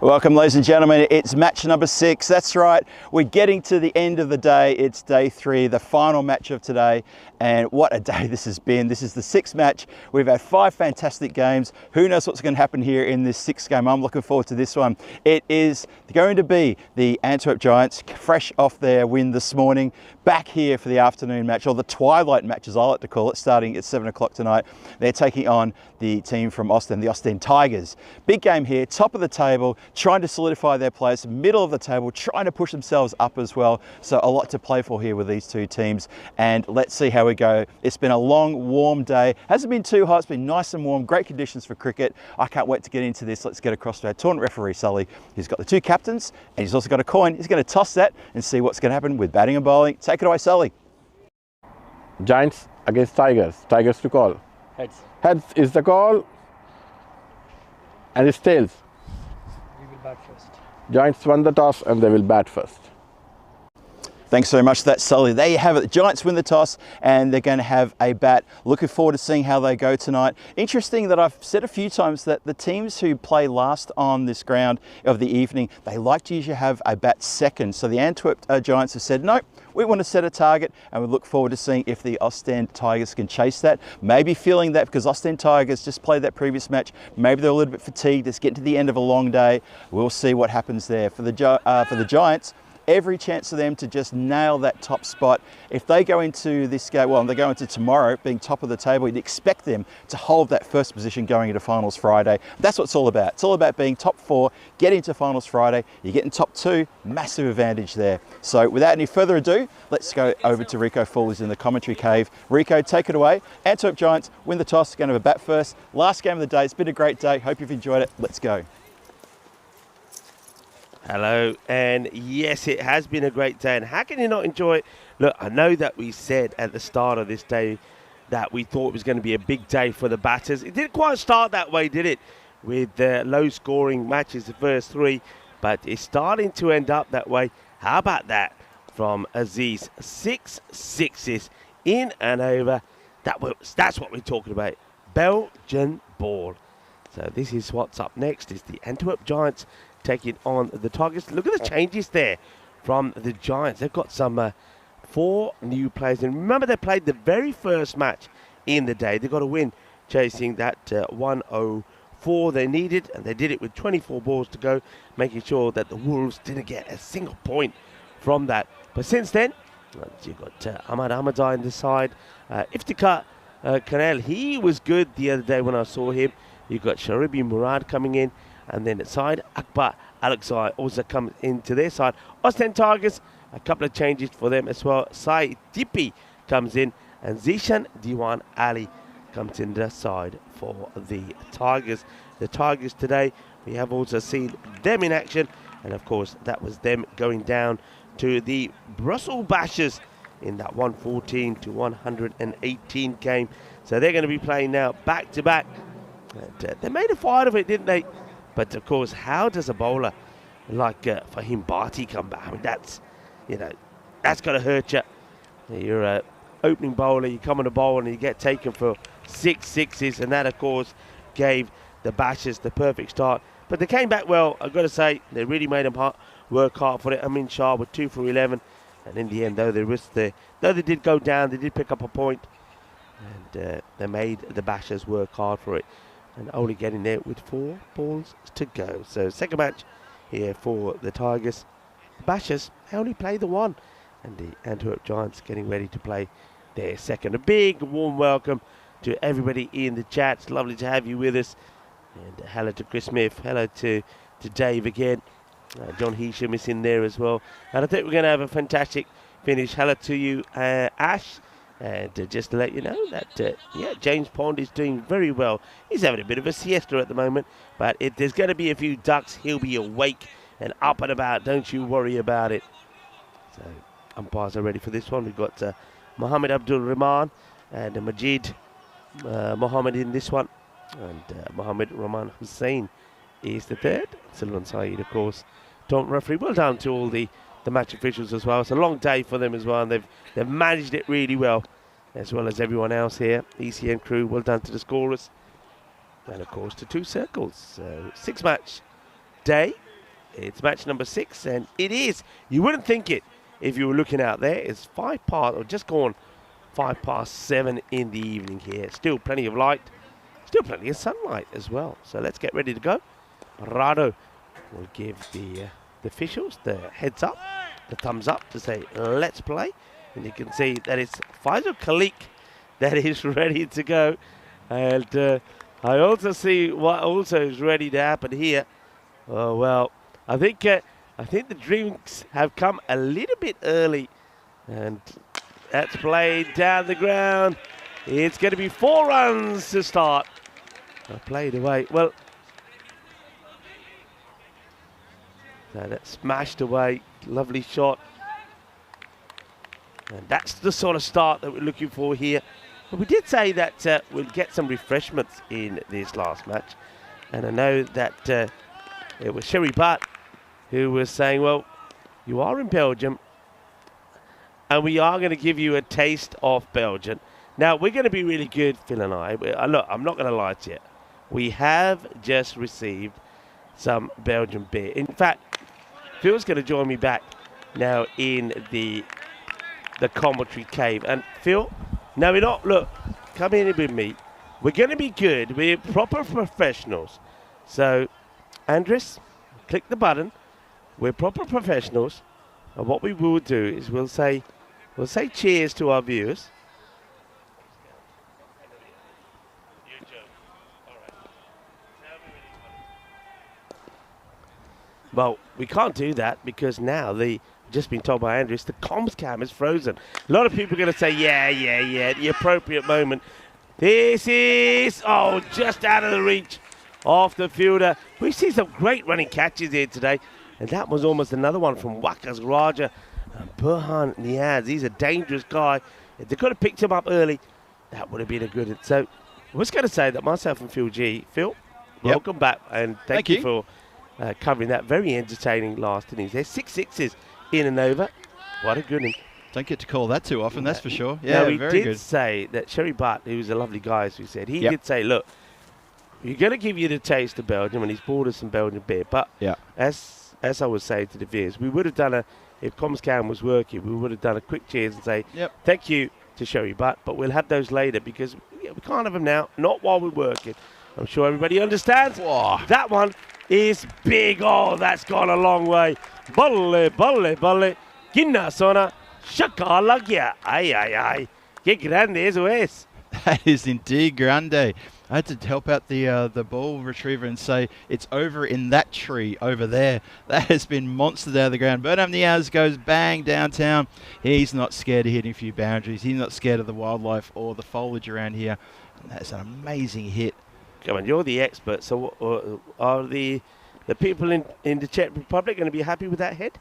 Welcome, ladies and gentlemen. It's match number 6. That's right. We're getting to the end of the day. It's day 3, the final match of today. And what a day this has been. This is the 6th match. We've had 5 fantastic games. Who knows what's going to happen here in this 6th game? I'm looking forward to this one. It is going to be the Antwerp Giants, fresh off their win this morning, back here for the afternoon match, or the twilight match as I like to call it, starting at 7 o'clock tonight. They're taking on the team from Ostend, the Ostend Tigers. Big game here, top of the table, trying to solidify their place, middle of the table, trying to push themselves up as well. So a lot to play for here with these two teams. And let's see how we go. It's been a long, warm day. Hasn't been too hot, it's been nice and warm, great conditions for cricket. I can't wait to get into this. Let's get across to our tournament referee, Sully. He's got the 2 captains and he's also got a coin. He's going to toss that and see what's going to happen with batting and bowling. Take it away, Sully. Giants against Tigers. Tigers to call. Heads. Heads is the call. And it's tails. We will bat first. Giants won the toss and they will bat first. Thanks so much for that, Sully. There you have it. The Giants win the toss and they're going to have a bat. Looking forward to seeing how they go tonight. Interesting that I've said a few times that the teams who play last on this ground of the evening, they like to usually have a bat second. So the Antwerp Giants have said, no, we want to set a target, and we look forward to seeing if the Ostend Tigers can chase that. Maybe feeling that because Ostend Tigers just played that previous match, maybe they're a little bit fatigued. It's getting to the end of a long day. We'll see what happens there. For the Giants, every chance for them to just nail that top spot. If they go into this game, well, they go into tomorrow being top of the table, you'd expect them to hold that first position going into finals Friday. That's what it's all about. It's all about being top 4, getting into finals Friday. You're getting top 2, massive advantage there. So without any further ado, let's go over to Rico Fall, who's in the commentary cave. Rico, take it away. Antwerp Giants win the toss, going to have a bat first. Last game of the day. It's been a great day. Hope you've enjoyed it. Let's go. Hello, and yes, it has been a great day, and how can you not enjoy it? Look, I know that we said at the start of this day that we thought it was going to be a big day for the batters. It didn't quite start that way, did it? With low-scoring matches, the first 3, but it's starting to end up that way. How about that from Aziz? 6 sixes in and over. That's what we're talking about. Belgian ball. So this is what's up next, is the Antwerp Giants taking on the Tigers. Look at the changes there from the Giants. They've got some 4 new players. And remember, they played the very first match in the day. They got a win chasing that 104 they needed. And they did it with 24 balls to go, making sure that the Wolves didn't get a single point from that. But since then, you've got Ahmad Ahmadai on the side. Iftikhar Kanel, he was good the other day when I saw him. You've got Sharibi Murad coming in. And then at side, Akbar Alexai also comes into their side. Ostend Tigers, a couple of changes for them as well. Sai Tipi comes in, and Zishan Diwan Ali comes in the side for the Tigers. The Tigers today, we have also seen them in action. And of course, that was them going down to the Brussels Bashers in that 114 to 118 game. So they're going to be playing now back to back. And they made a fight of it, didn't they? But of course, how does a bowler like Fahim Bhatti come back? I mean, that's got to hurt you. You're a opening bowler, you come on the bowl and you get taken for 6 sixes, and that of course gave the Bashers the perfect start. But they came back well, I've got to say. They really made them work hard for it. Amin Shah with 2 for 11, and in the end, though they did go down, they did pick up a point, and they made the Bashers work hard for it, and only getting there with 4 balls to go. So second match here for the Tigers. The Bashers, they only play the one, and the Antwerp Giants getting ready to play their second. A big warm welcome to everybody in the chat. It's lovely to have you with us. And hello to Chris Smith. Hello to Dave again. John Heesham is in there as well. And I think we're going to have a fantastic finish. Hello to you, Ash. And just to let you know that, James Pond is doing very well. He's having a bit of a siesta at the moment. But if there's going to be a few ducks, he'll be awake and up and about. Don't you worry about it. So umpires are ready for this one. We've got Mohammed Abdul Rahman and Majid Mohammed in this one. And Mohammed Rahman Hussain is the third. Silvan Saeed, of course, don't referee. Well done to all the match officials as well. It's a long day for them as well, and they've managed it really well as everyone else here. ECN crew, well done to the scorers. And, of course, to 2 circles. So, 6-match day. It's match number 6, and it is. You wouldn't think it if you were looking out there. It's 5 past, or just gone 5 past 7 in the evening here. Still plenty of light. Still plenty of sunlight as well. So let's get ready to go. Rado will give the officials the heads up, the thumbs up to say, let's play. And you can see that it's Faisal Khalik that is ready to go. And I also see what also is ready to happen here. Oh, well, I think the drinks have come a little bit early. And that's played down the ground. It's going to be 4 runs to start. I played away. Well, so that's smashed away. Lovely shot. And that's the sort of start that we're looking for here. But we did say that we'll get some refreshments in this last match. And I know that it was Sherry Butt who was saying, well, you are in Belgium, and we are going to give you a taste of Belgium. Now, we're going to be really good, Phil and I. Look, I'm not going to lie to you. We have just received some Belgian beer. In fact, Phil's going to join me back now in the commentary cave. And Phil, now we're not, look, come in with me. We're going to be good. We're proper professionals. So, Andres, click the button. We're proper professionals. And what we will do is we'll say cheers to our viewers. Well, we can't do that because now just been told by Andrews, the comms cam is frozen. A lot of people are going to say, yeah, the appropriate moment. This is, just out of the reach of the fielder. We see some great running catches here today. And that was almost another one from Wakas Raja and Burhan Niaz. He's a dangerous guy. If they could have picked him up early, that would have been a good one. So I was going to say that myself and Phil G. Phil, welcome back. And thank you for covering that very entertaining last innings. There's 6 sixes in and over. What a good one. Don't get to call that too often, that's for sure. Yeah, now, very good. He did say that Sherry Butt, who was a lovely guy, as we said, he did say, look, we're going to give you the taste of Belgium, and he's bought us some Belgian beer. But as I was saying to the viewers, we would have done if CommsCam was working, we would have done a quick cheers and say, thank you to Sherry Butt, but we'll have those later because we can't have them now, not while we're working. I'm sure everybody understands. Whoa. That one is big. Oh, that's gone a long way. Balle, Ginna sona, shakalagia. Ay. Que grande eso es. That is indeed grande. I had to help out the ball retriever and say, it's over in that tree over there. That has been monstered out of the ground. Burnham Niaz goes bang downtown. He's not scared of hitting a few boundaries. He's not scared of the wildlife or the foliage around here. And that's an amazing hit. Come on, you're the expert. So are the people in the Czech Republic going to be happy with that hit?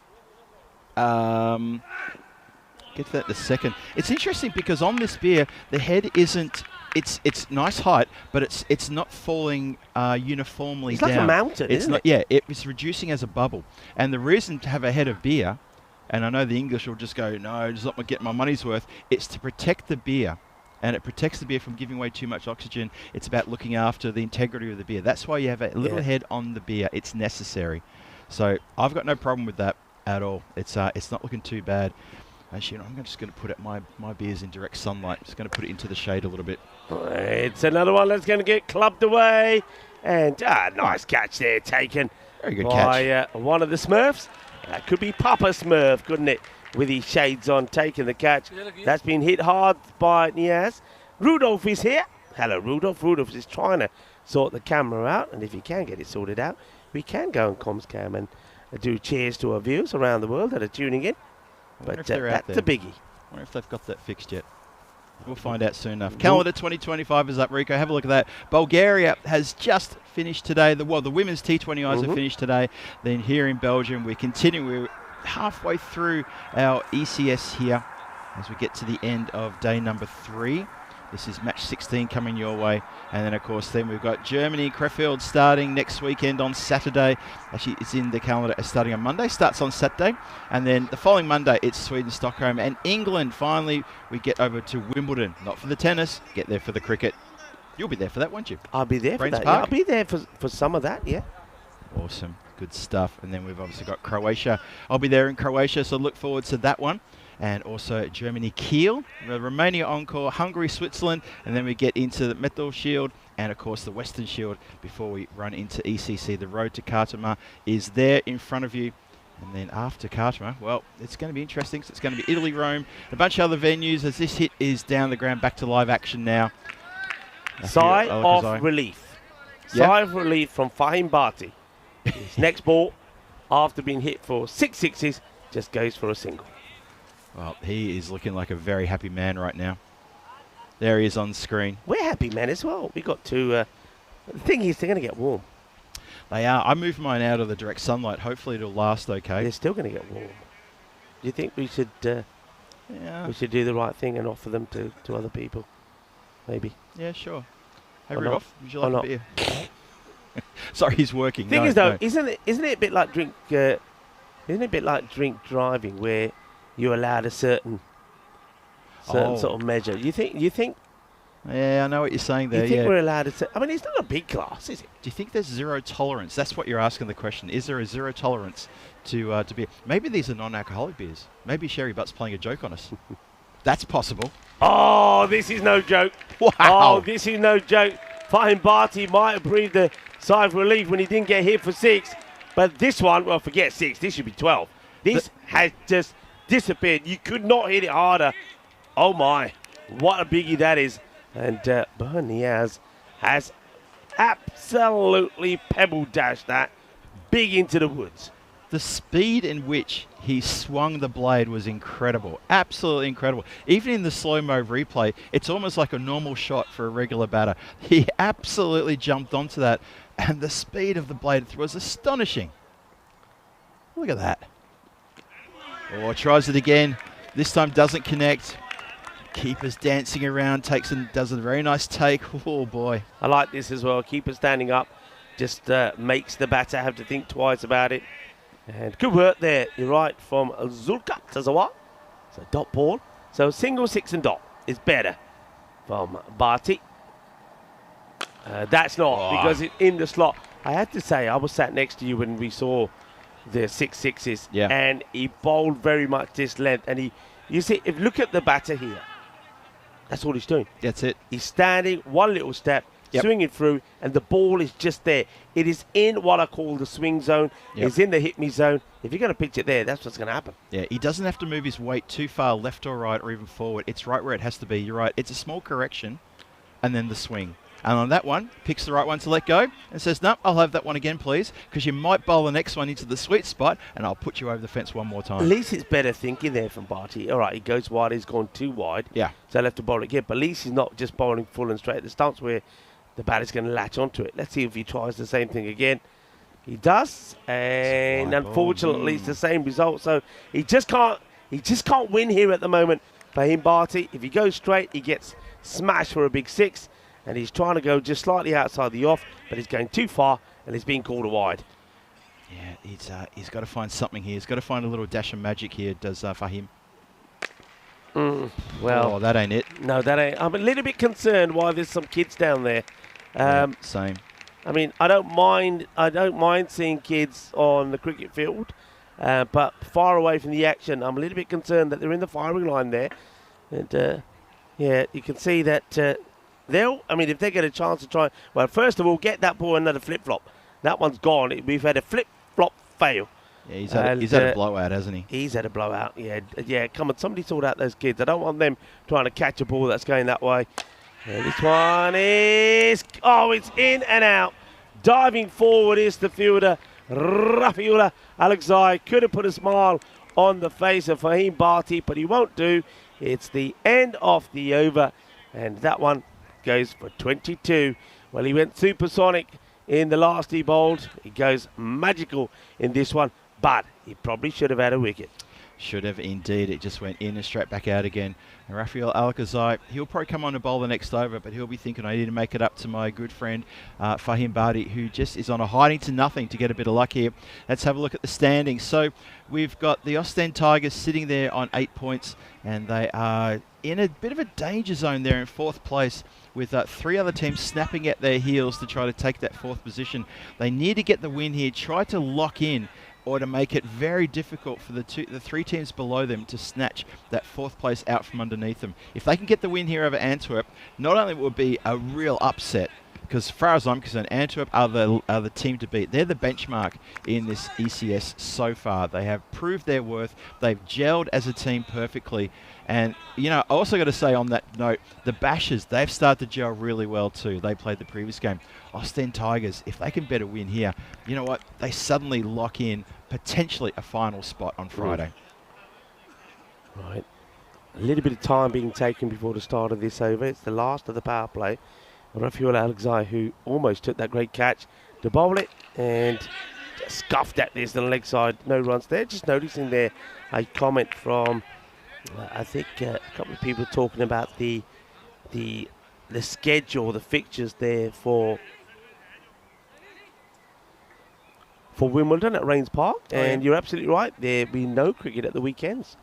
Get to that in a second. It's interesting because on this beer, the head isn't. It's nice height, but it's not falling uniformly It's down. like a mountain, isn't it? Yeah, it's reducing as a bubble. And the reason to have a head of beer, and I know the English will just go, no, just let me get my money's worth. It's to protect the beer, and it protects the beer from giving away too much oxygen. It's about looking after the integrity of the beer. That's why you have a little head on the beer. It's necessary. So I've got no problem with that at all. It's not looking too bad. Actually, I'm just going to put my beers in direct sunlight. Just going to put it into the shade a little bit. It's another one that's going to get clubbed away. And nice catch there taken Very good by one of the Smurfs. That could be Papa Smurf, couldn't it? With his shades on, taking the catch. That's been hit hard by Niaz. Rudolph is here. Hello, Rudolph. Rudolph is trying to sort the camera out. And if he can get it sorted out, we can go on Comscam and do cheers to our viewers around the world that are tuning in. But that's a biggie. I wonder if they've got that fixed yet. We'll find out soon enough. Calendar 2025 is up, Rico. Have a look at that. Bulgaria has just finished today. The women's T20Is have finished today. Then here in Belgium, we're continuing. We're halfway through our ECS here as we get to the end of day number 3. This is match 16 coming your way. And then, of course, then we've got Germany, Krefeld starting next weekend on Saturday. Actually, it's in the calendar starting on Monday. Starts on Saturday. And then the following Monday, it's Sweden, Stockholm. And England, finally, we get over to Wimbledon. Not for the tennis, get there for the cricket. You'll be there for that, won't you? I'll be there Brains for that. Park? Yeah, I'll be there for some of that, yeah. Awesome. Good stuff. And then we've obviously got Croatia. I'll be there in Croatia, so look forward to that one. And also Germany, Kiel, Romania Encore, Hungary, Switzerland, and then we get into the Metal Shield and, of course, the Western Shield before we run into ECC. The road to Khartoum is there in front of you. And then after Khartoum, well, it's going to be interesting. So it's going to be Italy, Rome, a bunch of other venues as this hit is down the ground, back to live action now. Sigh of relief. Sigh of relief from Fahim Bhatti. His next ball, after being hit for 6 sixes, just goes for a single. Well, he is looking like a very happy man right now. There he is on screen. We're happy, man, as well. We got to... the thing is, they're going to get warm. They are. I moved mine out of the direct sunlight. Hopefully it'll last okay. They're still going to get warm. Do you think we should we should do the right thing and offer them to other people? Maybe. Yeah, sure. Hey, Or Rudolph, not. would you Or like a not. beer? Sorry, he's working. Thing No, is, though, no. isn't it a bit like drink driving where you're allowed a certain sort of measure? You think Yeah, I know what you're saying there. you think Yeah. we're allowed to? I mean, it's not a big class, is it? Do you think there's zero tolerance? That's what you're asking the question. Is there a zero tolerance to beer? Maybe these are non-alcoholic beers. Maybe Sherry Butt's playing a joke on us. That's possible. Oh, this is no joke. Wow. Oh, this is no joke. Fahim Bhatti might have breathed a sigh of relief when he didn't get hit for 6. But this one, well, forget 6. This should be 12. This has just disappeared. You could not hit it harder. Oh, my. What a biggie that is. And Berniaz has absolutely pebble dashed that big into the woods. The speed in which he swung the blade was incredible. Absolutely incredible. Even in the slow-mo replay, it's almost like a normal shot for a regular batter. He absolutely jumped onto that, and the speed of the blade was astonishing. Look at that. Oh, tries it again. This time doesn't connect. Keeper's dancing around, does a very nice take. Oh, boy. I like this as well. Keeper standing up just makes the batter have to think twice about it. And good work there. You're right, from Zulka Tazawa. It's a dot ball. So single, 6 and dot is better from Bhatti. That's not because it's in the slot. I have to say, I was sat next to you when we saw the 6 sixes. Yeah. And he bowled very much this length. And you see, if look at the batter here, that's all he's doing. That's it. He's standing, one little step, swinging through, and the ball is just there. It is in what I call the swing zone. It's in the hit me zone. If you're going to pitch it there, that's what's going to happen. Yeah, he doesn't have to move his weight too far left or right or even forward. It's right where it has to be. You're right. It's a small correction and then the swing. And on that one, picks the right one to let go and says, no, I'll have that one again, please, because you might bowl the next one into the sweet spot and I'll put you over the fence one more time. At least it's better thinking there from Bhatti. All right, he goes wide, he's gone too wide. Yeah. So I'll have to bowl it again. But at least he's not just bowling full and straight at the stumps where the batter's going to latch onto it. Let's see if he tries the same thing again. He does, and unfortunately it's the same result. So he just can't He just can't win here at the moment. Fahim Bharti, if he goes straight, he gets smashed for a big 6. And he's trying to go just slightly outside the off, but he's going too far, and he's being called wide. Yeah, he's got to find something here. He's got to find a little dash of magic here, does Fahim. Well, that ain't it. No, that ain't. I'm a little bit concerned why there's some kids down there. Same. I mean, I don't mind seeing kids on the cricket field, but far away from the action, I'm a little bit concerned that they're in the firing line there. And yeah, you can see that if they get a chance to try, well, first of all, get that ball another flip-flop. That one's gone. We've had a flip-flop fail. Yeah, he's had a blowout, hasn't he? He's had a blowout, yeah. Come on, somebody sort out those kids. I don't want them trying to catch a ball that's going that way. This one is... Oh, it's in and out. Diving forward is the fielder, Rafiullah Alexai. Could have put a smile on the face of Fahim Bharti, but he won't do. It's the end of the over, and that one goes for 22. Well, he went supersonic in the last he bowled. He goes magical in this one, but he probably should have had a wicket. Should have indeed. It just went in and straight back out again. And Rafael Alakazai, he'll probably come on to bowl the next over, but he'll be thinking, I need to make it up to my good friend Fahim Bharti, who just is on a hiding to nothing to get a bit of luck here. Let's have a look at the standings. So we've got the Ostend Tigers sitting there on 8 points, and they are in a bit of a danger zone there in 4th place, with 3 other teams snapping at their heels to try to take that 4th position. They need to get the win here, try to lock in, or to make it very difficult for the 3 teams below them to snatch that 4th place out from underneath them. If they can get the win here over Antwerp, not only will it be a real upset, because as far as I'm concerned, Antwerp are the team to beat. They're the benchmark in this ECS so far. They have proved their worth. They've gelled as a team perfectly. And, I also got to say on that note, the Bashers, they've started to gel really well too. They played the previous game. Ostend Tigers, if they can bet a win here, you know what? They suddenly lock in potentially a final spot on Friday. Right. A little bit of time being taken before the start of this over. It's the last of the power play. Rafiul Alexai, who almost took that great catch to bowl it and just scuffed at this on the leg side. No runs there. Just noticing there a comment from, I think, a couple of people talking about the schedule, the fixtures there for Wimbledon at Rains Park. And you're absolutely right. There'll be no cricket at the weekends.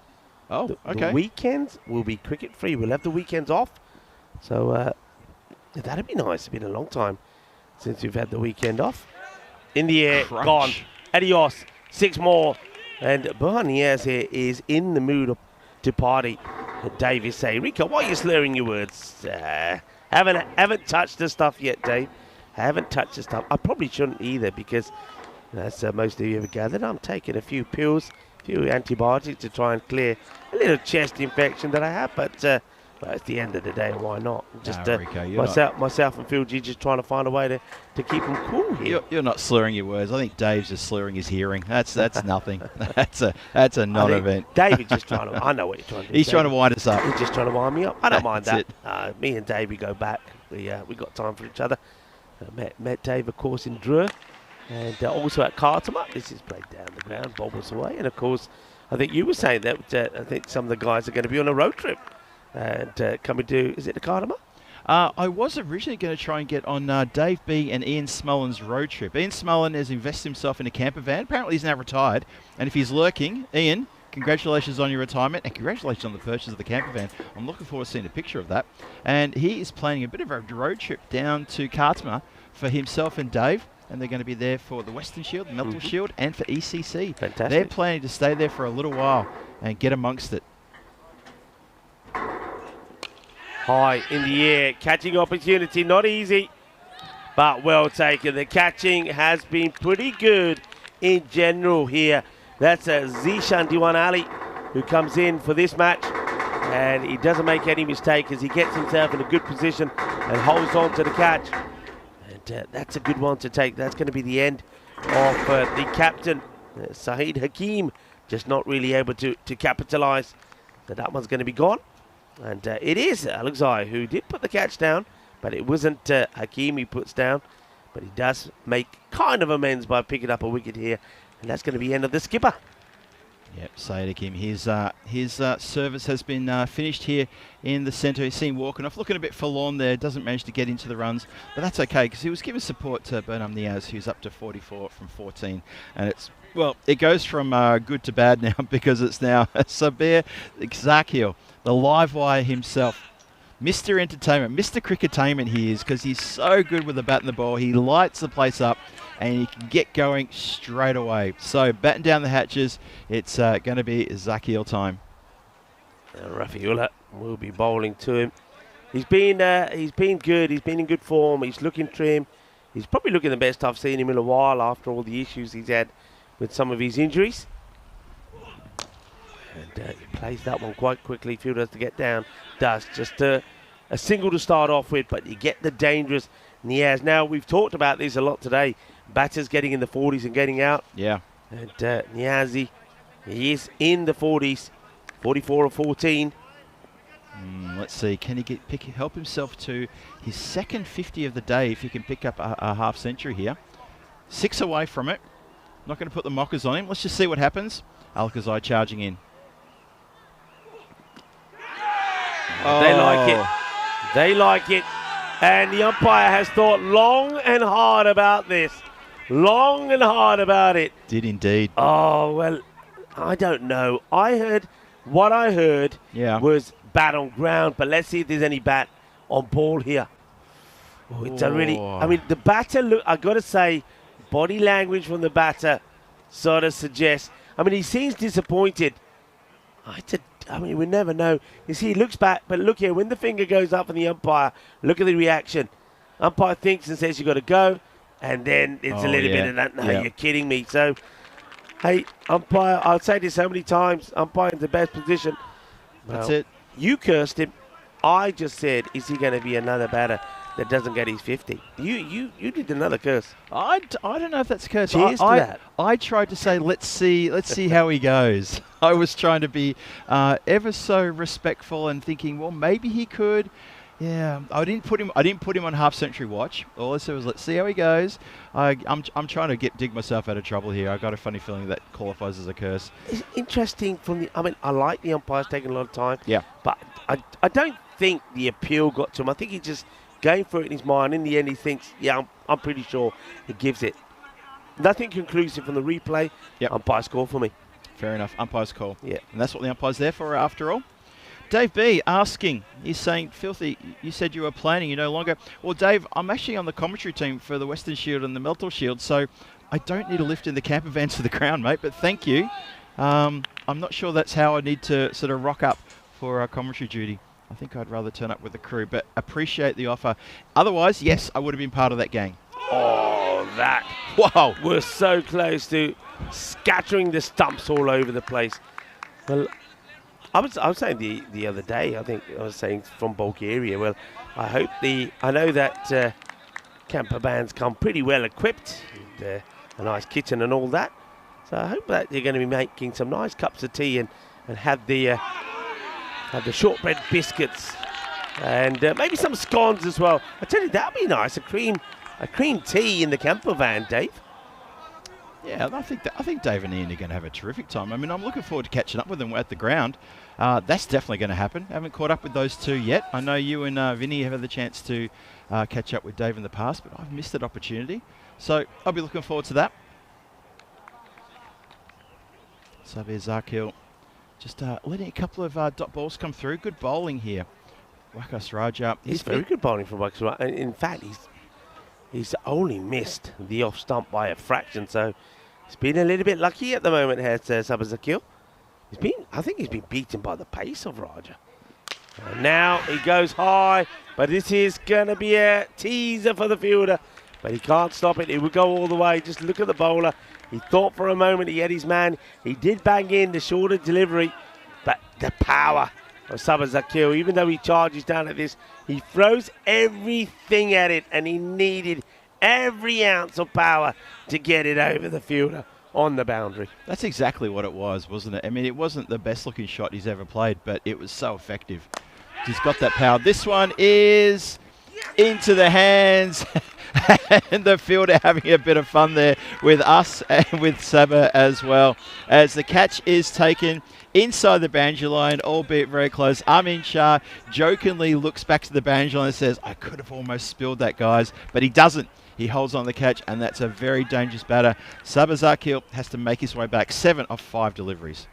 Oh, okay. The weekends will be cricket free. We'll have the weekends off. So that'd be nice. It's been a long time since we've had the weekend off. In the air, Crunch. Gone. Adios. 6 more. And Berniers here is in the mood to party. Dave is saying, Rico, why are you slurring your words? Haven't touched the stuff yet, Dave. Haven't touched the stuff. I probably shouldn't either, because as most of you have gathered, I'm taking a few pills, a few antibiotics to try and clear a little chest infection that I have. But at the end of the day, why not? Just Rico, myself and Phil G just trying to find a way to keep them cool here. You're not slurring your words. I think Dave's just slurring his hearing. That's nothing. That's a non-event. David's just trying to. I know what you're trying to do. He's trying to wind us up. He's just trying to wind me up. I don't mind that. It. Me and Dave, we go back. We got time for each other. Met Dave, of course, in Dreux, and also at Cartama. This is played down the ground, bobbles away, and of course, I think you were saying that I think some of the guys are going to be on a road trip and coming to. Is it the Cartama? I was originally going to try and get on Dave B and Ian Smullen's road trip. Ian Smullen has invested himself in a camper van. Apparently he's now retired. And if he's lurking, Ian, congratulations on your retirement and congratulations on the purchase of the camper van. I'm looking forward to seeing a picture of that. And he is planning a bit of a road trip down to Cartama for himself and Dave. And they're going to be there for the Western Shield, Melton Shield, and for ECC. Fantastic. They're planning to stay there for a little while and get amongst it. High in the air, catching opportunity, not easy, but well taken. The catching has been pretty good in general here. That's Zishan Diwan Ali who comes in for this match, and he doesn't make any mistake as he gets himself in a good position and holds on to the catch. And that's a good one to take. That's going to be the end of the captain, Saeed Hakim, just not really able to capitalise. So that one's going to be gone. And it is Alexai who did put the catch down, but it wasn't Hakim who puts down. But he does make kind of amends by picking up a wicket here. And that's going to be the end of the skipper. Yep, Sadikim. His service has been finished here in the centre. He's seen walking off, looking a bit forlorn there. Doesn't manage to get into the runs, but that's okay because he was giving support to Bernam Niaz, who's up to 44 from 14, and it goes from good to bad now because it's now Sabir Zakil, the live wire himself. Mr. Entertainment, Mr. Cricketainment he is because he's so good with the bat and the ball. He lights the place up and he can get going straight away. So batten down the hatches. It's going to be Zakil time. Rafiula will be bowling to him. He's been good. He's been in good form. He's looking trim. He's probably looking the best I've seen him in a while after all the issues he's had with some of his injuries. And he plays that one quite quickly. Fielder has to get down. Does just a single to start off with, but you get the dangerous Niaz. Now, we've talked about this a lot today. Batters getting in the 40s and getting out. Yeah. And Niazi, he is in the 40s, 44 or 14. Let's see, can he help himself to his second 50 of the day if he can pick up a half century here? 6 away from it. Not going to put the mockers on him. Let's just see what happens. Alcazar charging in. They like it. They like it. And the umpire has thought long and hard about this. Long and hard about it. Did indeed. Oh, well, I don't know. What I heard was bat on ground, but let's see if there's any bat on ball here. Oh, it's a really, I mean, the batter, I got to say, body language from the batter sort of suggests, I mean, he seems disappointed. I mean, we never know. You see, he looks back, but look here, when the finger goes up from the umpire, look at the reaction. Umpire thinks and says, you got to go, and then it's a little bit of that, no, you're kidding me. So, hey, umpire, I'll say this so many times, umpire in the best position. That's it. You cursed him. I just said, is he going to be another batter that doesn't get his 50? You did another curse. I don't know if that's a curse. Cheers to that. I tried to say, let's see how he goes. I was trying to be ever so respectful and thinking, well, maybe he could. Yeah, I didn't put him on half century watch. All I said was, let's see how he goes. I'm trying to dig myself out of trouble here. I got a funny feeling that qualifies as a curse. It's interesting I mean, I like the umpires taking a lot of time. Yeah. But I don't think the appeal got to him. I think he just going through it in his mind. In the end, he thinks, yeah, I'm pretty sure he gives it. Nothing conclusive from the replay. Yep. Umpire score for me. Fair enough. Umpire's call. Yeah. And that's what the umpire's there for after all. Dave B asking, he's saying, Filthy, you said you were planning, you no longer. Well, Dave, I'm actually on the commentary team for the Western Shield and the Melton Shield, so I don't need a lift in the camper van to the ground, mate, but thank you. I'm not sure that's how I need to sort of rock up for commentary duty. I think I'd rather turn up with the crew, but appreciate the offer. Otherwise, yes, I would have been part of that gang. Oh, that Wow. was so close to scattering the stumps all over the place. Well, I was saying the other day, I think I was saying from Bulgaria, well, I know that camper vans come pretty well equipped, and, a nice kitchen and all that. So I hope that you're going to be making some nice cups of tea and have the shortbread biscuits and maybe some scones as well. I tell you, that'd be nice, a cream tea in the camper van, Dave. Yeah, I think Dave and Ian are going to have a terrific time. I mean, I'm looking forward to catching up with them at the ground. That's definitely going to happen. I haven't caught up with those two yet. I know you and Vinny have had the chance to catch up with Dave in the past, but I've missed that opportunity. So I'll be looking forward to that. Sabir Zakil just letting a couple of dot balls come through. Good bowling here. Wakas Raja. He's very good bowling from Wakas Raja. In fact, he's only missed the off stump by a fraction, so he's been a little bit lucky at the moment here, Sabir Zakil. I think he's been beaten by the pace of Raja. And now he goes high, but this is going to be a teaser for the fielder, but he can't stop it. It will go all the way. Just look at the bowler. He thought for a moment he had his man. He did bang in the shorter delivery, but the power of Sabir Zakil, even though he charges down at this, he throws everything at it, and he needed every ounce of power to get it over the fielder on the boundary. That's exactly what it was, wasn't it? I mean, it wasn't the best looking shot he's ever played, but it was so effective. He's got that power. This one is into the hands. And the fielder having a bit of fun there with us and with Saba as well. As the catch is taken inside the boundary line, albeit very close. Amin Shah jokingly looks back to the boundary line and says, I could have almost spilled that, guys. But he doesn't. He holds on the catch, and that's a very dangerous batter. Saba Zakil has to make his way back. 7 of 5 deliveries.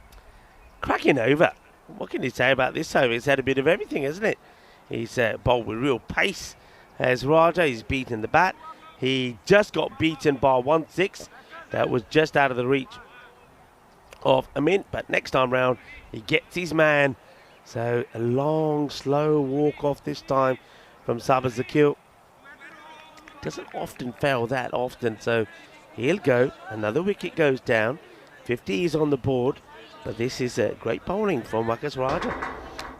Cracking over. What can you say about this over? He's had a bit of everything, hasn't it? He's bowled with real pace. As Raja, he's beaten the bat. He just got beaten by 1-6. That was just out of the reach of Amin. But next time round, he gets his man. So a long, slow walk off this time from Saba Zakil. Doesn't often fail that often. So he'll go. Another wicket goes down. 50 is on the board. But this is a great bowling from Wakas Raja.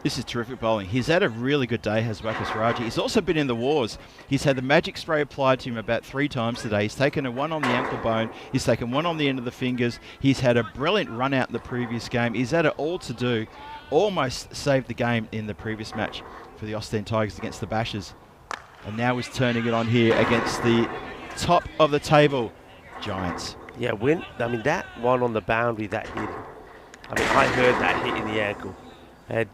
This is terrific bowling. He's had a really good day, has Wakas Raja. He's also been in the wars. He's had the magic spray applied to him about 3 times today. He's taken a 1 on the ankle bone. He's taken 1 on the end of the fingers. He's had a brilliant run out in the previous game. He's had it all to do. Almost saved the game in the previous match for the Ostend Tigers against the Bashers. And now he's turning it on here against the top of the table Giants. Yeah, that one on the boundary, that hit. I heard that hit in the ankle. And,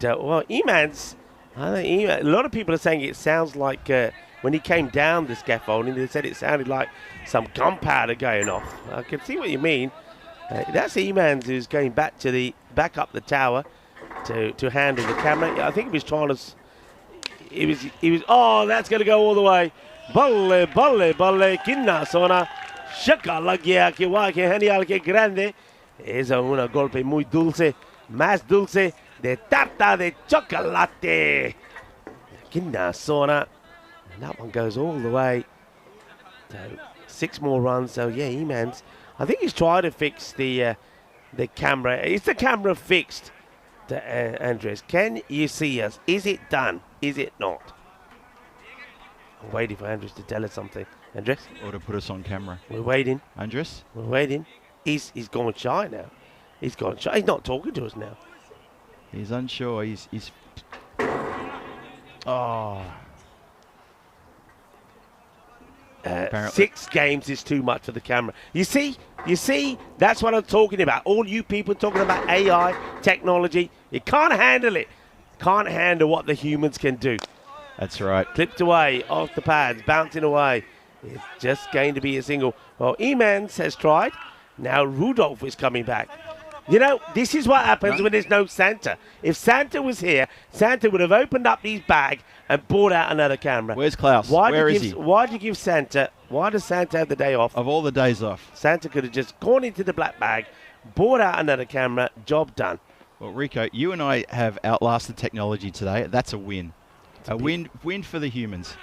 Eman's, a lot of people are saying it sounds like when he came down the scaffolding, they said it sounded like some gunpowder going off. I can see what you mean. That's Eman's who's going back up the tower to handle the camera. Yeah, I think he was trying to. He was. Oh, that's going to go all the way. Balle, balle, balle, kinna sona. Shaka la gya que va que genial que grande. Es una golpe muy dulce, más dulce. De tarta de chocolate. Kinda sona. And that one goes all the way. So 6 more runs. So yeah, Eman's. I think he's trying to fix the camera. Is the camera fixed? Andres, can you see us? Is it done? Is it not? I'm waiting for Andres to tell us something. Andres? Or to put us on camera. We're waiting. Andres? We're waiting. He's gone shy now. He's gone shy. He's not talking to us now. He's unsure. He's. Oh. 6 games is too much for the camera. You see, that's what I'm talking about. All you people talking about AI, technology, you can't handle it. Can't handle what the humans can do. That's right. Clipped away, off the pads, bouncing away. It's just going to be a single. Well, Emans has tried. Now Rudolph is coming back. You know, this is what happens when there's no Santa. If Santa was here, Santa would have opened up his bag and brought out another camera. Where's Klaus? Where is he? Why do you give Santa, why does Santa have the day off? Of all the days off. Santa could have just gone into the black bag, brought out another camera, job done. Well, Rico, you and I have outlasted technology today. That's a win. A win for the humans.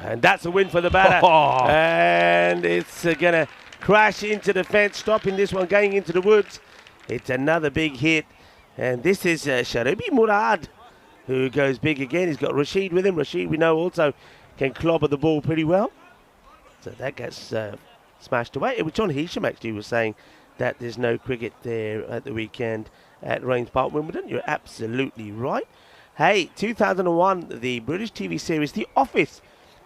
And that's a win for the batter. Oh. And it's going to crash into the fence, stopping this one going into the woods. It's another big hit. And this is Sharibi Murad, who goes big again. He's got Rashid with him. Rashid, we know, also can clobber the ball pretty well. So that gets smashed away. It was John Heasham actually was saying that there's no cricket there at the weekend at Rains Park, Wimbledon. You're absolutely right. Hey, 2001, the British TV series The Office,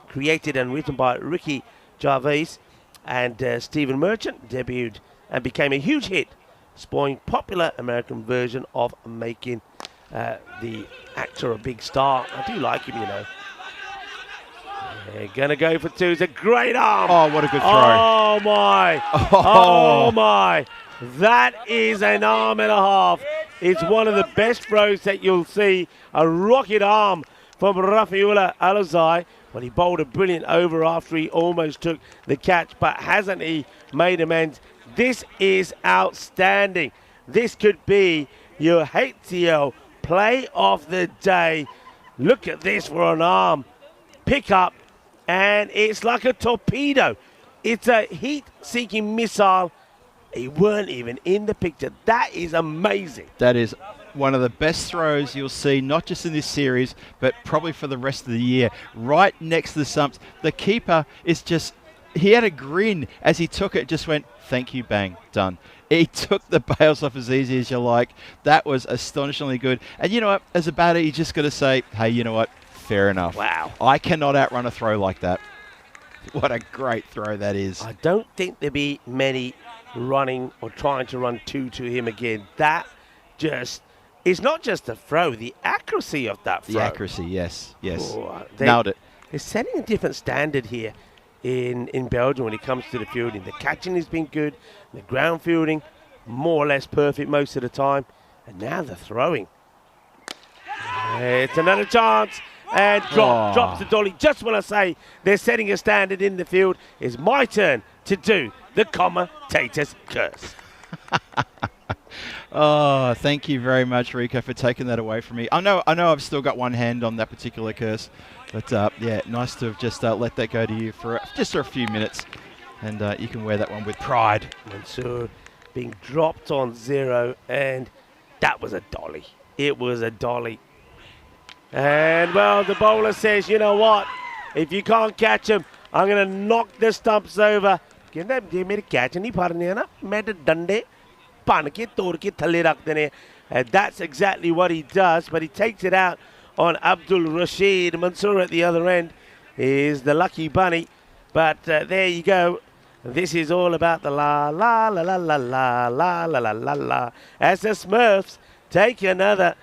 created and written by Ricky Gervais and Stephen Merchant, debuted and became a huge hit, spoiling popular American version of making the actor a big star. I do like him, you know. They're going to go for 2. It's a great arm. Oh, what a good throw. Oh, my. Oh, my. That is an arm and a half. It's one of the best throws that you'll see. A rocket arm from Rafiullah Alazai. But he bowled a brilliant over after he almost took the catch. But hasn't he made amends? This is outstanding. This could be your HCL play of the day. Look at this for an arm. Pick up. And it's like a torpedo. It's a heat-seeking missile. He weren't even in the picture. That is amazing. That is one of the best throws you'll see, not just in this series, but probably for the rest of the year. Right next to the stumps. The keeper is just, he had a grin as he took it, just went, thank you, bang, done. He took the bails off as easy as you like. That was astonishingly good. And you know what, as a batter, you just got to say, hey, you know what, Fair enough. Wow. I cannot outrun a throw like that. What a great throw that is. I don't think there'll be many running or trying to run two to him again. That just is not just the throw, the accuracy of that throw. The accuracy, yes. Oh, Nailed it. They're setting a different standard here in Belgium when it comes to the fielding. The catching has been good, the ground fielding more or less perfect most of the time, and now the throwing. It's another chance, and drops the dolly. Just when I say they're setting a standard in the field, it's my turn to do the commentator's curse. Oh, thank you very much, Rico, for taking that away from me. I know I've still got one hand on that particular curse, but yeah, nice to have just let that go to you for just for a few minutes, and you can wear that one with pride. Mansour being dropped on 0, and that was a dolly. It was a dolly. And, well, the bowler says, you know what? If you can't catch him, I'm going to knock the stumps over. And that's exactly what he does, but he takes it out on Abdul Rashid. Mansour at the other end is the lucky bunny. But there you go. This is all about the la la la la la la la la la la la. As the Smurfs take another,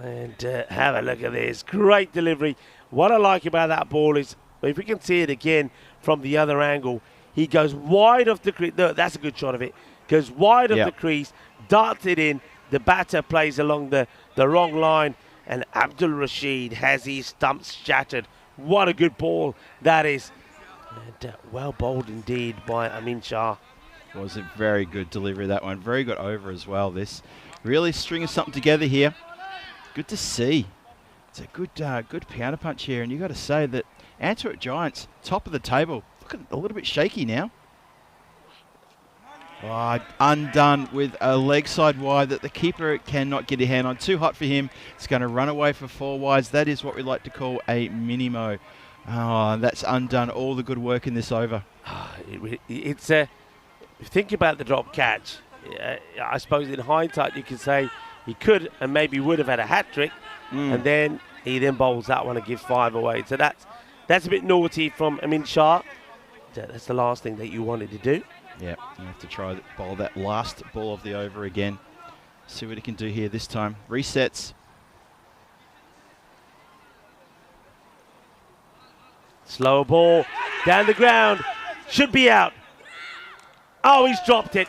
and have a look at this. Great delivery. What I like about that ball is, if we can see it again from the other angle, he goes wide of the crease. No, that's a good shot of it. Goes wide of the crease, darts it in. The batter plays along the wrong line, and Abdul Rashid has his stumps shattered. What a good ball that is. And, well bowled indeed by Amin Shah. Was a very good delivery, that one. Very good over as well. This really stringing something together here. Good to see. It's a good piano punch here, and you got to say that Antwerp Giants, top of the table, looking a little bit shaky now. Oh, undone with a leg side wide that the keeper cannot get a hand on. Too hot for him. It's going to run away for 4 wides. That is what we like to call a minimo. Oh, that's undone all the good work in this over. It's think about the drop catch. I suppose in hindsight you could say he could and maybe would have had a hat trick, and then he bowls that one and gives 5 away. So that's a bit naughty from Amin Shah. That's the last thing that you wanted to do. Yeah, you have to try to bowl that last ball of the over again. See what he can do here this time. Resets. Slower ball down the ground. Should be out. Oh, he's dropped it.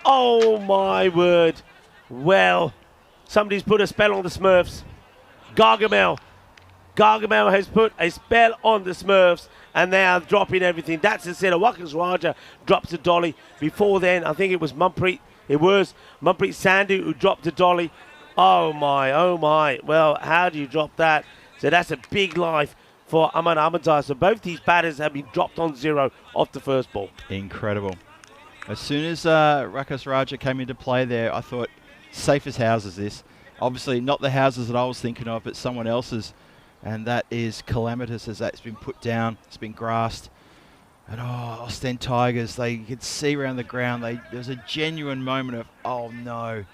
Oh, my word. Well, somebody's put a spell on the Smurfs. Gargamel has put a spell on the Smurfs, and they are dropping everything. That's instead of Wakas Raja drops a dolly. Before then, I think it was Manpreet Sandhu who dropped a dolly. Oh my. Well, how do you drop that? So that's a big life for Aman Ahmadzai. So both these batters have been dropped on 0 off the first ball. Incredible. As soon as Wakas Raja came into play there, I thought, safe as houses this. Obviously not the houses that I was thinking of, but someone else's. And that is calamitous as that's been put down. It's been grassed. And Ostend Tigers, they could see around the ground. There was a genuine moment of, oh no.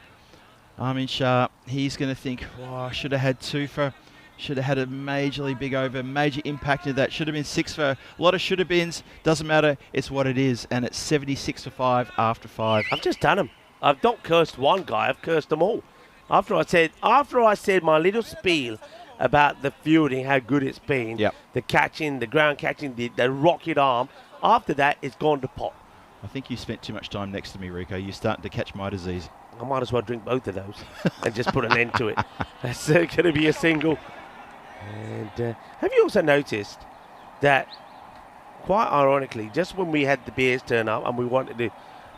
Amin Shah, he's going to think, I should have had 2 for, should have had a majorly big over, major impact of that. Should have been 6 for, a lot of should have beens. Doesn't matter, it's what it is. And it's 76 for 5 after 5. I've just done them. I've not cursed one guy, I've cursed them all. After I said my little spiel about the fielding, how good it's been, the catching, the ground catching, the rocket arm, after that, it's gone to pot. I think you spent too much time next to me, Rico. You're starting to catch my disease. I might as well drink both of those and just put an end to it. That's going to be a single. And have you also noticed that, quite ironically, just when we had the beers turn up and we wanted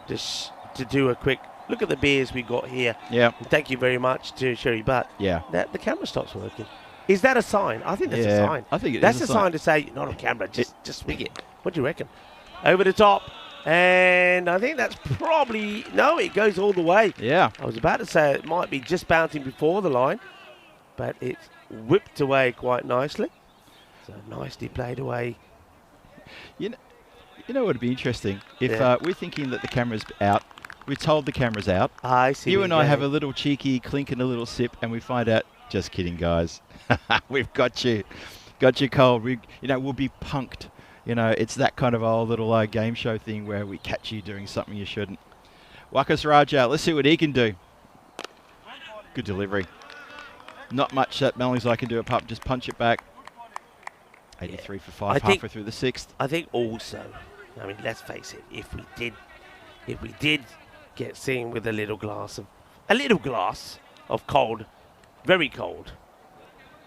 to do a quick look at the beers we got here. Yeah. And thank you very much to Sherry Butt. Yeah. That the camera stops working. Is that a sign? I think that's a sign. I think that's a sign to say, not on camera, just swing it. What do you reckon? Over the top. And I think that's probably, no, it goes all the way. Yeah. I was about to say it might be just bouncing before the line, but it's whipped away quite nicely. So nicely played away. You know what would be interesting? If we're thinking that the camera's out, we're told the camera's out. I see. You and I have a little cheeky clink and a little sip, and we find out, just kidding, guys. We've got you. Got you cold. We'll be punked. It's that kind of old little game show thing where we catch you doing something you shouldn't. Wakas Raja, let's see what he can do. Good delivery. Not much that Mellingside can do apart from just punch it back. 83 for 5, halfway through the 6th. I think also, let's face it, if we did get seen with a little glass of cold, very cold,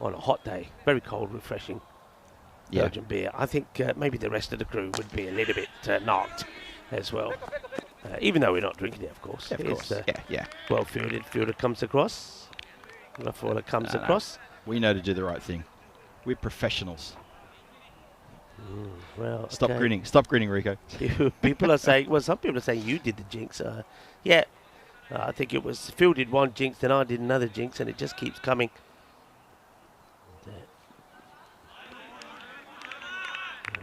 on a hot day, very cold, refreshing Belgian beer, I think maybe the rest of the crew would be a little bit knocked as well. Even though we're not drinking it, of course. Yeah, of course. Well fielded, fielder comes across. Rafaela comes across. We know to do the right thing. We're professionals. Well, Stop grinning. Stop grinning, Rico. People are saying, well, some people are saying you did the jinx. I think it was Phil did one jinx, then I did another jinx, and it just keeps coming.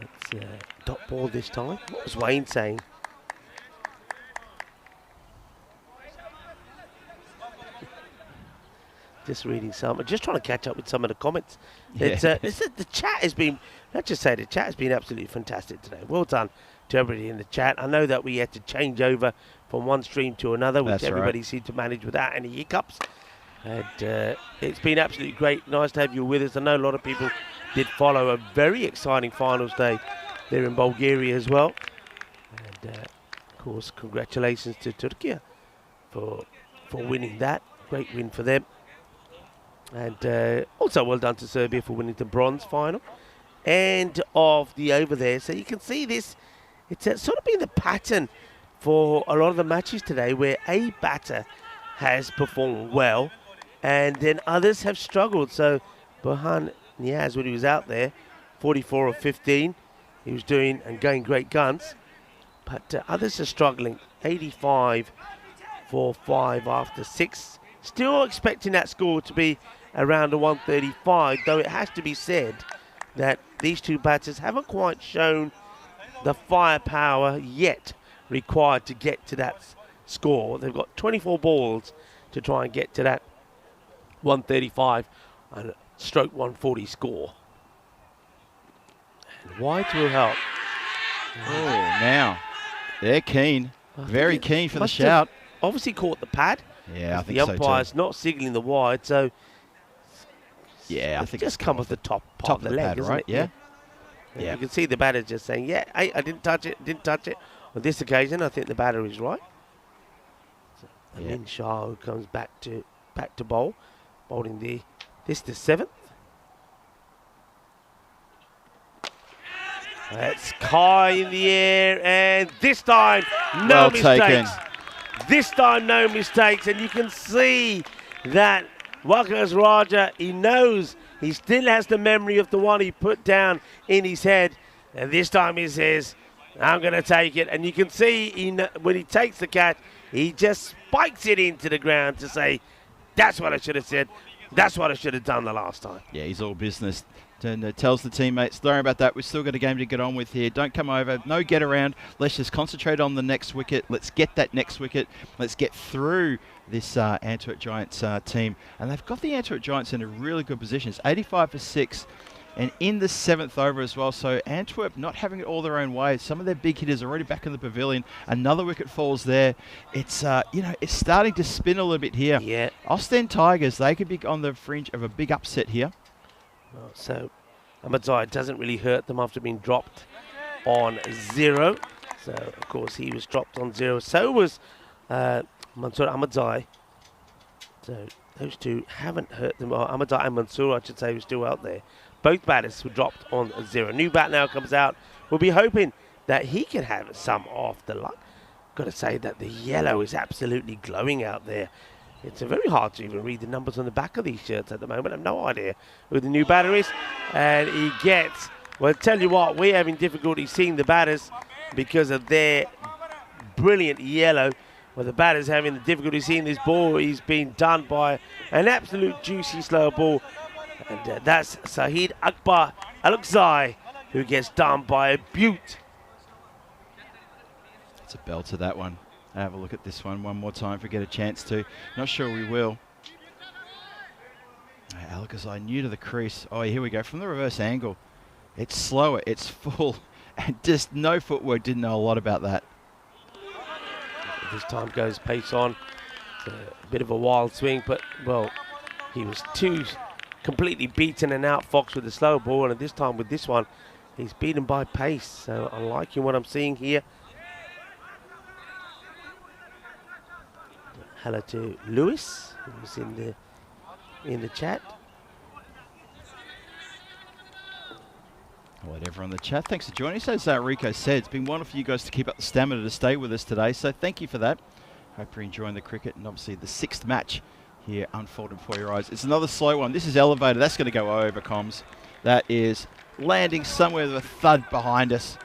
It's dot ball this time. What was Wayne saying? Just reading some, just trying to catch up with some of the comments. Yeah. The chat has been, let's just say the chat has been absolutely fantastic today. Well done to everybody in the chat. I know that we had to change over from one stream to another, which everybody seemed to manage without any hiccups. And it's been absolutely great. Nice to have you with us. I know a lot of people did follow a very exciting finals day there in Bulgaria as well. And of course, congratulations to Turkey for winning that. Great win for them. And also well done to Serbia for winning the bronze final. End of the over there. So you can see this. It's sort of been the pattern for a lot of the matches today where a batter has performed well and then others have struggled. So Burhan Niaz, when he was out there, 44 of 15. He was doing and going great guns. But others are struggling. 85 for 5 after 6. Still expecting that score to be around a 135, though it has to be said that these two batters haven't quite shown the firepower yet required to get to that score. They've got 24 balls to try and get to that 135 and stroke 140 score. And White will help. Oh, now they're keen. Very keen for the shout. Obviously caught the pad. Yeah, I think the so umpire's too. not signalling the wide, so yeah, I think just come off the top of the leg, pad, isn't right? it? Yeah. You can see the batter just saying, "Yeah, hey, I didn't touch it, didn't touch it." On this occasion, I think the batter is right. So Amin Shah who comes back to bowl, bowling the 7th. That's Kai in the air, and this time no mistakes. This time no mistakes, and you can see that Wakas Raja, he knows he still has the memory of the one he put down in his head, and this time he says, I'm going to take it. And you can see when he takes the catch, he just spikes it into the ground to say, that's what I should have said, that's what I should have done the last time. Yeah, he's all business. And tells the teammates, don't worry about that, we've still got a game to get on with here, don't come over, no get around, let's just concentrate on the next wicket, let's get that next wicket, let's get through this Antwerp Giants team. And they've got the Antwerp Giants in a really good position. It's 85 for 6 and in the 7th over as well, so Antwerp not having it all their own way. Some of their big hitters are already back in the pavilion, another wicket falls there. It's it's starting to spin a little bit here. Yeah. Ostend Tigers, they could be on the fringe of a big upset here. So Ahmadzai doesn't really hurt them after being dropped on 0. So, of course, he was dropped on 0. So was Mansoor Ahmadzai. So those two haven't hurt them. Ahmadzai and Mansoor, I should say, were still out there. Both batters were dropped on 0. New bat now comes out. We'll be hoping that he can have some off the luck. Got to say that the yellow is absolutely glowing out there. It's very hard to even read the numbers on the back of these shirts at the moment. I have no idea who the new batter is. And he gets, well, tell you what, we're having difficulty seeing the batters because of their brilliant yellow. Well, the batter's having the difficulty seeing this ball. He's being done by an absolute juicy slow ball. And that's Sahid Akbar Alukzai, who gets done by a beaut. It's a belter, that one. Have a look at this one more time if we get a chance to. Not sure we will. Alcazar new to the crease. Oh, here we go from the reverse angle. It's slower, it's full, and just no footwork. Didn't know a lot about that. This time goes pace on. It's a bit of a wild swing, but, well, he was too completely beaten and out Fox with the slow ball, and this time with this one, he's beaten by pace. So I'm liking what I'm seeing here. Hello to Lewis, who's in the chat. Whatever on the chat. Thanks for joining us. As Rico said, it's been wonderful for you guys to keep up the stamina to stay with us today. So thank you for that. Hope you're enjoying the cricket, and obviously the 6th match here unfolded before your eyes. It's another slow one. This is elevated. That's going to go over, comms. That is landing somewhere with a thud behind us.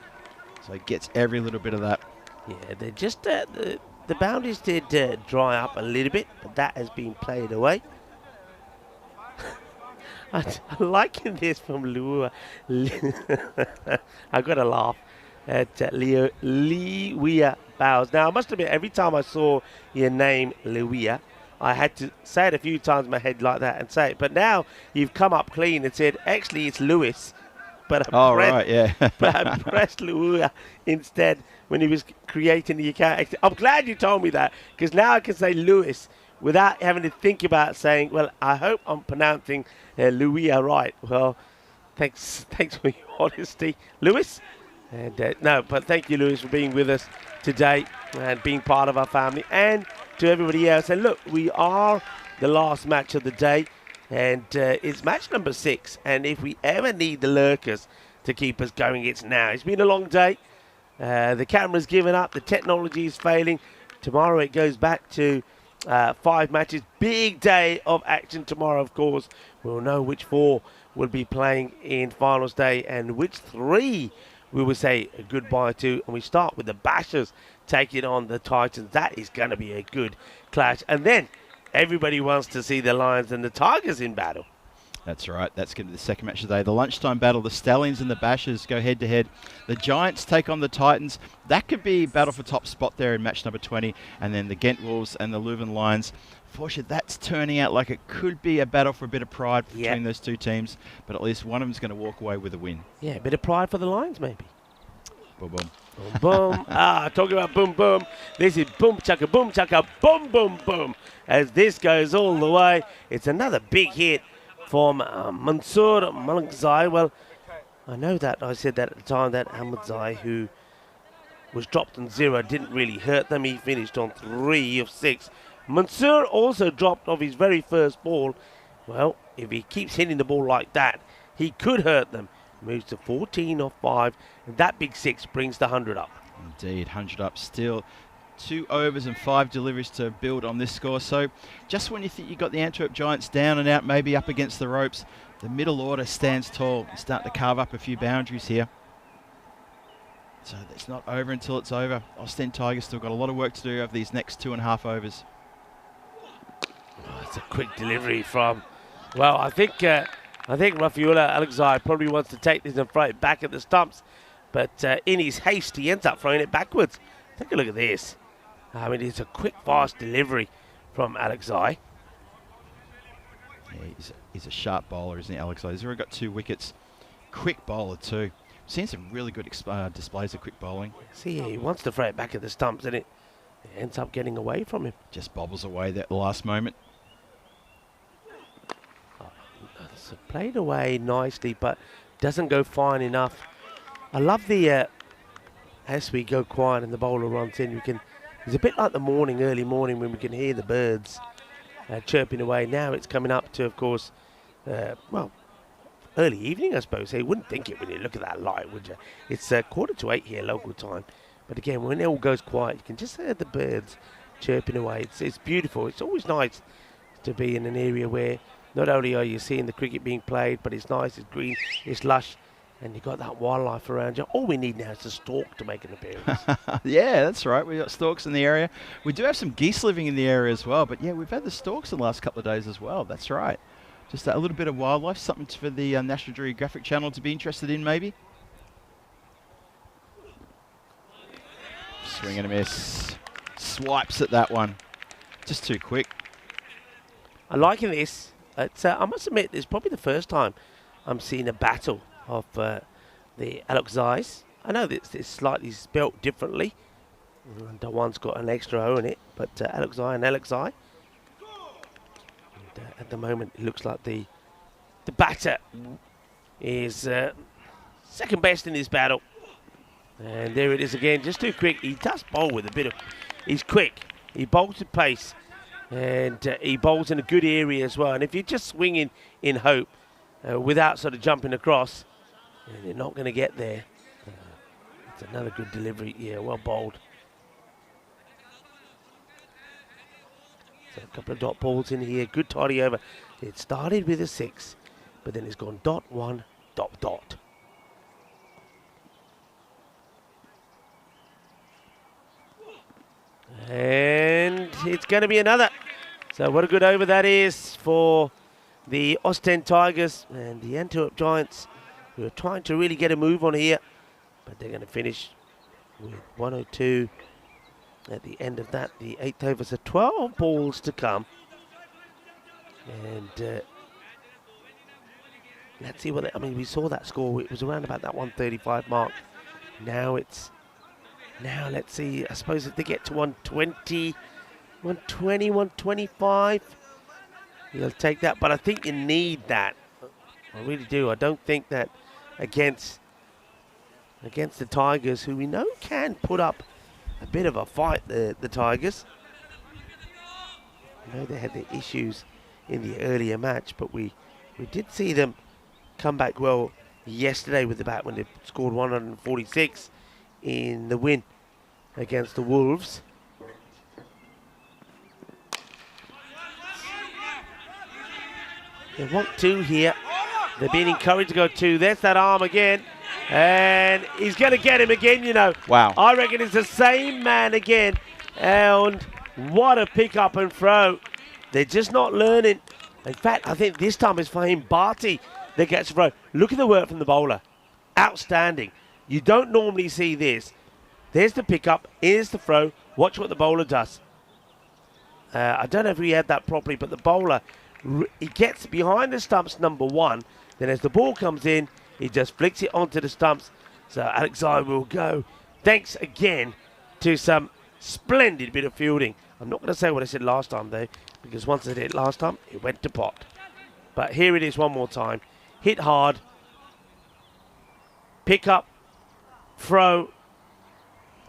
So it gets every little bit of that. Yeah, they're just the boundaries did dry up a little bit, but that has been played away. I'm liking this from Lua. I've got to laugh at Liwia Bows. Now, I must admit, every time I saw your name, Liwia, I had to say it a few times in my head like that and say it. But now you've come up clean and said, actually, it's Lewis. But I pressed Liwia instead when he was creating the account. I'm glad you told me that, because now I can say Lewis without having to think about saying, well, I hope I'm pronouncing Liwia right. Well, thanks for your honesty, Lewis. And no, but thank you, Lewis, for being with us today and being part of our family, and to everybody else. And look, we are the last match of the day, and it's match number 6. And if we ever need the lurkers to keep us going, it's now. It's been a long day. The camera's given up. The technology is failing. Tomorrow it goes back to 5 matches. Big day of action tomorrow, of course. We'll know which 4 will be playing in finals day and which 3 we will say goodbye to. And we start with the Bashers taking on the Titans. That is going to be a good clash. And then everybody wants to see the Lions and the Tigers in battle. That's right. That's going to be the second match of the day. The lunchtime battle. The Stallions and the Bashers go head-to-head. The Giants take on the Titans. That could be battle for top spot there in match number 20. And then the Ghent Wolves and the Leuven Lions. Fortunately, that's turning out like it could be a battle for a bit of pride between those two teams. But at least one of them's going to walk away with a win. Yeah, a bit of pride for the Lions, maybe. Boom, boom. Boom, boom. Talking about boom, boom. This is boom, chaka, boom, boom, boom. As this goes all the way, it's another big hit from Mansour Malakzai. Well, I know that I said that at the time, that Ahmadzai, who was dropped on 0, didn't really hurt them. He finished on 3 of 6. Mansour also dropped off his very first ball. Well, if he keeps hitting the ball like that, he could hurt them. Moves to 14 off 5, and that big 6 brings the 100 up. Indeed, 100 up still. 2 overs and 5 deliveries to build on this score. So just when you think you got the Antwerp Giants down and out, maybe up against the ropes, the middle order stands tall and starting to carve up a few boundaries here. So it's not over until it's over. Ostend Tigers still got a lot of work to do over these next 2.5 overs. Oh, it's a quick delivery from, well, I think Rafaela Alexei probably wants to take this and throw it back at the stumps, but in his haste he ends up throwing it backwards. Take a look at this. I mean, it's a quick, fast delivery from Alexei. Yeah, he's a sharp bowler, isn't he, Alexei? He's already got 2 wickets. Quick bowler too. Seen some really good displays of quick bowling. See, he wants to throw it back at the stumps, and it ends up getting away from him. Just bobbles away at the last moment. It's played away nicely, but doesn't go fine enough. I love the as we go quiet and the bowler runs in, it's a bit like the early morning when we can hear the birds chirping away. Now it's coming up to, of course, well, early evening, I suppose. You wouldn't think it when you look at that light, would you? It's 7:45 here local time. But again, when it all goes quiet, you can just hear the birds chirping away. It's beautiful. It's always nice to be in an area where not only are you seeing the cricket being played, but it's nice, it's green, it's lush, and you've got that wildlife around you. All we need now is a stork to make an appearance. Yeah, that's right. We've got storks in the area. We do have some geese living in the area as well, but yeah, we've had the storks in the last couple of days as well. That's right. Just a little bit of wildlife, something for the National Geographic Channel to be interested in, maybe. Swing and a miss. Swipes at that one. Just too quick. I'm liking this. It's, I must admit, it's probably the first time I'm seeing a battle of the Alexis. I know that it's slightly spelt differently. And one's got an extra O in it, but Alexis and Alexi. And, at the moment, it looks like the batter is second best in this battle. And there it is again, just too quick. He does bowl with a bit of... He's quick. He bowls with pace. And he bowls in a good area as well. And if you're just swinging in hope without sort of jumping across, you're not going to get there. It's another good delivery. Yeah, well bowled. So a couple of dot balls in here. Good tidy over. It started with a 6, but then it's gone dot 1, dot dot. And it's going to be another. So what a good over that is for the Ostend Tigers and the Antwerp Giants, who are trying to really get a move on here. But they're going to finish with 102 at the end of that. The 8th over, so 12 balls to come. And let's see what they, I mean, we saw that score. It was around about that 135 mark. Now let's see. I suppose if they get to 120, 125, you'll take that. But I think you need that. I really do. I don't think that against the Tigers, who we know can put up a bit of a fight, the Tigers. I know they had their issues in the earlier match, but we did see them come back well yesterday with the bat when they scored 146 in the win against the Wolves. They want 2 here. They're being encouraged to go 2. There's that arm again. And he's going to get him again, you know. Wow. I reckon it's the same man again. And what a pick up and throw. They're just not learning. In fact, I think this time it's Fahim Bharti that gets throw. Look at the work from the bowler. Outstanding. You don't normally see this. There's the pickup. Here's the throw. Watch what the bowler does. I don't know if he had that properly, but the bowler, he gets behind the stumps, number 1. Then as the ball comes in, he just flicks it onto the stumps. So Alexi will go. Thanks again to some splendid bit of fielding. I'm not going to say what I said last time, though, because once I did it last time, it went to pot. But here it is one more time. Hit hard. Pick up. Throw.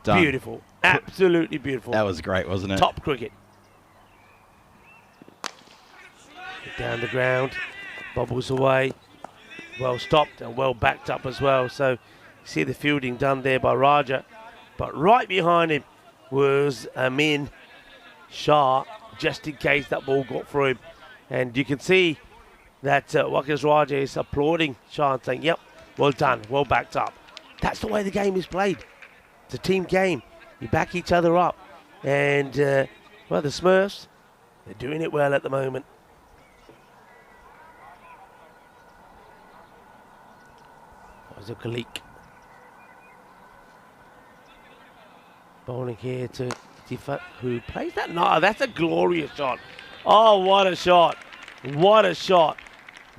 Done. Beautiful. Absolutely beautiful. That was great, wasn't it? Top cricket. Down the ground. Bobbles away. Well stopped and well backed up as well. So you see the fielding done there by Raja. But right behind him was Amin Shah, just in case that ball got through him. And you can see that Waqas Raja is applauding Shah and saying, yep, well done, well backed up. That's the way the game is played. It's a team game. You back each other up. And, well, the Smurfs, they're doing it well at the moment. That was a Khalik. Bowling here to Tifa, who plays that. No, that's a glorious shot. Oh, what a shot. What a shot.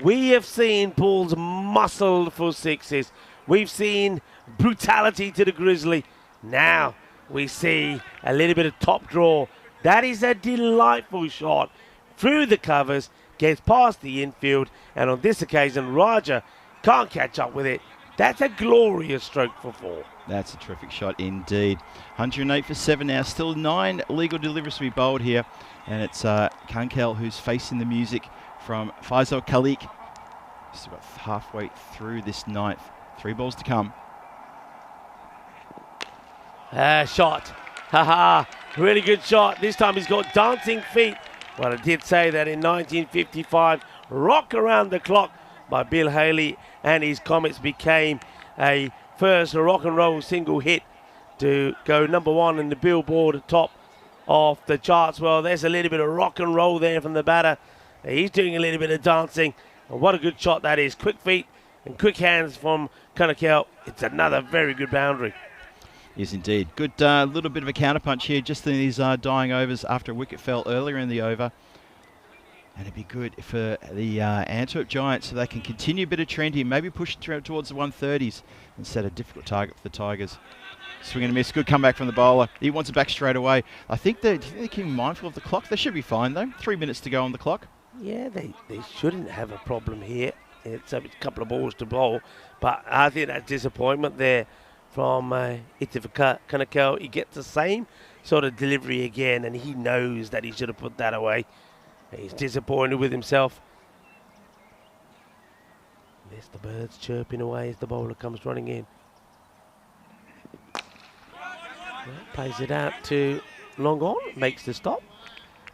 We have seen balls muscled for 6s. We've seen brutality to the Grizzly. Now we see a little bit of top draw. That is a delightful shot. Through the covers, gets past the infield, and on this occasion, Raja can't catch up with it. That's a glorious stroke for 4. That's a terrific shot indeed. 108 for 7 now. Still 9 legal deliveries to be bowled here. And it's Kankel who's facing the music from Faisal Khalik. Just about halfway through this 9th. 3 balls to come. Shot. Haha. Really good shot. This time he's got dancing feet. Well, I did say that in 1955, Rock Around the Clock by Bill Haley and his Comets became a first rock and roll single hit to go number 1 in the Billboard top of the charts. Well, there's a little bit of rock and roll there from the batter. He's doing a little bit of dancing. And what a good shot that is. Quick feet and quick hands from Kanakel. It's another very good boundary. Yes, indeed. Good little bit of a counterpunch here just in these dying overs after a wicket fell earlier in the over. And it'd be good for the Antwerp Giants so they can continue a bit of trend here, maybe push it towards the 130s and set a difficult target for the Tigers. Swing and a miss. Good comeback from the bowler. He wants it back straight away. I think they're keeping mindful of the clock. They should be fine, though. 3 minutes to go on the clock. Yeah, they shouldn't have a problem here. It's a couple of balls to bowl. But I think that's disappointment there from Itifika Kanakel. He gets the same sort of delivery again, and he knows that he should have put that away. He's disappointed with himself. There's the birds chirping away as the bowler comes running in. Plays it out to long on, makes the stop.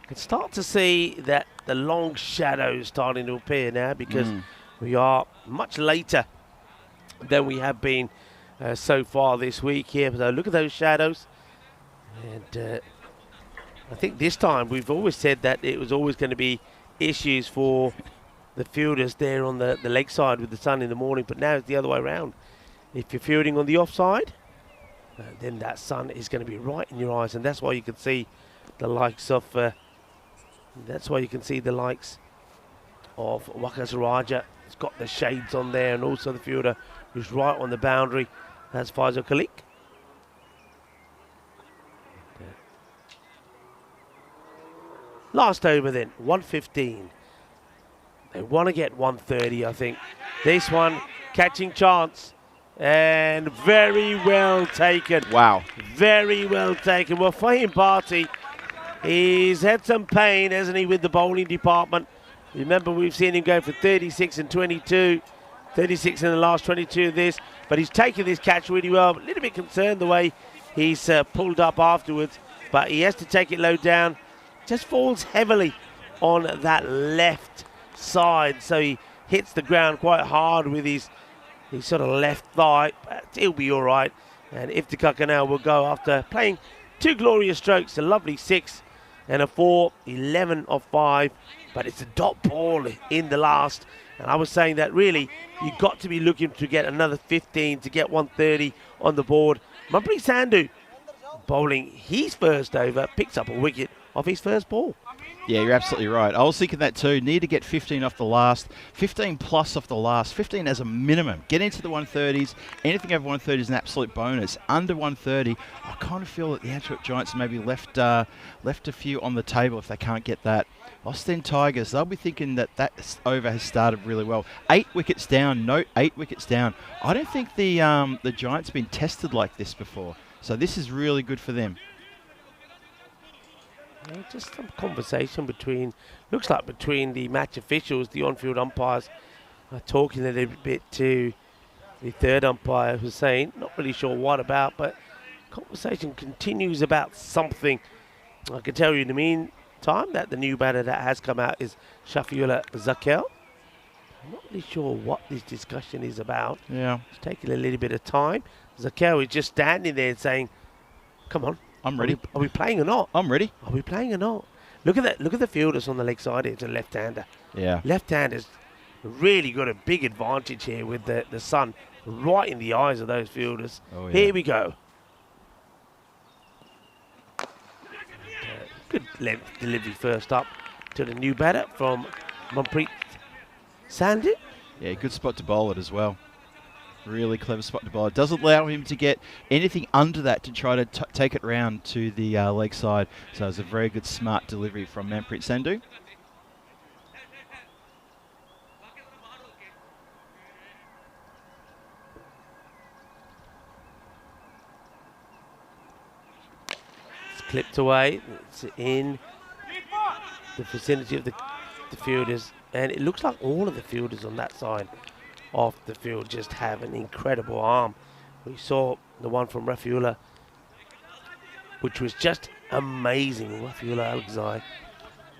You can start to see that the long shadows starting to appear now because we are much later than we have been so far this week here. So look at those shadows. And I think this time we've always said that it was always going to be issues for the fielders there on the leg side with the sun in the morning, but now it's the other way around. If you're fielding on the offside, then that sun is going to be right in your eyes, and that's why you can see the likes of Wakas Raja. It's got the shades on there, and also the fielder who's right on the boundary. That's Faisal Khalik. Last over then, 115. They want to get 130, I think. This one, catching chance. And very well taken. Wow. Very well taken. Well, Fahim Bharti, he's had some pain, hasn't he, with the bowling department. Remember, we've seen him go for 36 and 22. 36 in the last 22 of this. But he's taken this catch really well. A little bit concerned the way he's pulled up afterwards. But he has to take it low down. Just falls heavily on that left side. So he hits the ground quite hard with his sort of left thigh, but he'll be all right. And Iftikhar Kanal will go after playing two glorious strokes, a lovely 6 and a 4, 11 of 5, but it's a dot ball in the last. And I was saying that really you've got to be looking to get another 15 to get 130 on the board. Manpreet Sandhu bowling his first over, picks up a wicket off his first ball. Yeah, you're absolutely right. I was thinking that too. Need to get 15 off the last, 15 plus off the last, 15 as a minimum. Get into the 130s. Anything over 130 is an absolute bonus. Under 130, I kind of feel that the Antwerp Giants maybe left a few on the table if they can't get that. Austin Tigers, they'll be thinking that over has started really well. 8 wickets down. Note 8 wickets down. I don't think the Giants have been tested like this before. So this is really good for them. Yeah, just some conversation between the match officials, the on-field umpires are talking a little bit to the third umpire, Hussein. Not really sure what about, but conversation continues about something. I can tell you in the meantime that the new batter that has come out is Shafiullah Zakel. I'm not really sure what this discussion is about. Yeah. It's taking a little bit of time. Zakel is just standing there saying, come on. I'm ready. Are we playing or not? I'm ready. Are we playing or not? Look at that. Look at the fielders on the leg side here. It's a left-hander. Yeah. Left-handers really got a big advantage here with the sun right in the eyes of those fielders. Oh, yeah. Here we go. Good length delivery first up to the new batter from Manpreet Sandhu. Yeah, good spot to bowl it as well. Really clever spot to bowl. It doesn't allow him to get anything under that to try to take it round to the leg side. So it's a very good, smart delivery from Manpreet Sandhu. It's clipped away. It's in the vicinity of the fielders. And it looks like all of the fielders on that side off the field just have an incredible arm. We saw the one from Rafiullah, which was just amazing. Rafiullah Algzai.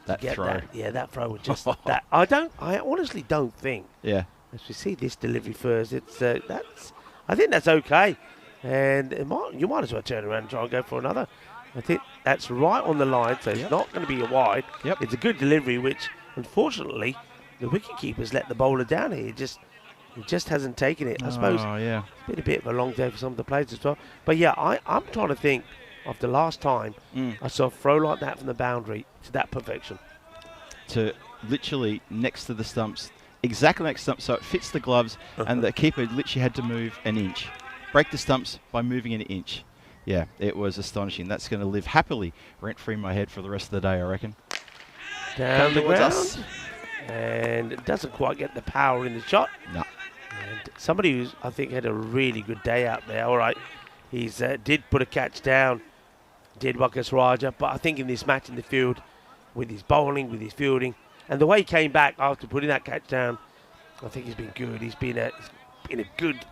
That throw. That throw was just that. I honestly don't think. Yeah. As we see this delivery first, I think that's okay. And you might as well turn around and try and go for another. I think that's right on the line, so it's not going to be a wide. Yep. It's a good delivery, which unfortunately the wicketkeeper's let the bowler down here. He just hasn't taken it. I suppose yeah. It's been a bit of a long day for some of the players as well. But yeah, I'm trying to think of the last time I saw a throw like that from the boundary to that perfection. To literally next to the stumps, exactly next to the stumps, so it fits the gloves, and the keeper literally had to move an inch. Break the stumps by moving an inch. Yeah, it was astonishing. That's going to live happily rent-free in my head for the rest of the day, I reckon. Down the ground. Us. And it doesn't quite get the power in the shot. No. And somebody who's, I think, had a really good day out there. All right, he's did put a catch down, did Wakas Raja, but I think in this match in the field, with his bowling, with his fielding, and the way he came back after putting that catch down, I think he's been good. He's been a good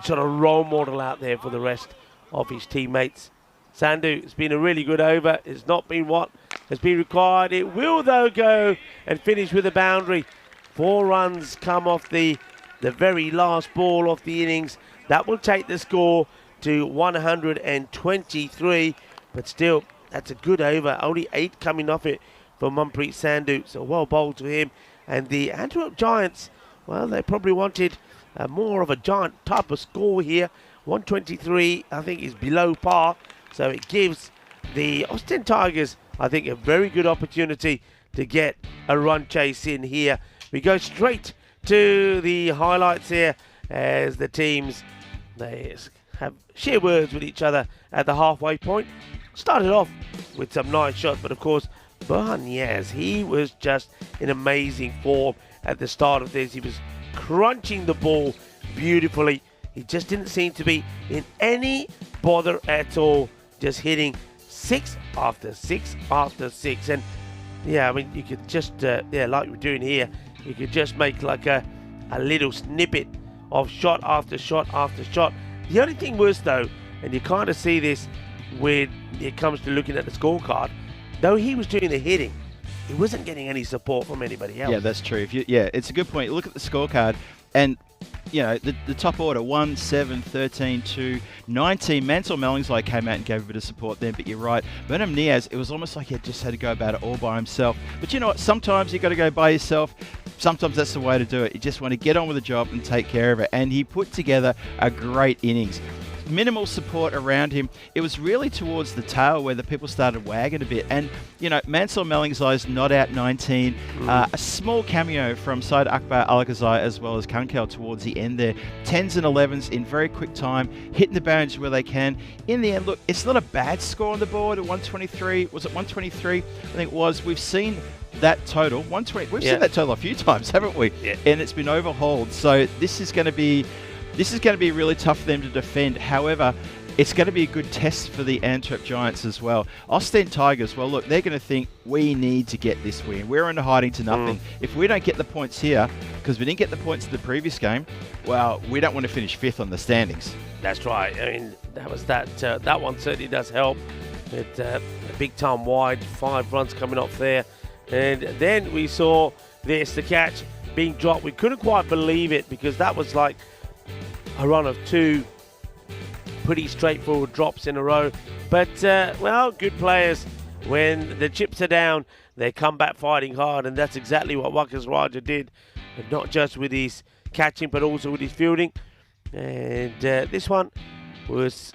sort of role model out there for the rest of his teammates. Sandhu, it's been a really good over. It's not been what has been required. It will, though, go and finish with a boundary. 4 runs come off the very last ball of the innings. That will take the score to 123. But still, that's a good over. Only 8 coming off it for Manpreet Sandhu. So well bowled to him. And the Antwerp Giants, well, they probably wanted more of a giant type of score here. 123, I think, is below par. So it gives the Austin Tigers, I think, a very good opportunity to get a run chase in here. We go straight to the highlights here as the teams, they have share words with each other at the halfway point. Started off with some nice shots, but of course, Burhan Niaz, he was just in amazing form at the start of this. He was crunching the ball beautifully. He just didn't seem to be in any bother at all. Just hitting 6 after 6 after 6. And yeah, I mean, you could just, like we're doing here, you could just make like a little snippet of shot after shot after shot. The only thing was, though, and you kind of see this when it comes to looking at the scorecard, though he was doing the hitting, he wasn't getting any support from anybody else. Yeah, that's true. It's a good point. Look at the scorecard, and you know, the top order, 1, 7, 13, 2, 19. Mansell Mellingsley came out and gave a bit of support then, but you're right. Burnham Niaz, it was almost like he just had to go about it all by himself. But you know what? Sometimes you got to go by yourself. Sometimes that's the way to do it. You just want to get on with the job and take care of it. And he put together a great innings. Minimal support around him. It was really towards the tail where the people started wagging a bit. And, you know, Mansell Mellingsley's not out 19. A small cameo from Syed Akbar Alakazai as well as Kunkel towards the end there. 10s and 11s in very quick time, hitting the boundaries where they can. In the end, look, it's not a bad score on the board at 123. Was it 123? I think it was. We've seen that total, 120. We've seen that total a few times, haven't we? Yeah. And it's been overhauled. So this is going to be really tough for them to defend. However, it's going to be a good test for the Antwerp Giants as well. Austin Tigers, well, look, they're going to think we need to get this win. We're under hiding to nothing. If we don't get the points here, because we didn't get the points in the previous game, well, we don't want to finish 5th on the standings. That's right. I mean, that was that one certainly does help. It, a big time wide, 5 runs coming off there. And then we saw this, the catch being dropped. We couldn't quite believe it because that was like a run of 2 pretty straightforward drops in a row. But, well, good players. When the chips are down, they come back fighting hard, and that's exactly what Wakas Raja did. And not just with his catching, but also with his fielding. And this one was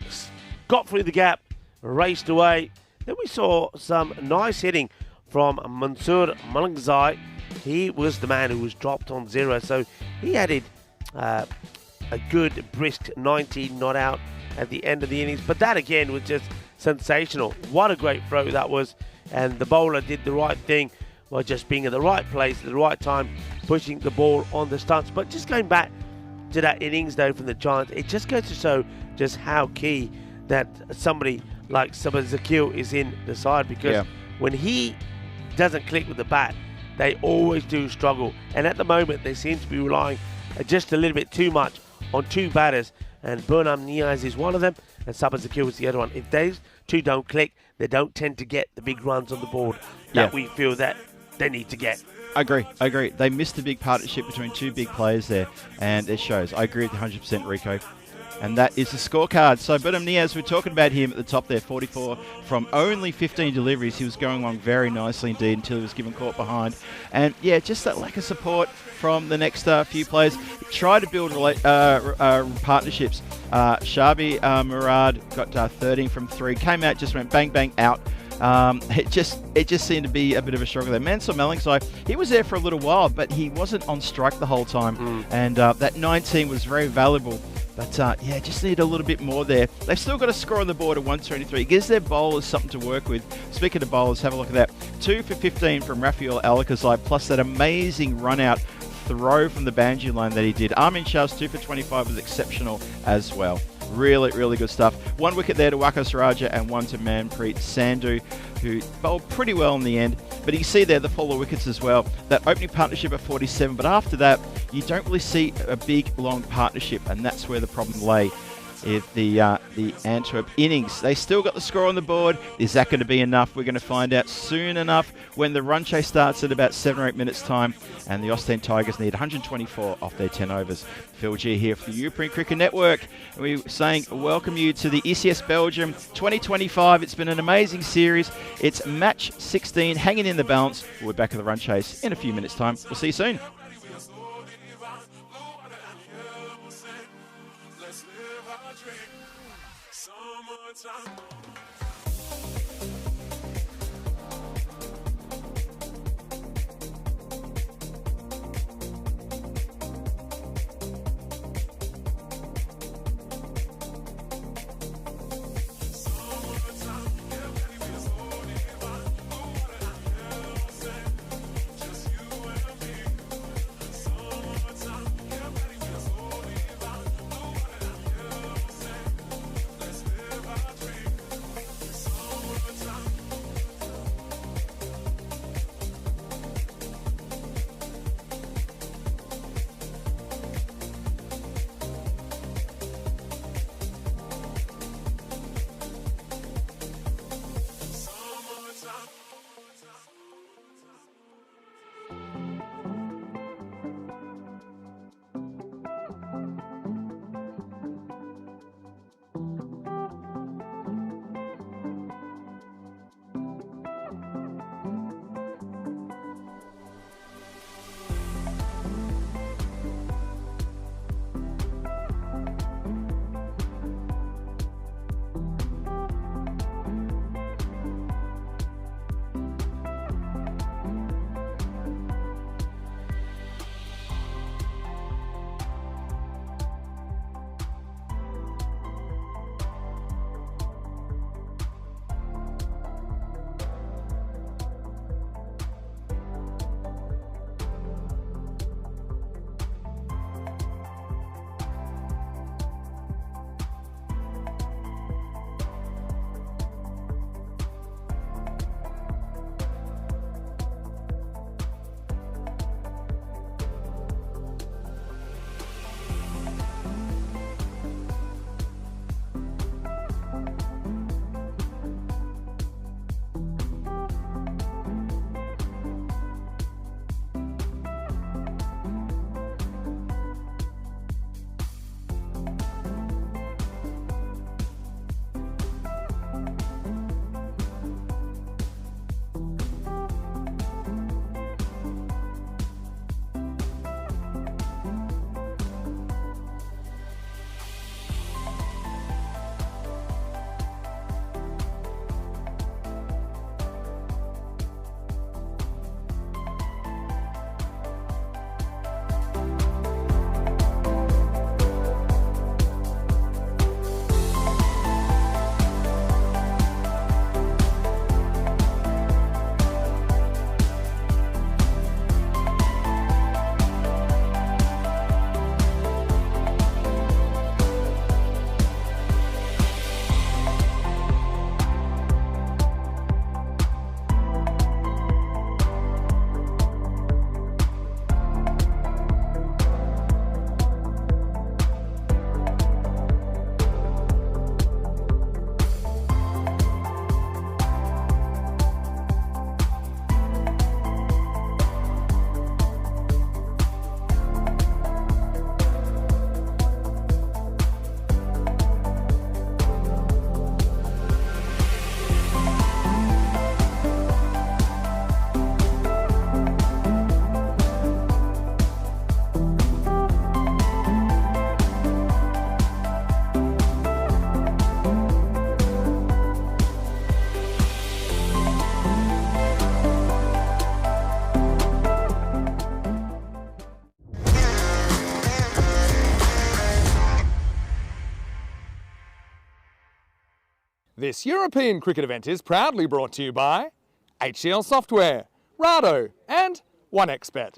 got through the gap, raced away. Then we saw some nice hitting from Mansoor Malangzai. He was the man who was dropped on 0, so he added a good brisk 19 not out at the end of the innings. But that again was just sensational. What a great throw that was, and the bowler did the right thing by just being in the right place at the right time, pushing the ball on the stumps. But just going back to that innings though from the Giants, it just goes to show just how key that somebody like Sabah Zakil is in the side, because when he doesn't click with the bat, they always do struggle. And at the moment, they seem to be relying just a little bit too much on 2 batters. And Burnham Niaz is one of them, and Sabah Zakil is the other one. If those 2 don't click, they don't tend to get the big runs on the board that we feel that they need to get. I agree. They missed a big partnership between 2 big players there, and it shows. I agree with 100%, Rico. And that is the scorecard. So Burnham Niaz, we're talking about him at the top there, 44 from only 15 deliveries. He was going along very nicely indeed until he was given caught behind. And yeah, just that lack of support from the next few players. Try to build partnerships. Shabi Murad got 13 from 3. Came out, just went bang, bang, out. It just seemed to be a bit of a struggle there. Mansell Mellingside, he was there for a little while, but he wasn't on strike the whole time. And that 19 was very valuable. But yeah, just need a little bit more there. They've still got a score on the board of 123. It gives their bowlers something to work with. Speaking of bowlers, have a look at that. 2 for 15 from Rafael Alakazai, plus that amazing run-out throw from the boundary line that he did. Armin Shah's 2 for 25 was exceptional as well. Really, really good stuff. 1 wicket there to Wakas Raja and 1 to Manpreet Sandhu, who bowled pretty well in the end. But you can see there the follow wickets as well. That opening partnership at 47, but after that, you don't really see a big, long partnership, and that's where the problem lay. The Antwerp innings. They still got the score on the board. Is that going to be enough? We're going to find out soon enough when the run chase starts at about 7 or 8 minutes time, and the Ostend Tigers need 124 off their 10 overs. Phil G here for the European Cricket Network. And we're saying welcome you to the ECS Belgium 2025. It's been an amazing series. It's match 16, hanging in the balance. We're back at the run chase in a few minutes time. We'll see you soon. Summertime. This European cricket event is proudly brought to you by HCL Software, Rado and 1xBet.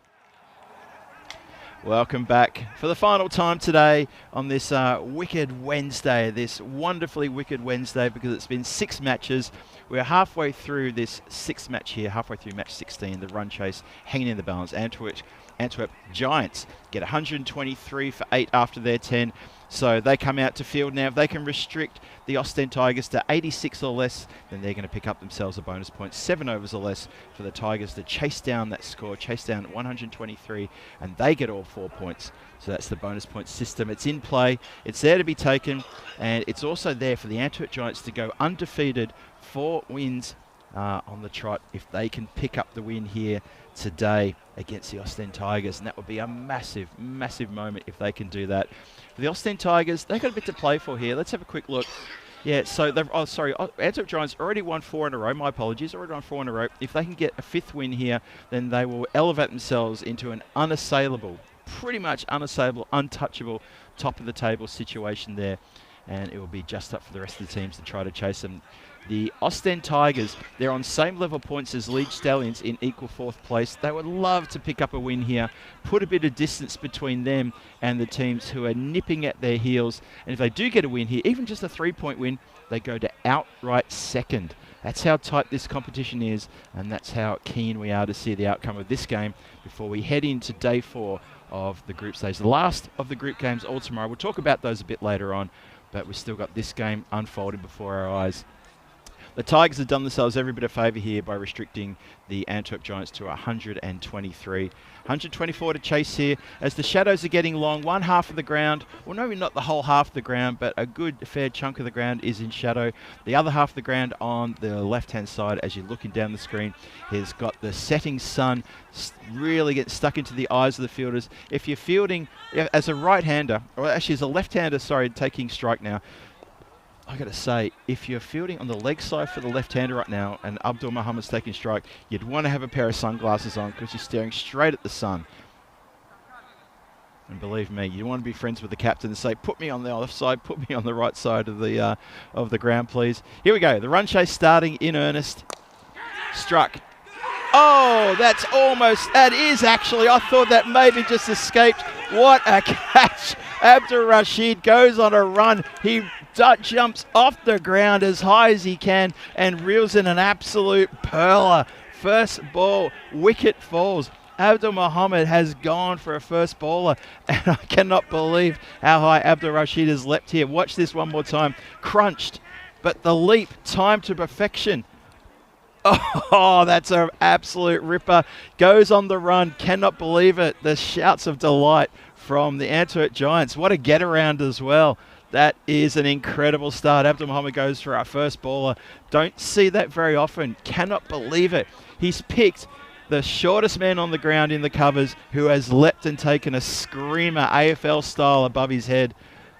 Welcome back for the final time today on this Wicked Wednesday, this wonderfully Wicked Wednesday, because it's been 6 matches. We're halfway through this 6th match here, halfway through match 16, the run chase hanging in the balance. Antwerp Giants get 123 for 8 after their 10. So they come out to field now. If they can restrict the Ostend Tigers to 86 or less, then they're going to pick up themselves a bonus point. 7 overs or less for the Tigers to chase down that score, chase down 123, and they get all 4 points. So that's the bonus point system. It's in play. It's there to be taken, and it's also there for the Antwerp Giants to go undefeated, 4 wins on the trot if they can pick up the win here today against the Ostend Tigers, and that would be a massive, massive moment if they can do that. For the Ostend Tigers, they've got a bit to play for here. Let's have a quick look. Yeah, so they've, Antwerp Giants already won 4 in a row. My apologies, already won 4 in a row. If they can get a 5th win here, then they will elevate themselves into an unassailable, pretty much unassailable, untouchable, top of the table situation there, and it will be just up for the rest of the teams to try to chase them. The Ostend Tigers, they're on same level points as Leeds Stallions in equal 4th place. They would love to pick up a win here, put a bit of distance between them and the teams who are nipping at their heels. And if they do get a win here, even just a 3-point win, they go to outright 2nd. That's how tight this competition is, and that's how keen we are to see the outcome of this game before we head into day 4 of the group stage. The last of the group games all tomorrow. We'll talk about those a bit later on, but we've still got this game unfolding before our eyes. The Tigers have done themselves every bit of favour here by restricting the Antwerp Giants to 123. 124 to chase here as the shadows are getting long. One half of the ground, well, no, not the whole half of the ground, but a good fair chunk of the ground is in shadow. The other half of the ground on the left-hand side, as you're looking down the screen, has got the setting sun really getting stuck into the eyes of the fielders. If you're fielding as a right-hander, or actually as a left-hander, sorry, taking strike now, I got to say, if you're fielding on the leg side for the left-hander right now and Abdul Muhammad's taking strike, you'd want to have a pair of sunglasses on because you're staring straight at the sun. And believe me, you want to be friends with the captain and say, put me on the left side, put me on the right side of the ground, please. Here we go. The run chase starting in earnest. Struck. Oh, that is actually, I thought that maybe just escaped. What a catch. Abdul Rashid goes on a run. He jumps off the ground as high as he can and reels in an absolute perler. First ball, wicket falls. Abdul Muhammad has gone for a first bowler, and I cannot believe how high Abdul Rashid has leapt here. Watch this one more time. Crunched, but the leap, timed to perfection. Oh, that's an absolute ripper. Goes on the run. Cannot believe it. The shouts of delight from the Antwerp Giants. What a get around as well. That is an incredible start. Abdul Muhammad goes for our first bowler. Don't see that very often. Cannot believe it. He's picked the shortest man on the ground in the covers who has leapt and taken a screamer AFL style above his head.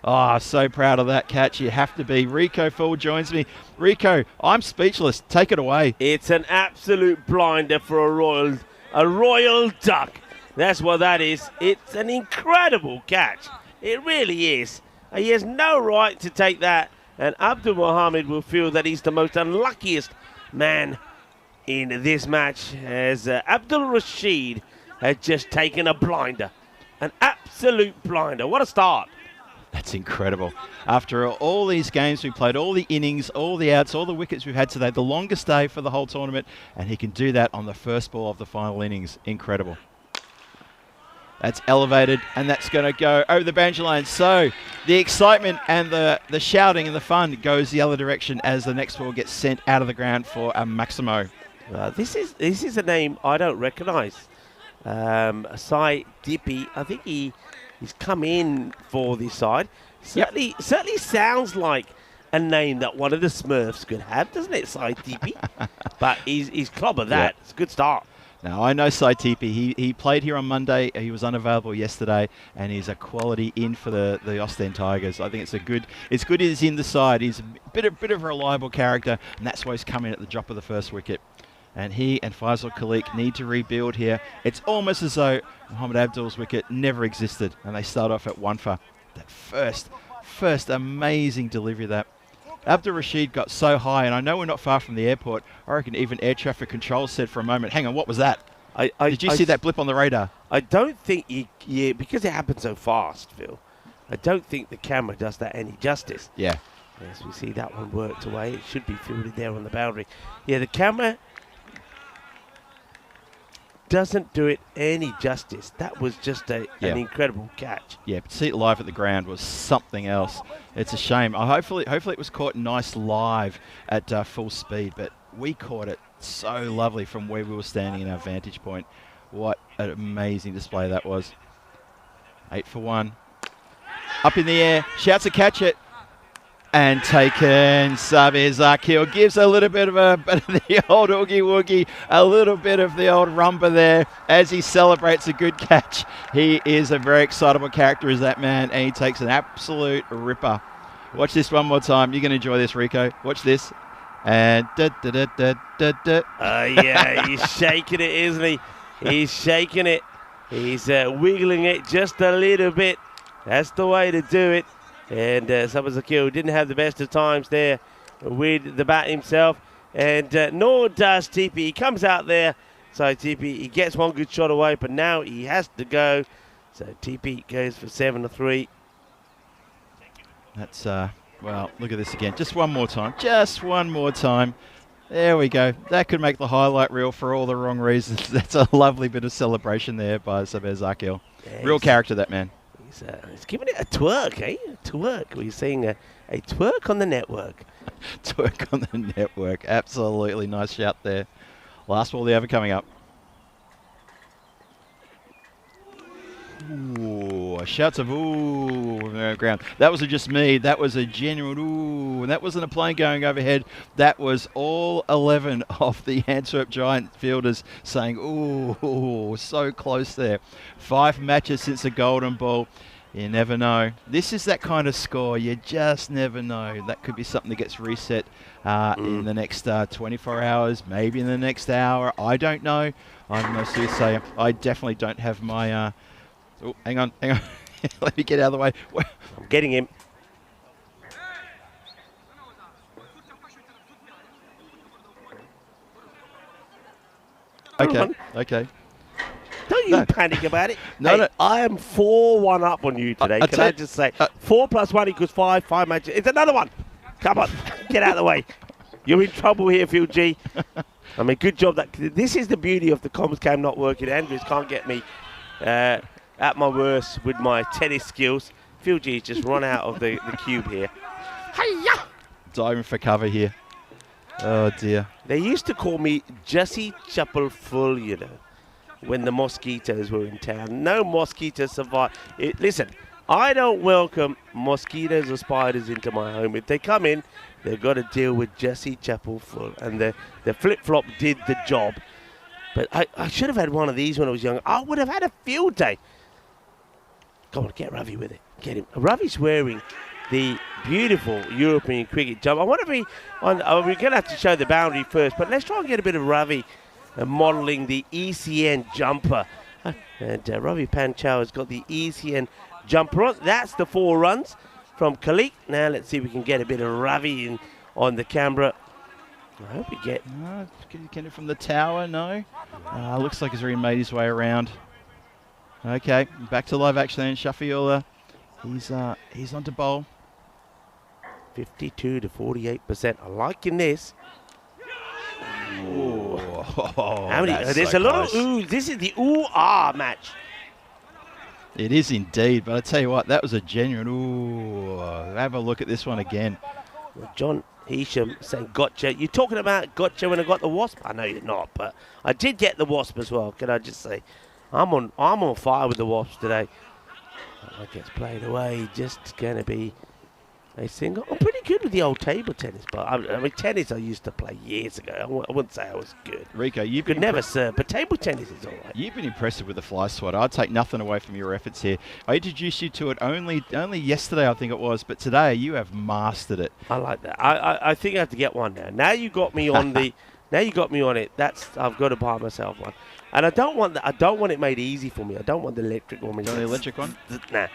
Oh, so proud of that catch. You have to be. Rico Full joins me. Rico, I'm speechless. Take it away. It's an absolute blinder for a royal duck. That's what that is. It's an incredible catch. It really is. He has no right to take that, and Abdul Muhammad will feel that he's the most unluckiest man in this match, as Abdul Rashid has just taken a blinder. An absolute blinder. What a start. That's incredible. After all these games we played, all the innings, all the outs, all the wickets we've had today, the longest day for the whole tournament, and he can do that on the first ball of the final innings. Incredible. That's elevated, and that's going to go over the boundary line. So the excitement and the shouting and the fun goes the other direction as the next ball gets sent out of the ground for a Maximo. This is a name I don't recognise. Sai Dippy, I think he's come in for this side. Certainly sounds like a name that one of the Smurfs could have, doesn't it, Sai Dippy? But he's clobbered that. Yeah. It's a good start. Now, I know Saitipi. He played here on Monday. He was unavailable yesterday, and he's a quality in for the Ostend Tigers. I think it's good he's in the side. He's a bit of a reliable character, and that's why he's come in at the drop of the first wicket. And he and Faisal Khalik need to rebuild here. It's almost as though Muhammad Abdul's wicket never existed, and they start off at 1 for. That first amazing delivery of that. Abdul Rashid got so high, and I know we're not far from the airport. I reckon even air traffic control said for a moment, hang on, what was that? Did you see that blip on the radar? I don't think because it happened so fast, Phil, I don't think the camera does that any justice. Yeah. Yes, we see that one worked away. It should be fielded there on the boundary. Yeah, the camera doesn't do it any justice. That was just an incredible catch. Yeah, but to see it live at the ground was something else. It's a shame. Hopefully it was caught nice live at full speed, but we caught it so lovely from where we were standing in our vantage point. What an amazing display that was. 8 for 1. Up in the air, shouts to catch it. And taken, Sabir Zakil gives a little bit of the old oogie woogie, a little bit of the old rumba there as he celebrates a good catch. He is a very excitable character, is that man, and he takes an absolute ripper. Watch this one more time. You're going to enjoy this, Rico. Watch this. And yeah, he's shaking it, isn't he? He's shaking it. He's wiggling it just a little bit. That's the way to do it. And Sabir Zakil didn't have the best of times there with the bat himself. And nor does TP. He comes out there. So TP, he gets one good shot away, but now he has to go. So TP goes for 7 to 3. That's, well, look at this again. Just one more time. Just one more time. There we go. That could make the highlight reel for all the wrong reasons. That's a lovely bit of celebration there by Sabir Zakil. Yeah, real character, that man. He's giving it a twerk, eh? A twerk. We're seeing a twerk on the network. Twerk on the network. Absolutely nice shout there. Last ball of the over coming up. Ooh, shouts of ooh on the ground. That wasn't just me. That was a genuine ooh. And that wasn't a plane going overhead. That was all 11 of the Antwerp Giant fielders saying ooh, so close there. 5 matches since the golden ball. You never know. This is that kind of score. You just never know. That could be something that gets reset in the next 24 hours, maybe in the next hour. I don't know. I'm no soothsayer. I definitely don't have my... oh, hang on. Let me get out of the way. I'm getting him. Okay. Don't you panic about it. No, no. I am 4-1 up on you today. Can I just say, 4 + 1 = 5. 5 matches. It's another one. Come on, get out of the way. You're in trouble here, Phil G. I mean, good job. This is the beauty of the comms cam not working. Andrews can't get me at my worst with my tennis skills. Phil G's just run out of the cube here. Hi-ya! Diving for cover here. Oh, dear. They used to call me Jesse Chapel Full, you know, when the mosquitoes were in town. No mosquitoes survive. Listen, I don't welcome mosquitoes or spiders into my home. If they come in, they've got to deal with Jesse Chapel Full. And the flip-flop did the job. But I should have had one of these when I was young. I would have had a field day. Come on, get Ravi with it. Get him. Ravi's wearing the beautiful European cricket jumper. I wonder if we're going to have to show the boundary first, but let's try and get a bit of Ravi modelling the ECN jumper. And Ravi Panchal has got the ECN jumper on. That's the 4 runs from Khalik. Now let's see if we can get a bit of Ravi on the camera. I hope we get... No, get it from the tower, no. Looks like he's already made his way around. Okay, back to live action then. Shafiullah, he's on to bowl. 52 to 48%. I'm liking this. Ooh. How many? There's so a lot close. of ooh. This is the ooh-ah match. It is indeed, but I tell you what, that was a genuine ooh. Have a look at this one again. Well, John Hesham saying gotcha. You're talking about gotcha when I got the wasp? I know you're not, but I did get the wasp as well. Can I just say, I'm on fire with the wasps today. That gets played away. Just going to be a single. I'm pretty good with the old table tennis, but I mean tennis I used to play years ago. I wouldn't say I was good. Rico, you could never serve, but table tennis is all right. You've been impressive with the fly swatter. I'd take nothing away from your efforts here. I introduced you to it only yesterday, I think it was, but today you have mastered it. I like that. I think I have to get one now. Now you got me on the. Now you got me on it. I've got to buy myself one, and I don't want that. I don't want it made easy for me. I don't want the electric one. You want the electric one? Nah,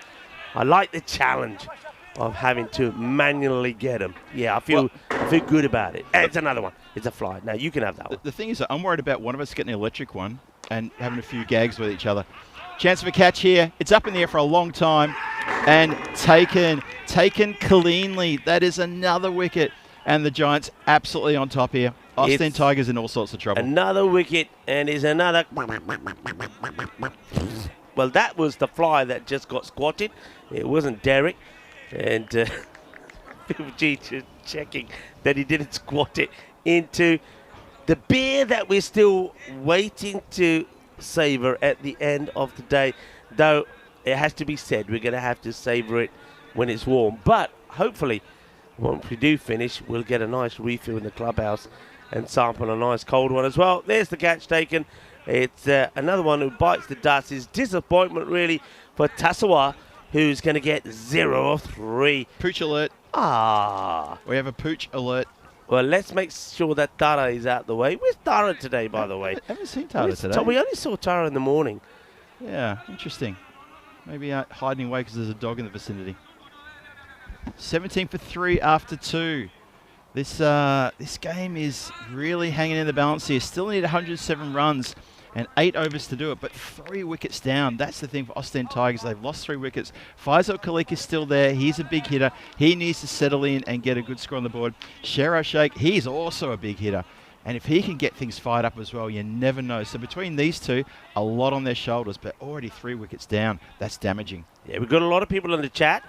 I like the challenge. of having to manually get them. Yeah, I feel good about it. And it's another one. It's a fly. Now you can have that one. The thing is that I'm worried about one of us getting an electric one and having a few gags with each other. Chance of a catch here. It's up in the air for a long time and taken cleanly. That is another wicket. And the Giants absolutely on top here. Austin Tigers in all sorts of trouble. Another wicket, and is another. Well, that was the fly that just got squatted. It wasn't Derek. And G checking that he didn't squat it into the beer that we're still waiting to savor at the end of the day. Though it has to be said, we're going to have to savor it when it's warm. But hopefully, once we do finish, we'll get a nice refill in the clubhouse and sample a nice cold one as well. There's the catch taken. It's another one who bites the dust. It's disappointment really for Tasawa, who's going to get 0 of 3. Pooch alert. We have a pooch alert. Well, let's make sure that Tara is out the way. Where's Tara today, by the way? I haven't seen Tara today. We only saw Tara in the morning. Yeah, interesting. Maybe out hiding away because there's a dog in the vicinity. 17 for 3 after 2. This game is really hanging in the balance here. Still need 107 runs and 8 overs to do it, but 3 wickets down. That's the thing for Austin Tigers. They've lost 3 wickets. Faisal Khalik is still there. He's a big hitter. He needs to settle in and get a good score on the board. Sherar Sheikh, he's also a big hitter. And if he can get things fired up as well, you never know. So between these two, a lot on their shoulders, but already 3 wickets down. That's damaging. Yeah, we've got a lot of people in the chat.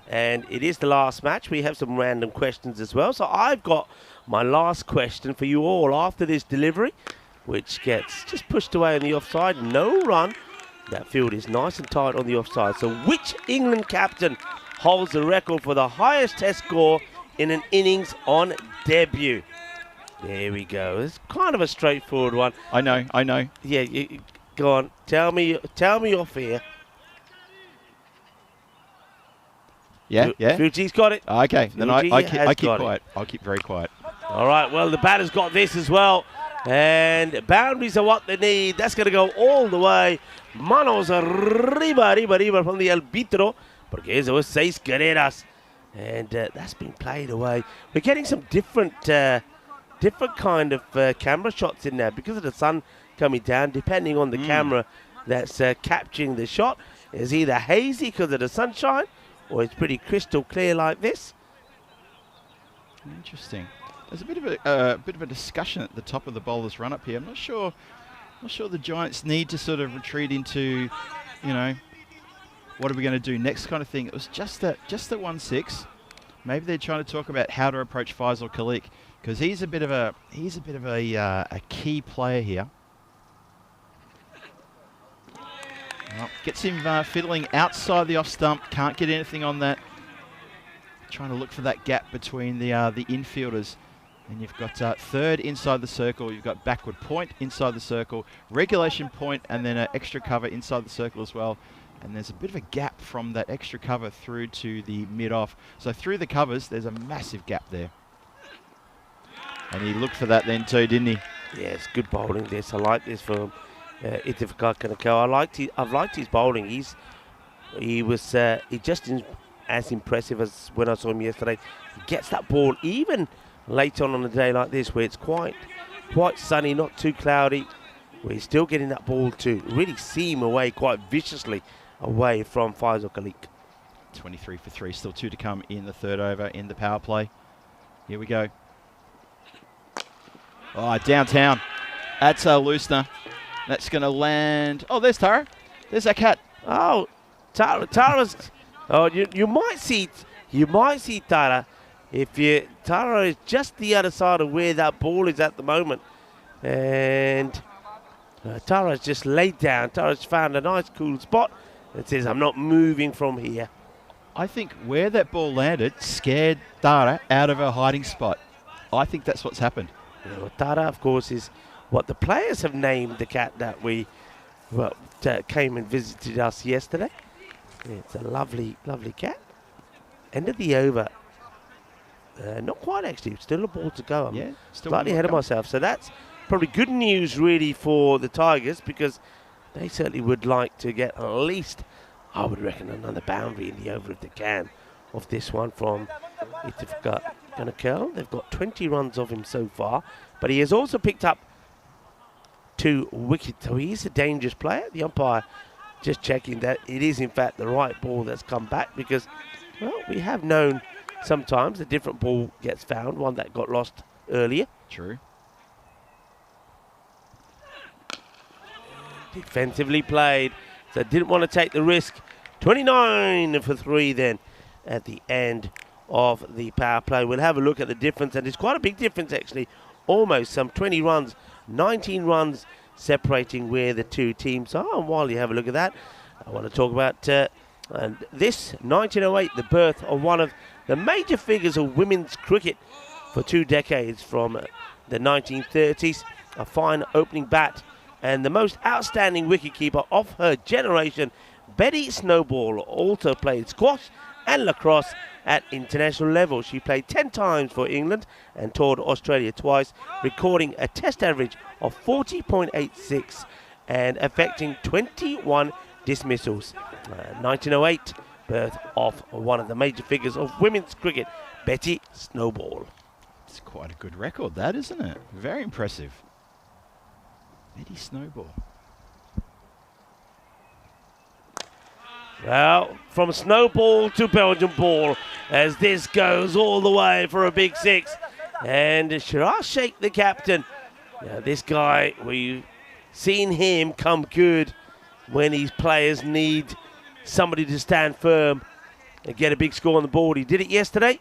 And it is the last match. We have some random questions as well. So I've got my last question for you all after this delivery, which gets just pushed away on the offside. No run. That field is nice and tight on the offside. So which England captain holds the record for the highest test score in an innings on debut? There we go. It's kind of a straightforward one. I know. Yeah, go on. Tell me your fear. Yeah. Fuji's got it. Okay, then I keep quiet. It. I'll keep very quiet. All right, well, the batter's got this as well. And boundaries are what they need. That's going to go all the way. Manos arriba from the arbitro. Porque eso es 6 carreras. And that's been played away. We're getting some different kind of camera shots in there because of the sun coming down, depending on the camera that's capturing the shot. It's either hazy because of the sunshine, or it's pretty crystal clear like this. Interesting. There's a bit of a discussion at the top of the bowler's run up here. I'm not sure the Giants need to sort of retreat into, what are we going to do next kind of thing. It was just at 1-6. Maybe they're trying to talk about how to approach Faisal Khalik because he's a bit of a key player here. Well, gets him fiddling outside the off stump. Can't get anything on that. Trying to look for that gap between the infielders. And you've got third inside the circle. You've got backward point inside the circle, regulation point, and then an extra cover inside the circle as well. And there's a bit of a gap from that extra cover through to the mid-off. So through the covers, there's a massive gap there. And he looked for that then too, didn't he? Yeah, it's good bowling this. I like this for him. Itifakar Kanako. I've liked his bowling. He just as impressive as when I saw him yesterday. He gets that ball even late on a day like this where it's quite sunny, not too cloudy, where he's still getting that ball to really seam away quite viciously away from Faisal Khalik. 23 for 3, still 2 to come in the third over in the power play. Here we go. Oh, downtown. That's a loosener. That's going to land. Oh, there's Tara. There's that cat. Oh, Tara's. Oh, you might see Tara. Tara is just the other side of where that ball is at the moment, and Tara's just laid down. Tara's found a nice cool spot and says, "I'm not moving from here." I think where that ball landed scared Tara out of her hiding spot. I think that's what's happened. Tara, of course, is what the players have named the cat that came and visited us yesterday. It's a lovely, lovely cat. End of the over. Not quite, actually. Still a ball to go. I'm slightly ahead of myself. So that's probably good news, really, for the Tigers because they certainly would like to get at least, I would reckon, another boundary in the over if they can. of this one from Itifka Ganakel. They've got 20 runs of him so far, but he has also picked up 2 wickets, so he is a dangerous player. The umpire just checking that it is in fact the right ball that's come back, because, well, we have known sometimes a different ball gets found, one that got lost earlier. True. Defensively played, so didn't want to take the risk. 29 for 3 then at the end of the power play. We'll have a look at the difference, and it's quite a big difference actually, almost some 20 runs, 19 runs separating where the two teams are. And while you have a look at that, I want to talk about this 1908, the birth of one of the major figures of women's cricket for 2 decades, from the 1930s, a fine opening bat and the most outstanding wicketkeeper of her generation. Betty Snowball also played squash and lacrosse at international level. She played 10 times for England and toured Australia twice, recording a test average of 40.86 and affecting 21 dismissals. 1908, birth of one of the major figures of women's cricket, Betty Snowball. It's quite a good record, that, isn't it? Very impressive. Betty Snowball. Well, from snowball to Belgian ball, as this goes all the way for a big 6. And Shiraz Sheikh, the captain. Now, this guy, we've seen him come good when his players need somebody to stand firm and get a big score on the board. He did it yesterday.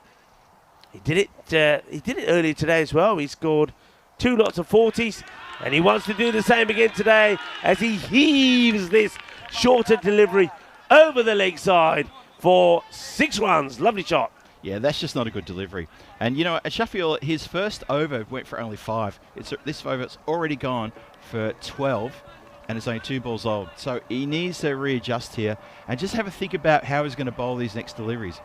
He did it earlier today as well. He scored 2 lots of 40s, and he wants to do the same again today as he heaves this shorter delivery over the leg side for 6 runs. Lovely shot. Yeah, that's just not a good delivery. And, you know, at Sheffield, his first over went for only 5. This over's already gone for 12, and it's only 2 balls old. So he needs to readjust here and just have a think about how he's going to bowl these next deliveries.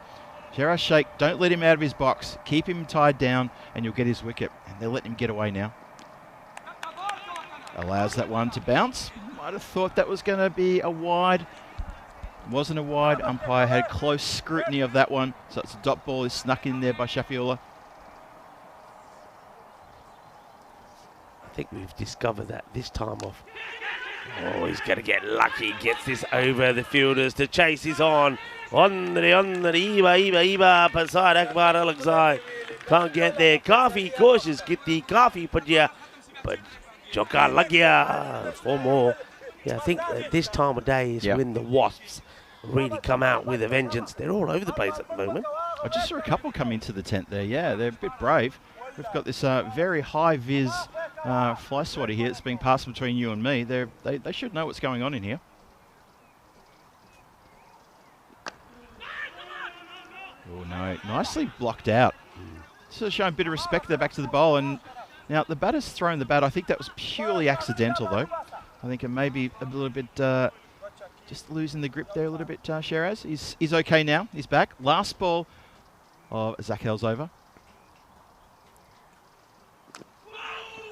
Shiraz Sheikh, don't let him out of his box. Keep him tied down, and you'll get his wicket. And they're letting him get away now. Allows that one to bounce. Might have thought that was going to be a wide. Wasn't a wide. Umpire had close scrutiny of that one, so it's a dot ball is snuck in there by Shafiola. I think we've discovered that this time off. Oh, he's going to get lucky. Gets this over the fielders. The chase is on. On the Iba, Pasad Akbar Alexai. Can't get there. Kafi cautious. Get the Kafi Padya. But Joka Lagia. 4 more. Yeah, I think this time of day is when the Wasps really come out with a vengeance. They're all over the place at the moment. I just saw a couple come into the tent there. Yeah, they're a bit brave. We've got this very high-vis fly swatter here. It's being passed between you and me. They should know what's going on in here. Oh, no. Nicely blocked out. So showing a bit of respect there back to the bowl. And now the batter's thrown the bat. I think that was purely accidental, though. I think it may be a little bit just losing the grip there a little bit, Shiraz. He's okay now. He's back. Last ball of Zakhel's over.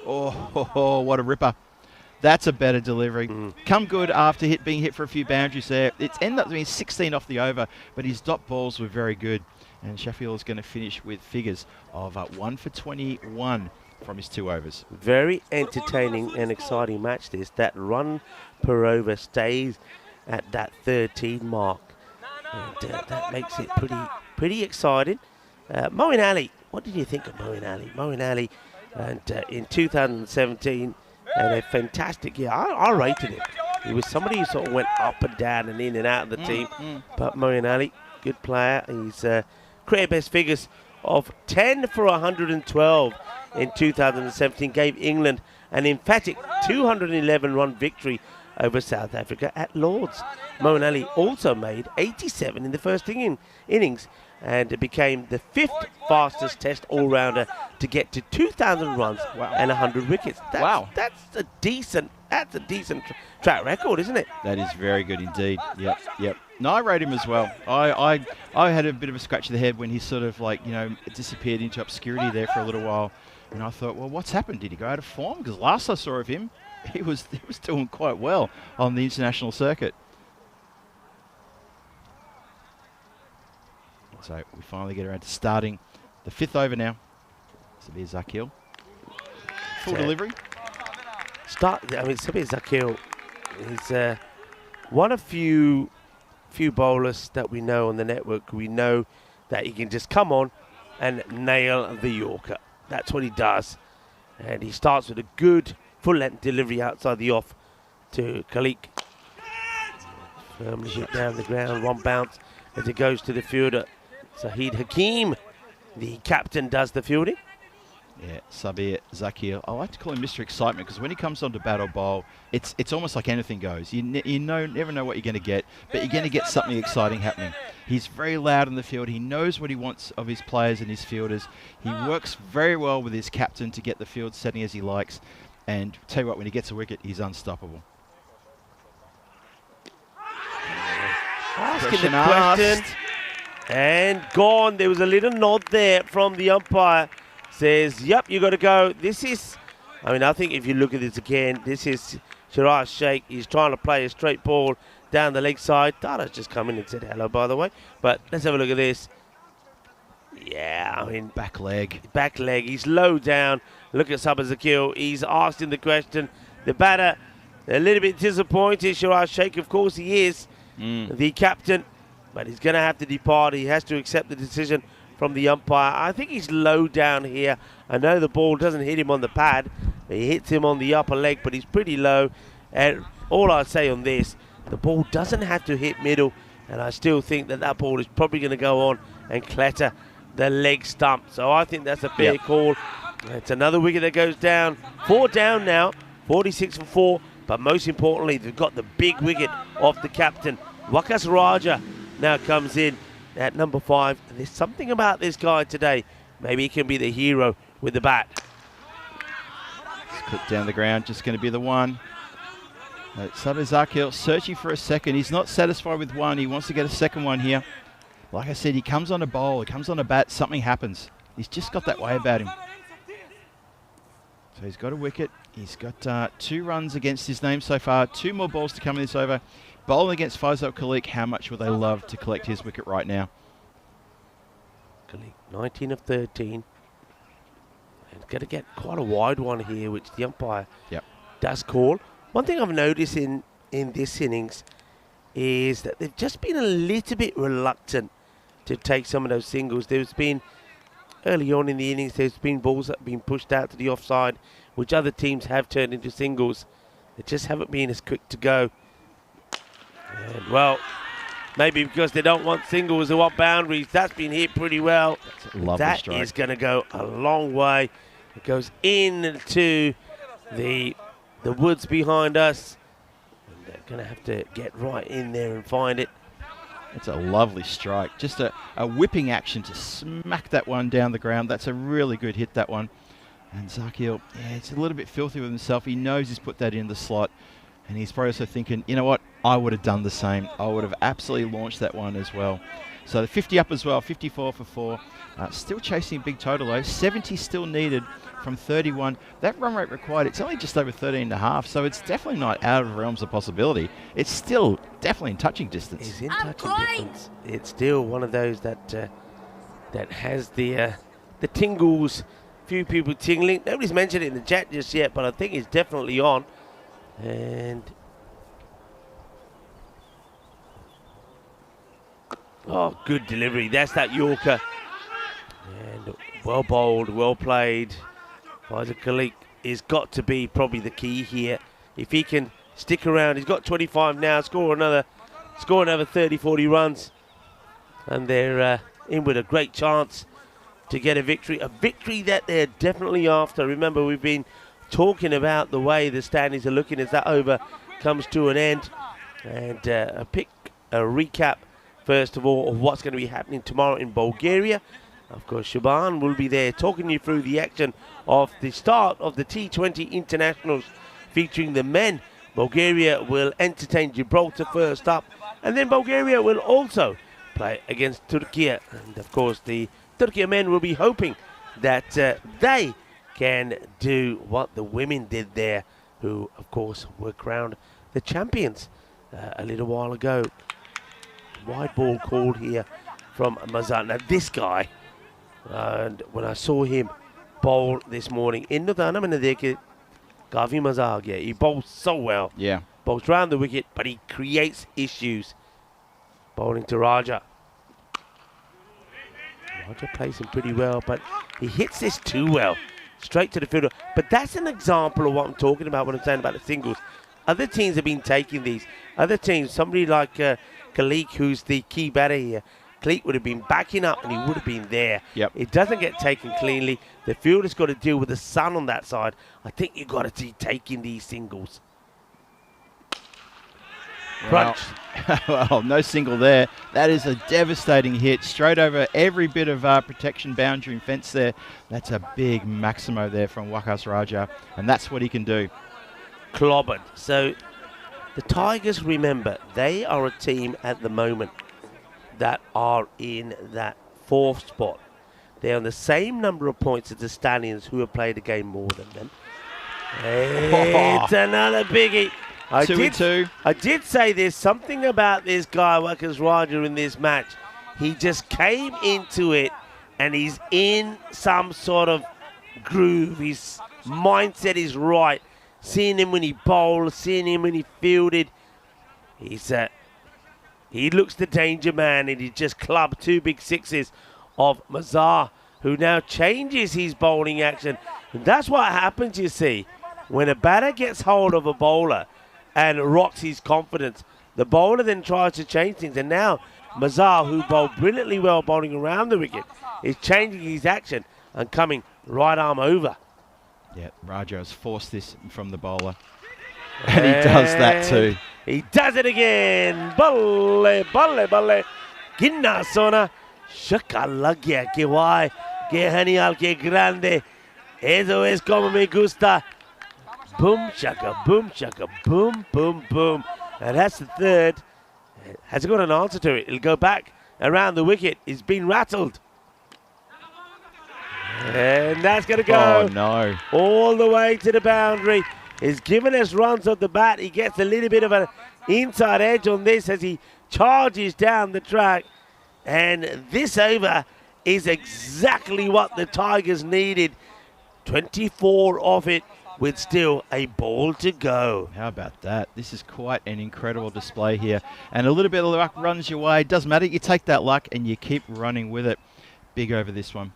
Oh, what a ripper. That's a better delivery. Come good after being hit for a few boundaries there. It's ended up being 16 off the over, but his dot balls were very good. And Sheffield is going to finish with figures of 1 for 21 from his 2 overs. Very entertaining and exciting match this. That run per over stays at that 13 mark. And that makes it pretty exciting. Moeen Ali, what did you think of Moeen Ali? Moeen Ali, and in 2017, had a fantastic year. I rated him. He was somebody who sort of went up and down and in and out of the team. But Moeen Ali, good player. He's career best figures of 10 for 112 in 2017, gave England an emphatic 211-run victory over South Africa at Lord's. Moeen Ali also made 87 in the first innings and became the 5th fastest Test all-rounder to get to 2,000 runs and 100 wickets. That's a decent track record, isn't it? That is very good indeed. Yep. No, I rate him as well. I had a bit of a scratch of the head when he sort of disappeared into obscurity there for a little while. And I thought, well, what's happened? Did he go out of form? Because last I saw of him, he was doing quite well on the international circuit. So we finally get around to starting the 5th over now. Sabir Zakil. Full delivery. Sabir Zakil is one of few bowlers that we know on the network. We know that he can just come on and nail the Yorker. That's what he does. And he starts with a good full-length delivery outside the off to Khalik. Firmly hit down the ground, one bounce as it goes to the fielder. Zahid Hakim, the captain, does the fielding. Yeah, Sabir Zakir. I like to call him Mr. Excitement because when he comes on to bat or bowl, it's almost like anything goes. You never know what you're going to get, but you're going to get something exciting happening. He's very loud in the field. He knows what he wants of his players and his fielders. He works very well with his captain to get the field setting as he likes. And tell you what, when he gets a wicket, he's unstoppable. Asking the question. And gone. There was a little nod there from the umpire. Says, yep, you got to go. I think if you look at this again, this is Shiraz Sheikh. He's trying to play a straight ball down the leg side. Dada's just come in and said hello, by the way. But let's have a look at this. Yeah, back leg. Back leg. He's low down. Look at Sabir Zakil. He's asking the question. The batter, a little bit disappointed. Shiraz Sheikh, of course, he is the captain. But he's going to have to depart. He has to accept the decision from the umpire. I think he's low down here. I know the ball doesn't hit him on the pad. He hits him on the upper leg, but he's pretty low. And all I'll say on this, the ball doesn't have to hit middle. And I still think that ball is probably going to go on and clatter the leg stump. So I think that's a fair call. It's another wicket that goes down. 4 down now, 46 for 4. But most importantly, they've got the big wicket off the captain. Waqas Raja now comes in at number 5. And there's something about this guy today. Maybe he can be the hero with the bat. Clip down the ground, just going to be the one. Sabir Zakil searching for a second. He's not satisfied with one. He wants to get a second one here. Like I said, he comes on a bowl, he comes on a bat, something happens. He's just got that way about him. So he's got a wicket. He's got 2 runs against his name so far. 2 more balls to come in this over. Bowling against Faisal Khalik. How much would they love to collect his wicket right now? Khalik, 19 of 13. And going to get quite a wide one here, which the umpire does call. One thing I've noticed in this innings is that they've just been a little bit reluctant to take some of those singles. There's been, early on in the innings, there's been balls that have been pushed out to the offside, which other teams have turned into singles. They just haven't been as quick to go. And, well, maybe because they don't want singles, they want boundaries. That's been hit pretty well. That's a lovely strike. That is going to go a long way. It goes into the woods behind us. And they're going to have to get right in there and find it. It's a lovely strike. Just a whipping action to smack that one down the ground. That's a really good hit, that one. And Zakil, it's a little bit filthy with himself. He knows he's put that in the slot. And he's probably also thinking, you know what, I would have done the same. I would have absolutely launched that one as well. So the 50 up as well, 54 for 4. Still chasing a big total though. 70 still needed from 31. That run rate required, it's only just over 13.5, so it's definitely not out of realms of possibility. It's still definitely in touching distance. It's in touching distance. It's still one of those that has the tingles. Few people tingling. Nobody's mentioned it in the chat just yet, but I think it's definitely on. And oh, good delivery. That's that Yorker. And well bowled, well played. Faisal Khalik has got to be probably the key here. If he can stick around, he's got 25 now, score another 30, 40 runs. And they're in with a great chance to get a victory. A victory that they're definitely after. Remember, we've been talking about the way the standings are looking as that over comes to an end. And a recap, first of all, of what's going to be happening tomorrow in Bulgaria. Of course, Shaban will be there talking you through the action of the start of the T20 internationals featuring the men. Bulgaria will entertain Gibraltar first up, and then Bulgaria will also play against Turkey. And of course, the Turkey men will be hoping that they can do what the women did there, who of course were crowned the champions a little while ago. Wide ball called here from Mazar. Now this guy, and when I saw him bowl this morning, in the मैंने देखे काफी मजा आ गया. He bowls so well. Yeah. Bowls round the wicket, but he creates issues. Bowling to Raja. Raja plays him pretty well, but he hits this too well. Straight to the fielder. But that's an example of what I'm talking about when I'm saying about the singles. Other teams have been taking these. Other teams, somebody like Khalik, who's the key batter here, Khalik would have been backing up and he would have been there. Yep. It doesn't get taken cleanly. The fielder's got to deal with the sun on that side. I think you've got to be taking these singles. Well, well, no single there. That is a devastating hit. Straight over every bit of protection, boundary and fence there. That's a big Maximo there from Waqas Raja. And that's what he can do. Clobbered. So the Tigers, remember, they are a team at the moment that are in that 4th spot. They're on the same number of points as the Stallions, who have played a game more than them. It's another biggie. I did say there's something about this guy, Waqas Raja, in this match. He just came into it and he's in some sort of groove. His mindset is right. Seeing him when he bowled, seeing him when he fielded. He looks the danger man, and he just clubbed 2 big sixes of Mazar, who now changes his bowling action. And that's what happens, you see. When a batter gets hold of a bowler and rocks his confidence, the bowler then tries to change things. And now Mazar, who bowled brilliantly well bowling around the wicket, is changing his action and coming right arm over. Yeah, Raja has forced this from the bowler. And he does that too. He does it again. Balle, balle, balle. Ginna sona. Shaka lagya que guay. Que genial, que grande. Eso es como me gusta. Boom, shaka, boom, boom, boom. And that's the 3rd. Has it got an answer to it? It'll go back around the wicket. It's been rattled. And that's going to go all the way to the boundary. He's given us runs off the bat. He gets a little bit of an inside edge on this as he charges down the track. And this over is exactly what the Tigers needed. 24 of it with still a ball to go. How about that? This is quite an incredible display here. And a little bit of luck runs your way. Doesn't matter. You take that luck and you keep running with it. Big over this one.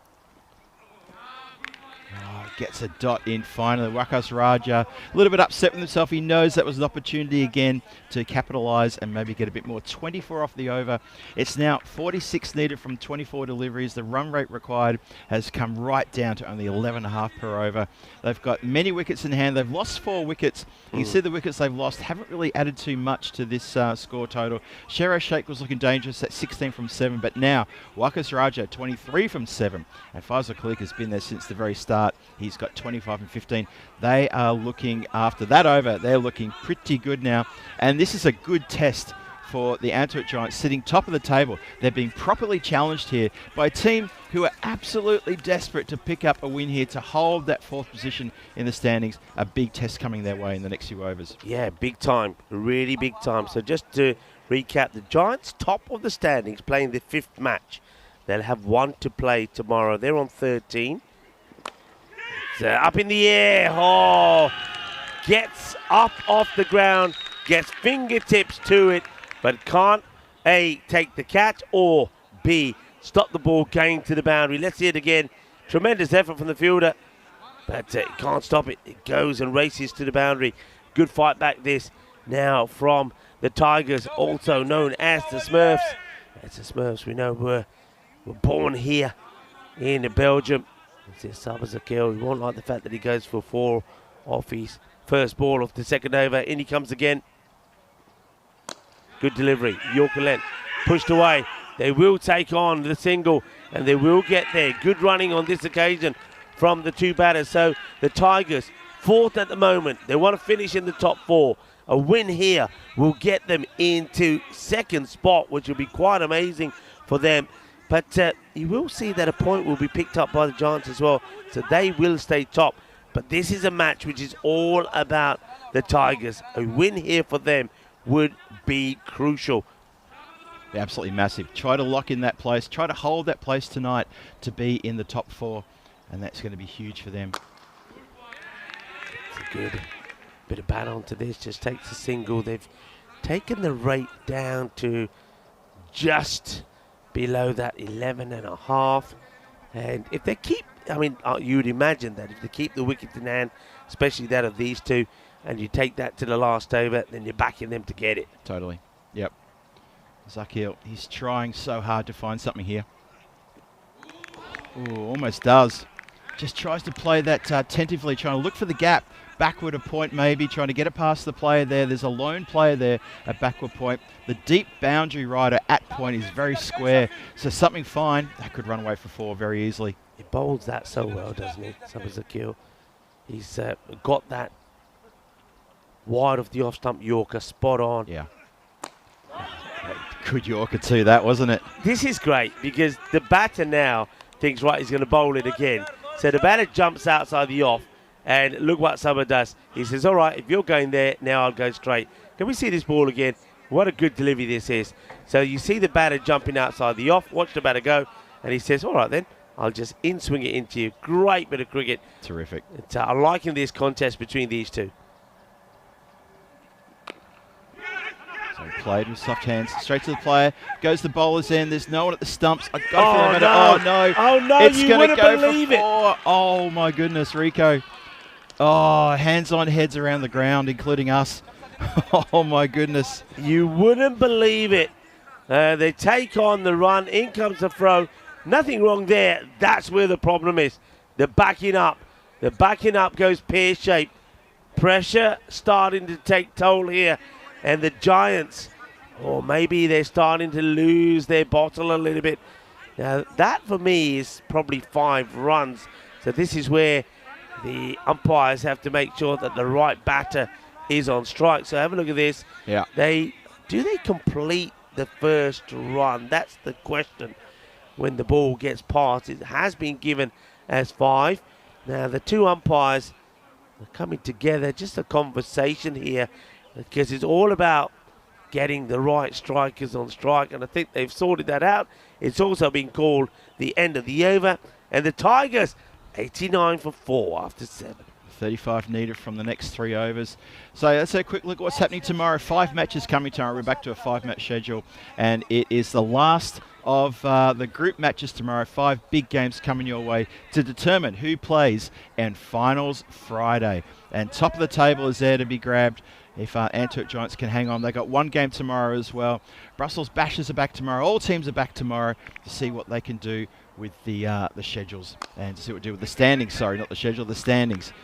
Gets a dot in finally. Waqas Raja, a little bit upset with himself. He knows that was an opportunity again to capitalise and maybe get a bit more. 24 off the over. It's now 46 needed from 24 deliveries. The run rate required has come right down to only 11.5 per over. They've got many wickets in hand. They've lost 4 wickets. You can see the wickets they've lost haven't really added too much to this score total. Shero Sheikh was looking dangerous at 16 from 7, but now Waqas Raja 23 from 7. And Faisal Khalik has been there since the very start. He's got 25 and 15. They are looking, after that over, they're looking pretty good now. And this is a good test for the Antwerp Giants sitting top of the table. They're being properly challenged here by a team who are absolutely desperate to pick up a win here to hold that 4th position in the standings. A big test coming their way in the next few overs. Yeah, big time. Really big time. So just to recap, the Giants top of the standings playing the 5th match. They'll have 1 to play tomorrow. They're on 13. Up in the air, gets up off the ground, gets fingertips to it, but can't A, take the catch, or B, stop the ball going to the boundary. Let's see it again. Tremendous effort from the fielder, but can't stop it. It goes and races to the boundary. Good fight back this now from the Tigers, also known as the Smurfs. That's the Smurfs we know were born here in Belgium. Sabazakil, you won't like the fact that he goes for 4 off his first ball of the 2nd over. In he comes again. Good delivery. Yorker length pushed away. They will take on the single and they will get there. Good running on this occasion from the 2 batters. So the Tigers, 4th at the moment. They want to finish in the top 4. A win here will get them into 2nd spot, which will be quite amazing for them. But you will see that a point will be picked up by the Giants as well. So they will stay top. But this is a match which is all about the Tigers. A win here for them would be crucial. Absolutely massive. Try to lock in that place. Try to hold that place tonight to be in the top 4. And that's going to be huge for them. It's a good bit of bat onto this. Just takes a single. They've taken the rate down to just below that 11.5. And if they keep, I mean, you'd imagine that if they keep the wickets in hand, especially that of these two, and you take that to the last over, then you're backing them to get it. Totally. Yep. Zakil, he's trying so hard to find something here. Ooh, almost does. Just tries to play that tentatively, trying to look for the gap. Backward a point maybe, trying to get it past the player there. There's a lone player there at backward point. The deep boundary rider at point is very square. So something fine. That could run away for 4 very easily. He bowls that so well, doesn't he? Zakil. He's got that wide of the off-stump Yorker spot on. Yeah. Good Yorker too, that, wasn't it? This is great because the batter now thinks, right, he's going to bowl it again. So the batter jumps outside the off, and look what Summer does. He says, all right, if you're going there, now I'll go straight. Can we see this ball again? What a good delivery this is. So you see the batter jumping outside the off, watch the batter go, and he says, all right then, I'll just in-swing it into you. Great bit of cricket. Terrific. I'm liking this contest between these two. So he played with soft hands, straight to the player, goes the bowler's end, there's no one at the stumps. I got it for a minute. No. Oh no! Oh no! It's You going to wouldn't go believe for it. 4. Oh my goodness, Rico! Oh, hands on heads around the ground, including us. Oh my goodness! You wouldn't believe it. They take on the run. In comes the throw. Nothing wrong there. That's where the problem is. The backing up. The backing up goes pear-shaped. Pressure starting to take toll here. And the Giants, or maybe they're starting to lose their bottle a little bit. Now, that for me is probably 5 runs. So this is where the umpires have to make sure that the right batter is on strike. So have a look at this. Yeah. Do they complete the first run? That's the question. When the ball gets past, it has been given as 5. Now the 2 umpires are coming together. Just a conversation here, because it's all about getting the right strikers on strike, and I think they've sorted that out. It's also been called the end of the over, and the Tigers 89 for 4 after 7. 35 needed from the next 3 overs. So let's have a quick look at what's happening tomorrow. 5 matches coming tomorrow. We're back to a 5-match schedule, and it is the last of the group matches tomorrow. 5 big games coming your way to determine who plays, and finals Friday. And top of the table is there to be grabbed if Antwerp Giants can hang on. They got 1 game tomorrow as well. Brussels Bashers are back tomorrow. All teams are back tomorrow to see what they can do with the schedules, and to see what they do with the standings. Sorry, not the schedule, the standings.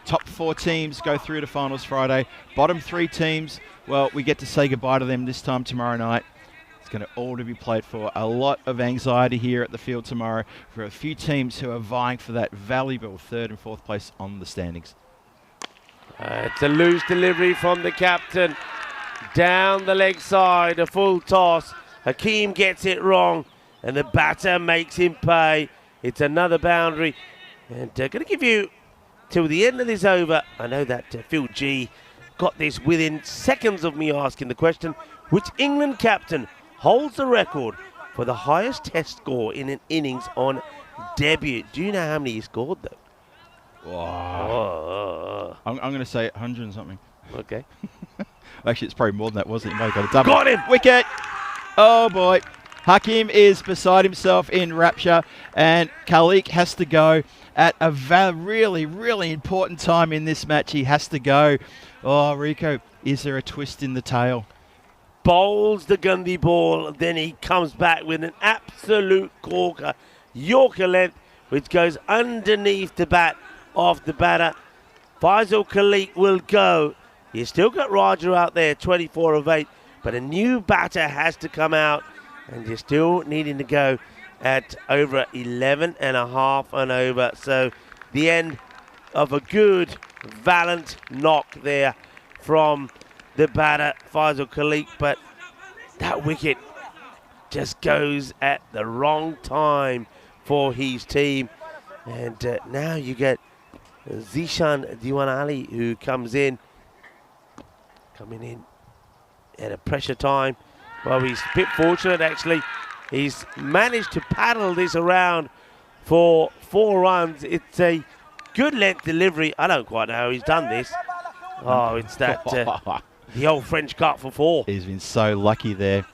Top 4 teams go through to finals Friday. Bottom 3 teams, well, we get to say goodbye to them this time tomorrow night. It's going to all to be played for. A lot of anxiety here at the field tomorrow for a few teams who are vying for that valuable 3rd and 4th place on the standings. It's a loose delivery from the captain. Down the leg side, a full toss. Hakeem gets it wrong, and the batter makes him pay. It's another boundary. And going to give you till the end of this over. I know that Phil G got this within seconds of me asking the question. Which England captain holds the record for the highest test score in an innings on debut? Do you know how many he scored, though? Wow. I'm going to say 100 and something. Okay. Actually, it's probably more than that, wasn't it? He might have got a double. Got him! Wicket! Oh, boy. Hakim is beside himself in rapture, and Khalik has to go at a really, really important time in this match. He has to go. Oh, Rico, is there a twist in the tail? Bowls the Gundy ball, then he comes back with an absolute corker. Yorker length, which goes underneath the bat of the batter. Faisal Khalik will go. You've still got Roger out there, 24 of 8, but a new batter has to come out, and you're still needing to go at over 11 and a half and over. So the end of a good, valiant knock there from the batter, Faisal Khalik, but that wicket just goes at the wrong time for his team. And now you get Zishan Diwan Ali, who coming in at a pressure time. Well, he's a bit fortunate, actually. He's managed to paddle this around for 4 runs. It's a good length delivery. I don't quite know how he's done this. Oh, it's that the old French cut for 4. He's been so lucky there.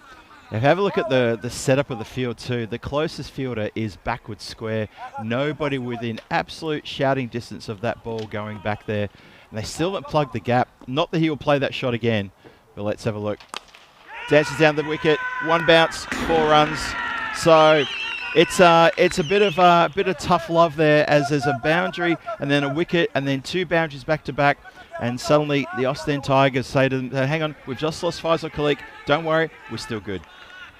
Now have a look at the setup of the field too. The closest fielder is backwards square. Nobody within absolute shouting distance of that ball going back there. And they still haven't plugged the gap. Not that he will play that shot again, but let's have a look. Dances down the wicket, 1 bounce, 4 runs. So it's a bit of tough love there, as there's a boundary and then a wicket and then 2 boundaries back to back. And suddenly the Ostend Tigers say to them, hang on, we've just lost Faisal Khalik. Don't worry, we're still good.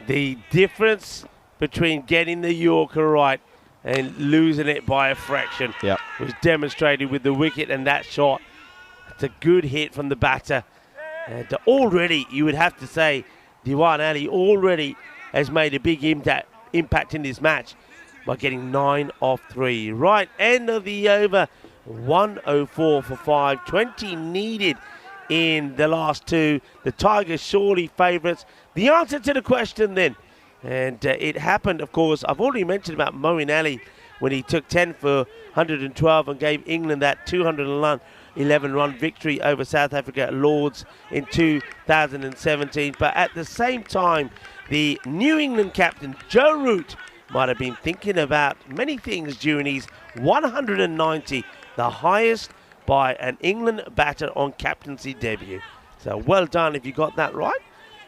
The difference between getting the Yorker right and losing it by a fraction was demonstrated with the wicket and that shot. It's a good hit from the batter. And already, you would have to say, Diwan Ali already has made a big impact in this match by getting 9 off 3. Right, end of the over, 104 for 5, 20 needed in the last 2. The Tigers surely favourites. The answer to the question then, and it happened, of course, I've already mentioned about Moeen Ali when he took 10 for 112 and gave England that 211-run victory over South Africa at Lords in 2017. But at the same time, the New England captain, Joe Root, might have been thinking about many things during his 190, the highest by an England batter on captaincy debut. So well done if you got that right.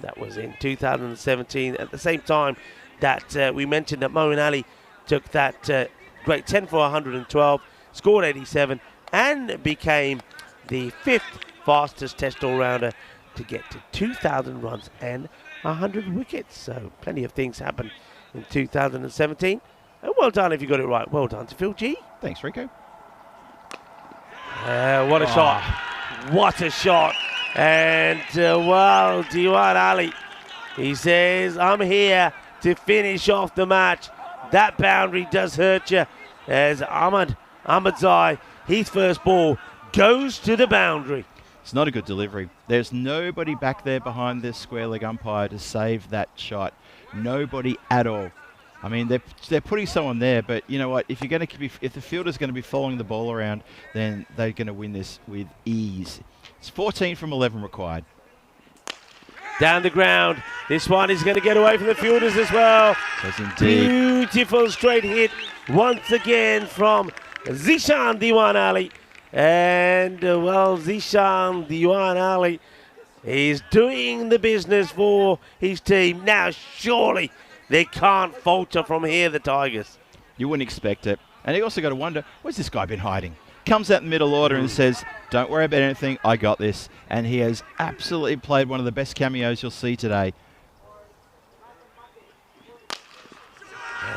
That was in 2017. At the same time that we mentioned that Moeen Ali took that great 10 for 112, scored 87, and became the 5th fastest Test all-rounder to get to 2,000 runs and 100 wickets. So plenty of things happened in 2017. And well done if you got it right. Well done to Phil G. Thanks, Rico. What a shot. What a shot. And, well, Diwan Ali, he says, I'm here to finish off the match. That boundary does hurt you. As Ahmadzai, his first ball goes to the boundary. It's not a good delivery. There's nobody back there behind this square leg umpire to save that shot. Nobody at all. I mean, they're putting someone there, but you know what? If the fielder's going to be following the ball around, then they're going to win this with ease. It's 14 from 11 required. Down the ground. This one is going to get away from the fielders as well. Yes, indeed. Beautiful straight hit once again from Zishan Diwan Ali. And, well, Zishan Diwan Ali is doing the business for his team. Now, surely they can't falter from here, the Tigers. You wouldn't expect it. And you also got to wonder, where's this guy been hiding? Comes out in the middle order and says, don't worry about anything, I got this. And he has absolutely played one of the best cameos you'll see today.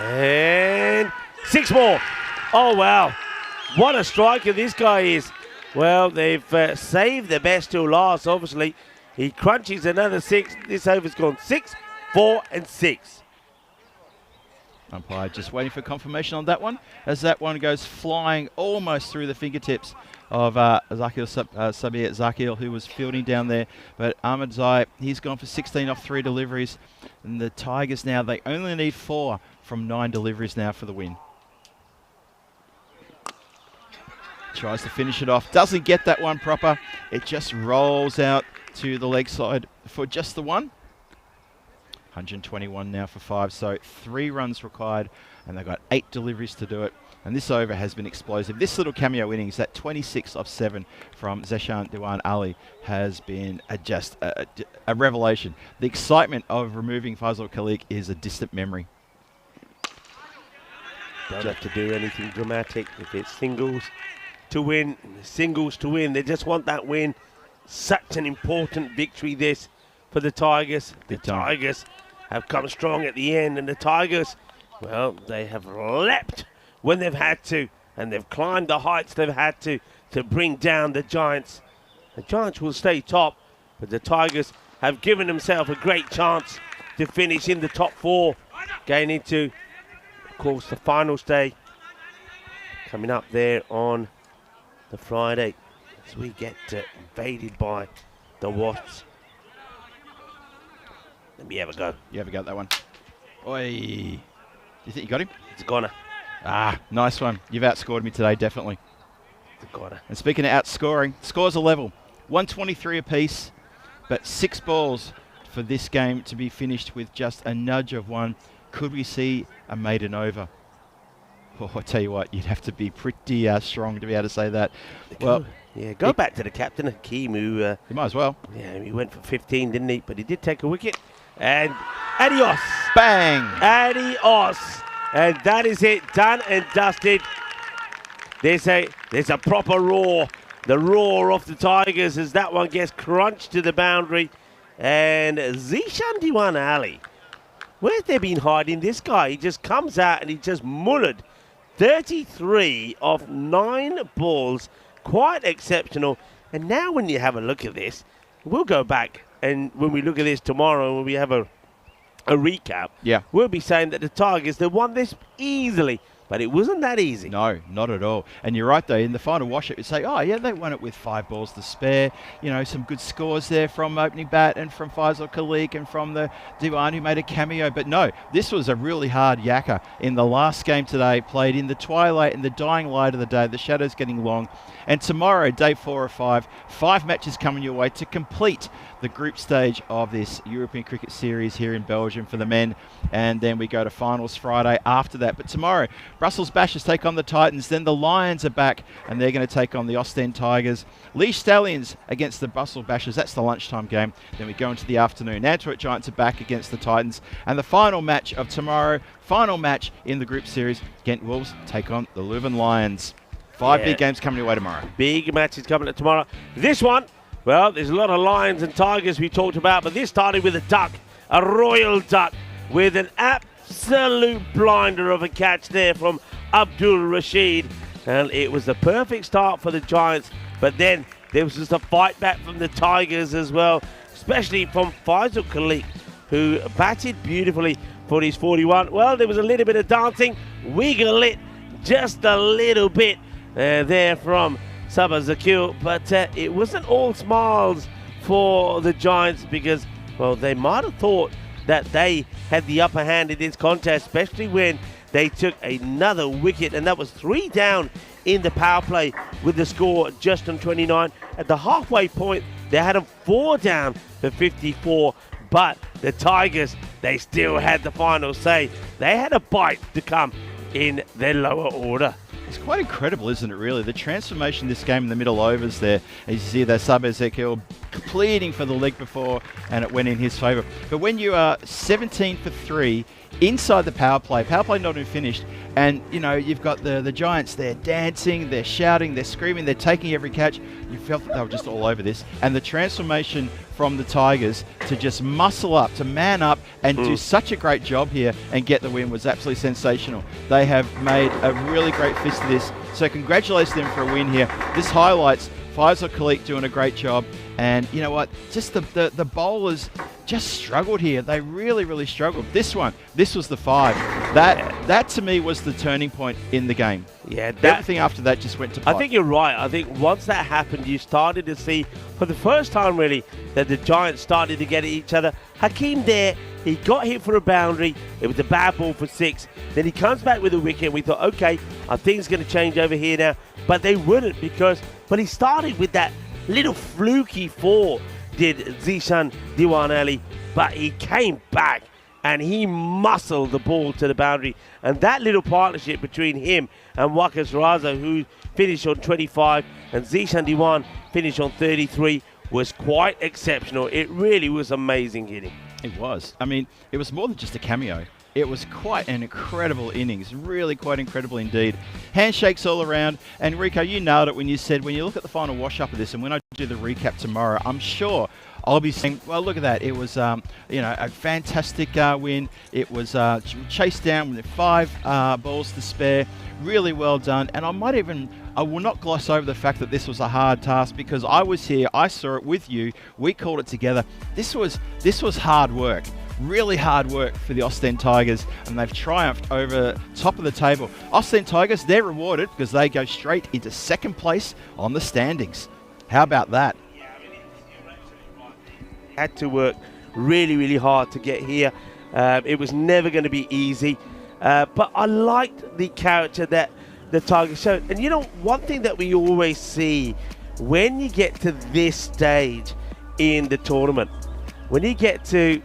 And 6 more. Oh, wow. What a striker this guy is. Well, they've saved the best till last, obviously. He crunches another 6. This over's gone 6, 4, and 6. Umpire just waiting for confirmation on that one, as that one goes flying almost through the fingertips of Sabir Zakil, who was fielding down there. But Ahmadzai, he's gone for 16 off 3 deliveries. And the Tigers now, they only need 4 from 9 deliveries now for the win. Tries to finish it off, doesn't get that one proper. It just rolls out to the leg side for just the one. 121 now for 5, so 3 runs required, and they've got 8 deliveries to do it. And this over has been explosive. This little cameo innings, that 26 off 7 from Zishan Diwan Ali, has been just a revelation. The excitement of removing Faisal Khalik is a distant memory. Don't have to do anything dramatic. If it's singles to win, they just want that win. Such an important victory this for the Tigers. The Tigers have come strong at the end, and the Tigers, well, they have leapt when they've had to, and they've climbed the heights they've had to bring down the Giants. The Giants will stay top, but the Tigers have given themselves a great chance to finish in the top 4, going into, of course, the finals day coming up there on the Friday as we get invaded by the Wasps. Let me have a go. You have a go at that one. Oi. Do you think you got him? It's a goner. Ah, nice one. You've outscored me today, definitely. It's a goner. And speaking of outscoring, scores are level. 123 apiece, but 6 balls for this game to be finished with just a nudge of one. Could we see a maiden over? Oh, I tell you what, you'd have to be pretty strong to be able to say that. Well, Go back to the captain, Hakeem, who... you might as well. Yeah, he went for 15, didn't he? But he did take a wicket. And adios. Bang! Adios. And that is it, done and dusted. There's a proper roar. The roar of the Tigers as that one gets crunched to the boundary. And Zishan Diwan Ali, where's they been hiding this guy? He just comes out and he just mullered 33 of 9 balls. Quite exceptional. And now when you have a look at this, we'll go back and when we look at this tomorrow, when we have a recap, we'll be saying that the Tigers, they won this easily. But it wasn't that easy. No, not at all. And you're right, though. In the final wash-up, you say, oh, yeah, they won it with 5 balls to spare. You know, some good scores there from opening bat and from Faisal Khalik and from the Diwan who made a cameo. But no, this was a really hard yakka in the last game today, played in the twilight, in the dying light of the day. The shadow's getting long. And tomorrow, day 4 or 5, 5 matches coming your way to complete the group stage of this European Cricket Series here in Belgium for the men. And then we go to finals Friday after that. But tomorrow, Brussels Bashers take on the Titans. Then the Lions are back and they're going to take on the Ostend Tigers. Leash Stallions against the Brussels Bashers. That's the lunchtime game. Then we go into the afternoon. Antwerp Giants are back against the Titans. And the final match of tomorrow, final match in the group series, Ghent Wolves take on the Leuven Lions. 5 big games coming your way tomorrow. Big matches coming up tomorrow. This one, well, there's a lot of Lions and Tigers we talked about, but this started with a duck, a royal duck, with an absolute blinder of a catch there from Abdul Rashid. And it was the perfect start for the Giants, but then there was just a fight back from the Tigers as well, especially from Faisal Khalik, who batted beautifully for his 41. Well, there was a little bit of dancing, wiggle it just a little bit there from Sabah Zakil, but it wasn't all smiles for the Giants because, well, they might have thought that they had the upper hand in this contest, especially when they took another wicket, and that was 3 down in the power play with the score just on 29. At the halfway point, they had them 4 down for 54, but the Tigers, they still had the final say. They had a bite to come in their lower order. It's quite incredible, isn't it, really? The transformation this game in the middle overs there. As you see there, Sabah Zakil pleading for the leg before, and it went in his favour. But when you are 17 for 3 inside the power play not even finished, and, you know, you've got the Giants, they're dancing, they're shouting, they're screaming, they're taking every catch. You felt that they were just all over this. And the transformation from the Tigers to just muscle up, to man up and do such a great job here and get the win was absolutely sensational. They have made a really great fist of this. So congratulations to them for a win here. This highlights Faisal Khalik doing a great job. And you know what? Just the bowlers just struggled here. They really struggled. This was the 5. That to me was the turning point in the game. Yeah, everything after that just went to pot. I think you're right. I think once that happened, you started to see for the first time really that the Giants started to get at each other. Hakeem there, he got hit for a boundary. It was a bad ball for 6. Then he comes back with a wicket. We thought, okay, I think it's going to change over here now. But they wouldn't because, but he started with that little fluky 4, did Zishan Diwan Ali, but he came back and he muscled the ball to the boundary. And that little partnership between him and Waqas Raza, who finished on 25, and Zishan Diwan finished on 33, was quite exceptional. It really was amazing hitting. It was. I mean, it was more than just a cameo. It was quite an incredible innings, really quite incredible indeed. Handshakes all around, and Rico, you nailed it when you said, when you look at the final wash-up of this, and when I do the recap tomorrow, I'm sure I'll be saying, well, look at that. It was, you know, a fantastic win. It was chased down with 5 balls to spare. Really well done. And I will not gloss over the fact that this was a hard task because I was here, I saw it with you, we called it together. This was hard work. Really hard work for the Ostend Tigers, and they've triumphed over top of the table. Ostend Tigers, they're rewarded because they go straight into 2nd place on the standings. How about that? Had to work really, really hard to get here. It was never going to be easy. But I liked the character that the Tigers showed. And you know, one thing that we always see when you get to this stage in the tournament, when you get to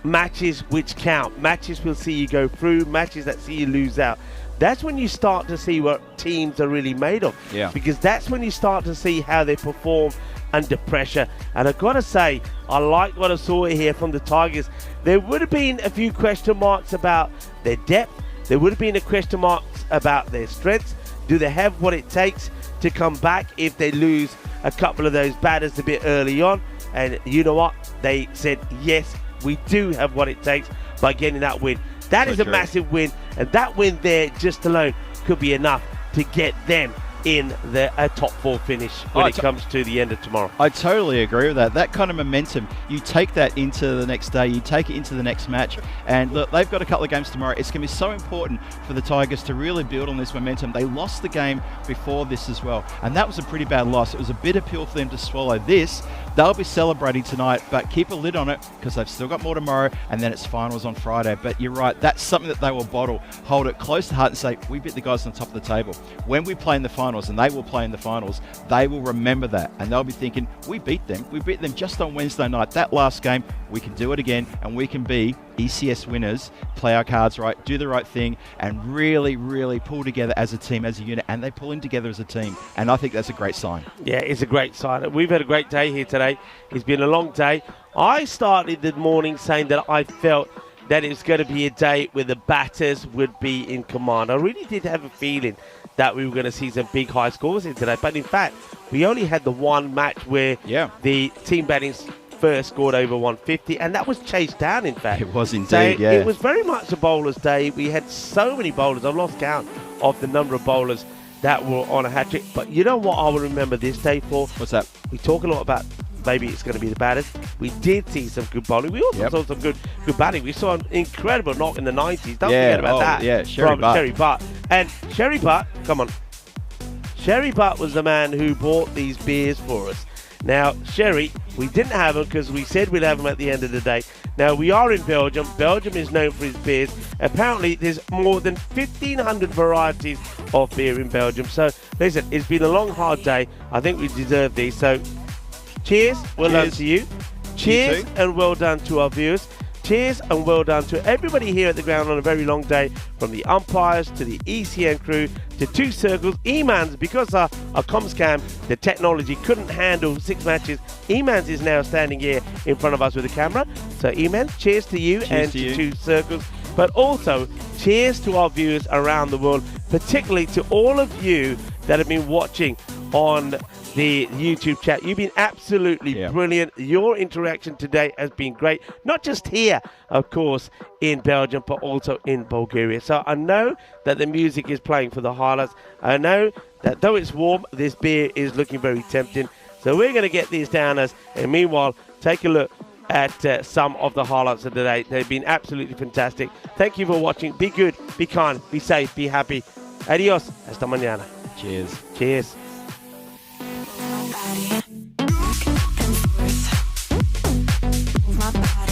matches which count, matches will see you go through, matches that see you lose out, that's when you start to see what teams are really made of. Yeah. Because that's when you start to see how they perform under pressure. And I've got to say, I like what I saw here from the Tigers. There would have been a few question marks about their depth. There would have been a question marks about their strengths. Do they have what it takes to come back if they lose a couple of those batters a bit early on? And you know what? They said, yes, we do have what it takes by getting that win. That is a massive win, and that win there just alone could be enough to get them in the top 4 finish when it comes to the end of tomorrow. I totally agree with that. That kind of momentum, you take that into the next day, you take it into the next match, and look, they've got a couple of games tomorrow. It's going to be so important for the Tigers to really build on this momentum. They lost the game before this as well, and that was a pretty bad loss. It was a bitter pill for them to swallow. This, they'll be celebrating tonight, but keep a lid on it because they've still got more tomorrow, and then it's finals on Friday. But you're right, that's something that they will bottle, hold it close to heart and say, we beat the guys on top of the table. When we play in the finals, and they will play in the finals, they will remember that, and they'll be thinking, we beat them just on Wednesday night. That last game, we can do it again, and we can be ECS winners, play our cards right, do the right thing, and really, really pull together as a team, as a unit, and they pull in together as a team, and I think that's a great sign. Yeah, it's a great sign. We've had a great day here today. It's been a long day. I started the morning saying that I felt that it's going to be a day where the batters would be in command. I really did have a feeling that we were going to see some big high scores in today. But in fact, we only had the one match where the team batting first scored over 150, and that was chased down, in fact. It was indeed, so it was very much a bowler's day. We had so many bowlers. I've lost count of the number of bowlers that were on a hat-trick. But you know what I will remember this day for? What's that? We talk a lot about maybe it's going to be the batters. We did see some good bowling. We also saw some good batting. We saw an incredible knock in the 90s. Don't forget about that. Yeah, Sherry Butt. And Sherry Butt, come on. Sherry Butt was the man who bought these beers for us. Now, Sherry, we didn't have them because we said we'd have them at the end of the day. Now, we are in Belgium. Belgium is known for its beers. Apparently, there's more than 1,500 varieties of beer in Belgium. So, listen, it's been a long, hard day. I think we deserve these. So, cheers. Well done to you. Cheers and well done to our viewers. Cheers and well done to everybody here at the ground on a very long day, from the umpires to the ECN crew to Two Circles. E-Mans, because our comms cam, the technology couldn't handle 6 matches, E-Mans is now standing here in front of us with a camera. So E-Mans, cheers to you and to Two Circles. But also, cheers to our viewers around the world, particularly to all of you that have been watching on the YouTube chat. You've been absolutely brilliant. Your interaction today has been great. Not just here, of course, in Belgium, but also in Bulgaria. So I know that the music is playing for the highlights. I know that though it's warm, this beer is looking very tempting. So we're going to get these downers, and meanwhile, take a look at some of the highlights of the day. They've been absolutely fantastic. Thank you for watching. Be good, be kind, be safe, be happy. Adios. Hasta mañana. Cheers. Cheers. Body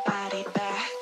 body back.